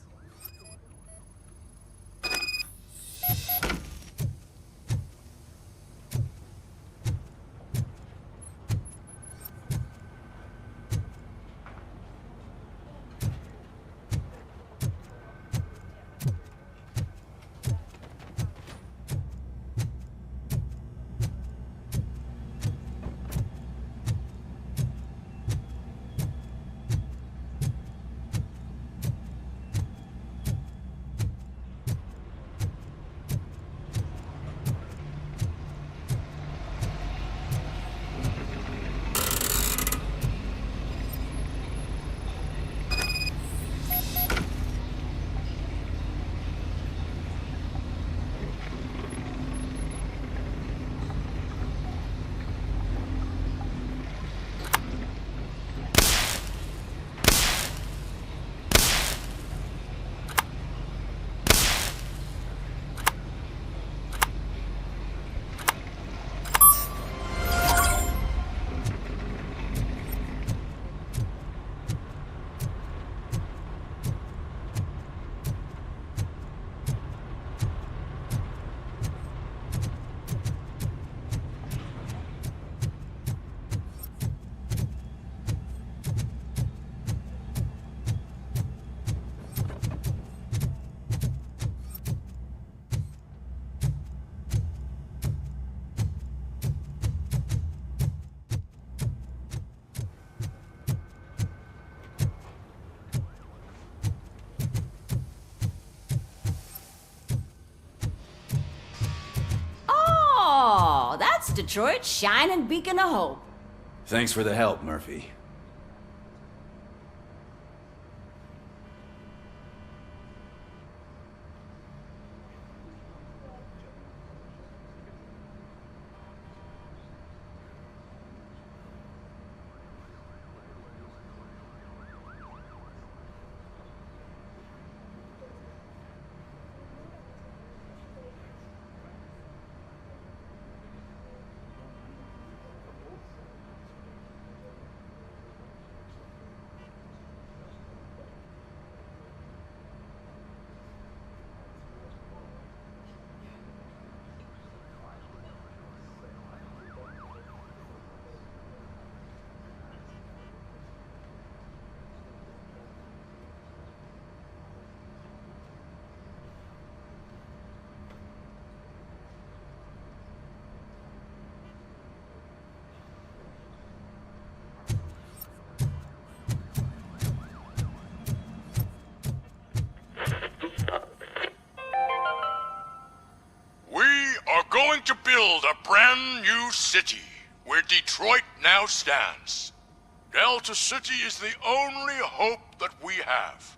Detroit's shining beacon of hope. Thanks for the help, Murphy. Going to build a brand new city where Detroit now stands. Delta City is the only hope that we have.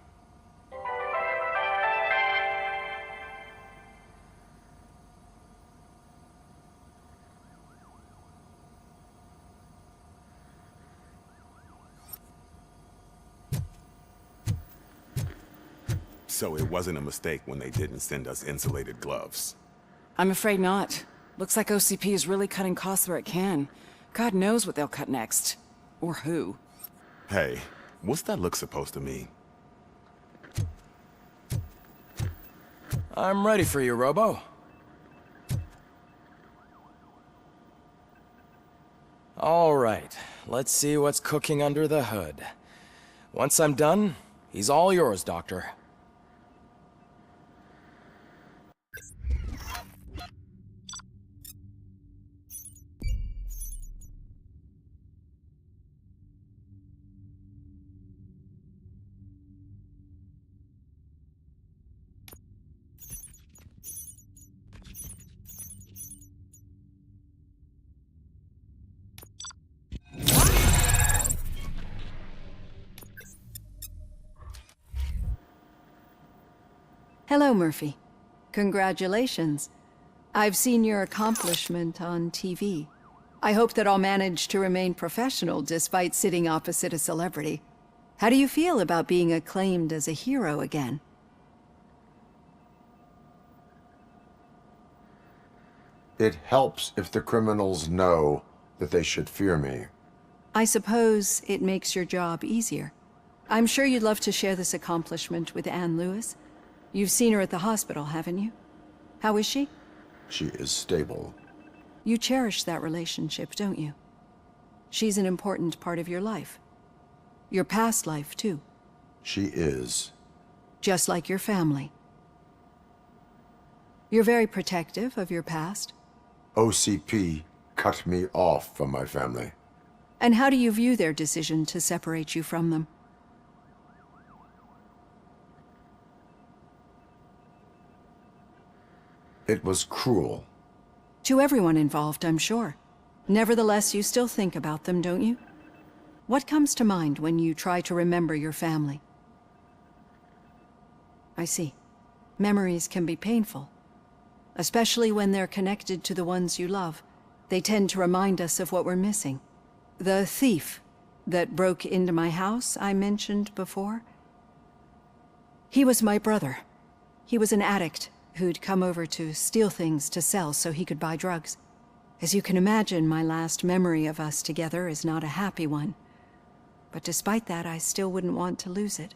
So it wasn't a mistake when they didn't send us insulated gloves. I'm afraid not. Looks like OCP is really cutting costs where it can. God knows what they'll cut next. Or who. Hey, what's that look supposed to mean? I'm ready for you, Robo. All right, let's see what's cooking under the hood. Once I'm done, he's all yours, Doctor. Hello, Murphy. Congratulations. I've seen your accomplishment on TV. I hope that I'll manage to remain professional despite sitting opposite a celebrity. How do you feel about being acclaimed as a hero again? It helps if the criminals know that they should fear me. I suppose it makes your job easier. I'm sure you'd love to share this accomplishment with Anne Lewis. You've seen her at the hospital, haven't you? How is she? She is stable. You cherish that relationship, don't you? She's an important part of your life. Your past life, too. She is. Just like your family. You're very protective of your past. OCP cut me off from my family. And how do you view their decision to separate you from them? It was cruel. To everyone involved, I'm sure. Nevertheless, you still think about them, don't you? What comes to mind when you try to remember your family? I see. Memories can be painful. Especially when they're connected to the ones you love. They tend to remind us of what we're missing. The thief that broke into my house I mentioned before? He was my brother. He was an addict who'd come over to steal things to sell so he could buy drugs. As you can imagine, my last memory of us together is not a happy one. But despite that, I still wouldn't want to lose it.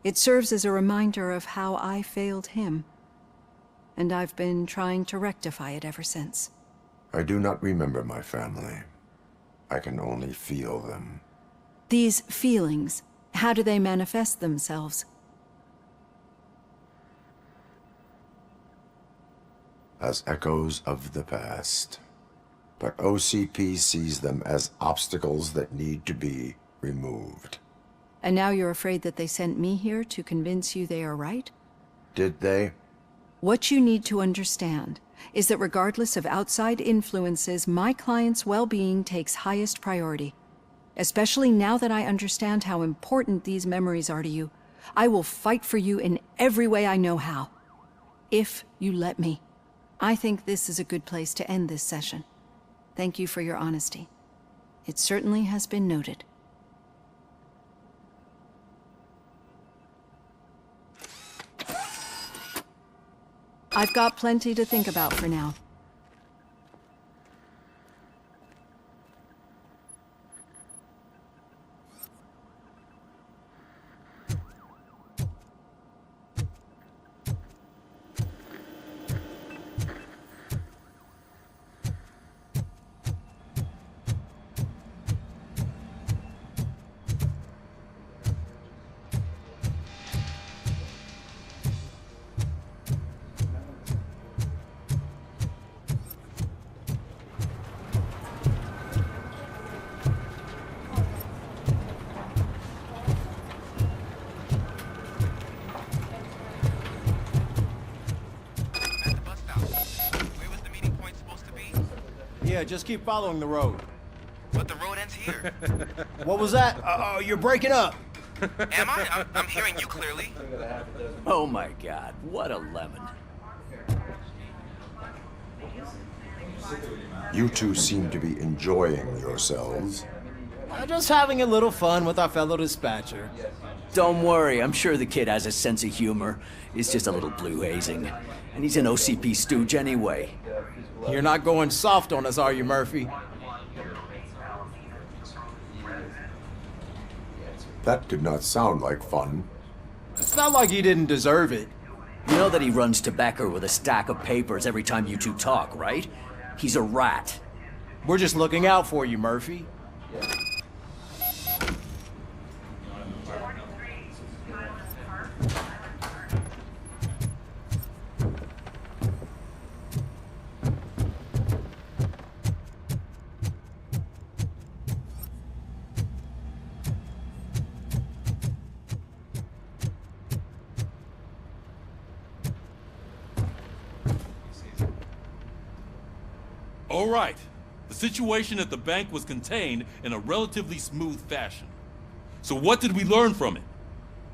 It serves as a reminder of how I failed him. And I've been trying to rectify it ever since. I do not remember my family. I can only feel them. These feelings, how do they manifest themselves? As echoes of the past. But OCP sees them as obstacles that need to be removed. And now you're afraid that they sent me here to convince you they are right? Did they? What you need to understand, is that regardless of outside influences, my client's well-being takes highest priority. Especially now that I understand how important these memories are to you, I will fight for you in every way I know how. If you let me. I think this is a good place to end this session. Thank you for your honesty. It certainly has been noted. I've got plenty to think about for now. Yeah, just keep following the road. But the road ends here. What was that? You're breaking up. Am I? I'm hearing you clearly. Oh my god, what a lemon. You two seem to be enjoying yourselves. Just having a little fun with our fellow dispatcher. Don't worry, I'm sure the kid has a sense of humor. It's just a little blue hazing. And he's an OCP stooge anyway. You're not going soft on us, are you, Murphy? That did not sound like fun. It's not like he didn't deserve it. You know that he runs tobacco with a stack of papers every time you two talk, right? He's a rat. We're just looking out for you, Murphy. All right. The situation at the bank was contained in a relatively smooth fashion. So what did we learn from it?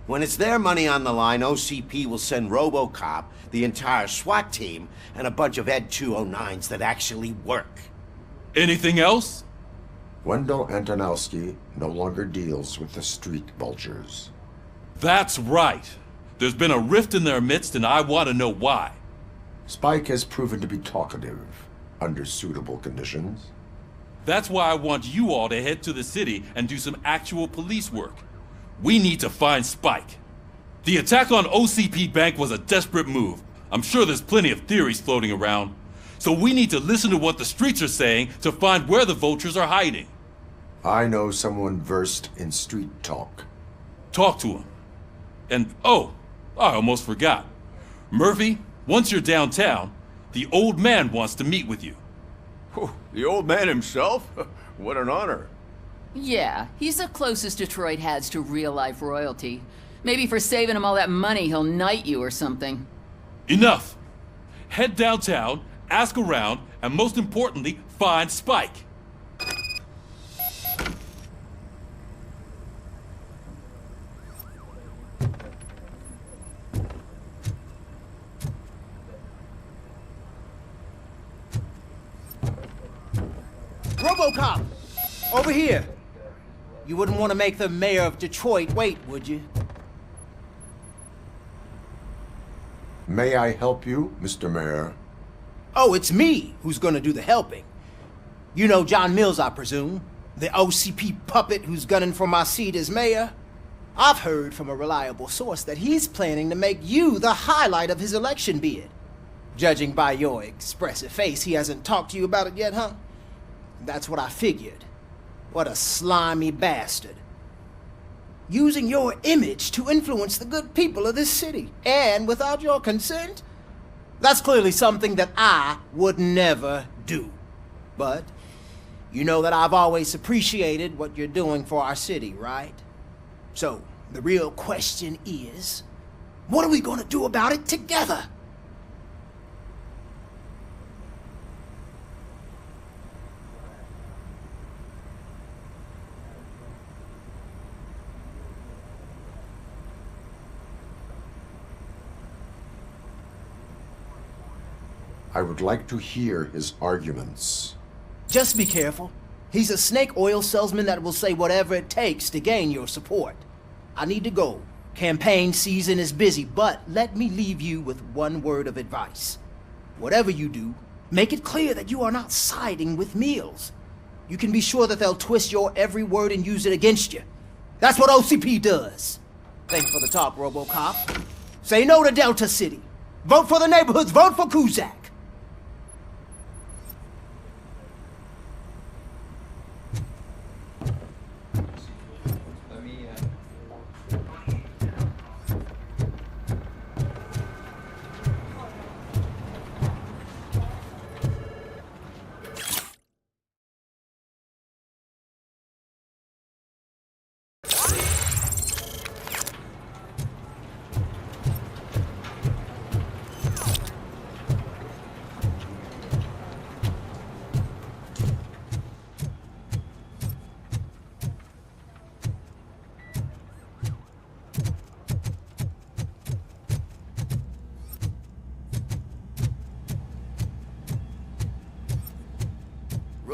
When it's their money on the line, OCP will send RoboCop, the entire SWAT team, and a bunch of Ed 209s that actually work. Anything else? Wendell Antonowski no longer deals with the street vultures. That's right. There's been a rift in their midst, and I want to know why. Spike has proven to be talkative, under suitable conditions. That's why I want you all to head to the city and do some actual police work. We need to find Spike. The attack on OCP Bank was a desperate move. I'm sure there's plenty of theories floating around. So we need to listen to what the streets are saying to find where the vultures are hiding. I know someone versed in street talk. Talk to him. And, oh, I almost forgot. Murphy, once you're downtown, the old man wants to meet with you. Oh, the old man himself? What an honor. Yeah, he's the closest Detroit has to real-life royalty. Maybe for saving him all that money, he'll knight you or something. Enough! Head downtown, ask around, and most importantly, find Spike. RoboCop! Over here! You wouldn't want to make the mayor of Detroit wait, would you? May I help you, Mr. Mayor? Oh, it's me who's gonna do the helping. You know John Mills, I presume? The OCP puppet who's gunning for my seat as mayor? I've heard from a reliable source that he's planning to make you the highlight of his election bid. Judging by your expressive face, he hasn't talked to you about it yet, huh? That's what I figured. What a slimy bastard. Using your image to influence the good people of this city, and without your consent? That's clearly something that I would never do. But you know that I've always appreciated what you're doing for our city, right? So, the real question is, what are we gonna do about it together? I would like to hear his arguments. Just be careful. He's a snake oil salesman that will say whatever it takes to gain your support. I need to go. Campaign season is busy, but let me leave you with one word of advice. Whatever you do, make it clear that you are not siding with Mills. You can be sure that they'll twist your every word and use it against you. That's what OCP does. Thanks for the talk, RoboCop. Say no to Delta City. Vote for the neighborhoods. Vote for Kuzak.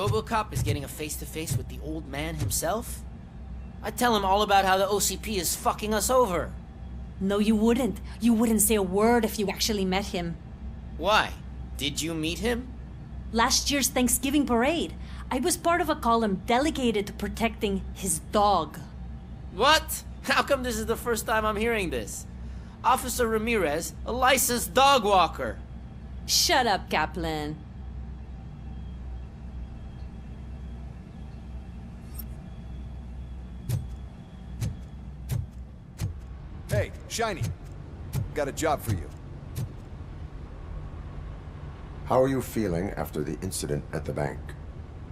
RoboCop is getting a face-to-face with the old man himself? I'd tell him all about how the OCP is fucking us over. No, you wouldn't. You wouldn't say a word if you actually met him. Why? Did you meet him? Last year's Thanksgiving parade, I was part of a column delegated to protecting his dog. What? How come this is the first time I'm hearing this? Officer Ramirez, a licensed dog walker. Shut up, Kaplan. Hey, Shiny. Got a job for you. How are you feeling after the incident at the bank?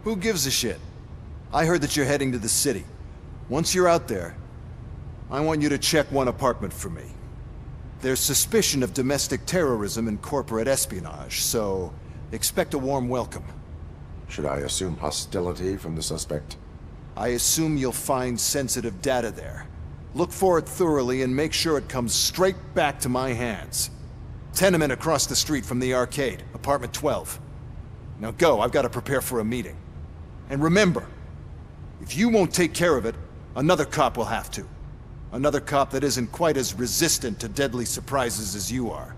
Who gives a shit? I heard that you're heading to the city. Once you're out there, I want you to check one apartment for me. There's suspicion of domestic terrorism and corporate espionage, so expect a warm welcome. Should I assume hostility from the suspect? I assume you'll find sensitive data there. Look for it thoroughly and make sure it comes straight back to my hands. Tenement across the street from the arcade, apartment 12. Now go, I've got to prepare for a meeting. And remember, if you won't take care of it, another cop will have to. Another cop that isn't quite as resistant to deadly surprises as you are.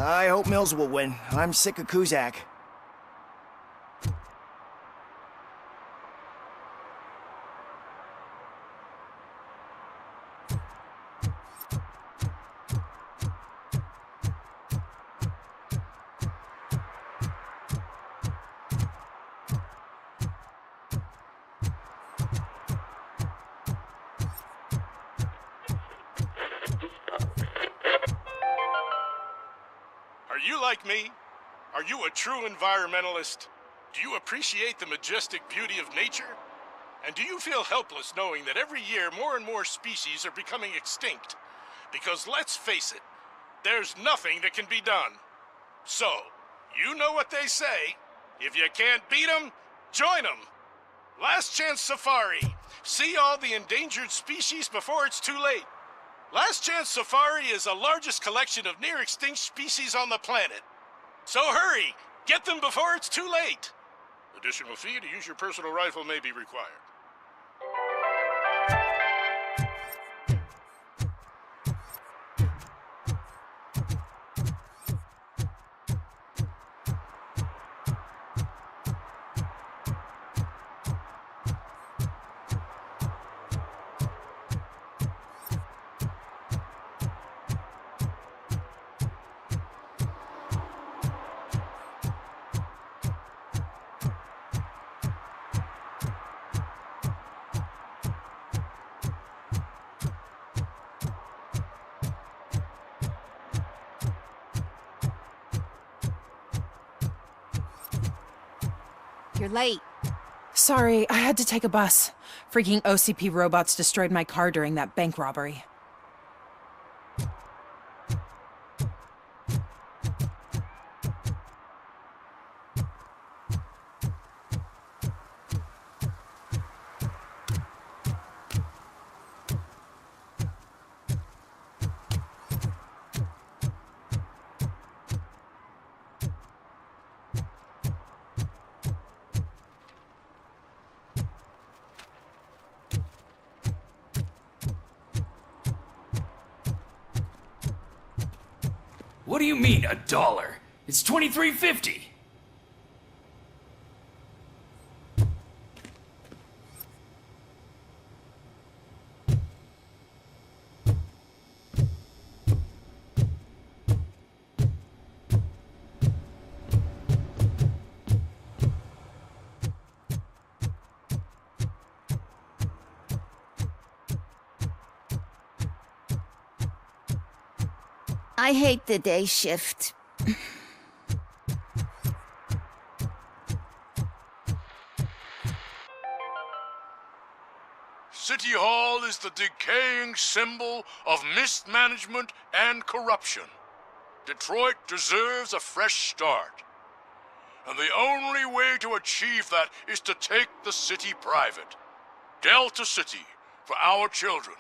I hope Mills will win. I'm sick of Kuzak. Are you like me? Are you a true environmentalist? Do you appreciate the majestic beauty of nature? And do you feel helpless knowing that every year more and more species are becoming extinct? Because let's face it, there's nothing that can be done. So, you know what they say. If you can't beat 'em, join 'em. Last Chance Safari. See all the endangered species before it's too late. Last Chance Safari is the largest collection of near-extinct species on the planet. So hurry! Get them before it's too late! Additional fee to use your personal rifle may be required. You're late. Sorry, I had to take a bus. Freaking OCP robots destroyed my car during that bank robbery. What do you mean, $1? It's $23.50. I hate the day shift. City Hall is the decaying symbol of mismanagement and corruption. Detroit deserves a fresh start. And the only way to achieve that is to take the city private. Delta City, for our children.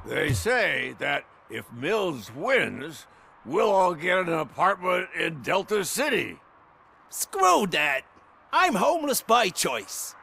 They say that if Mills wins, we'll all get an apartment in Delta City. Screw that! I'm homeless by choice.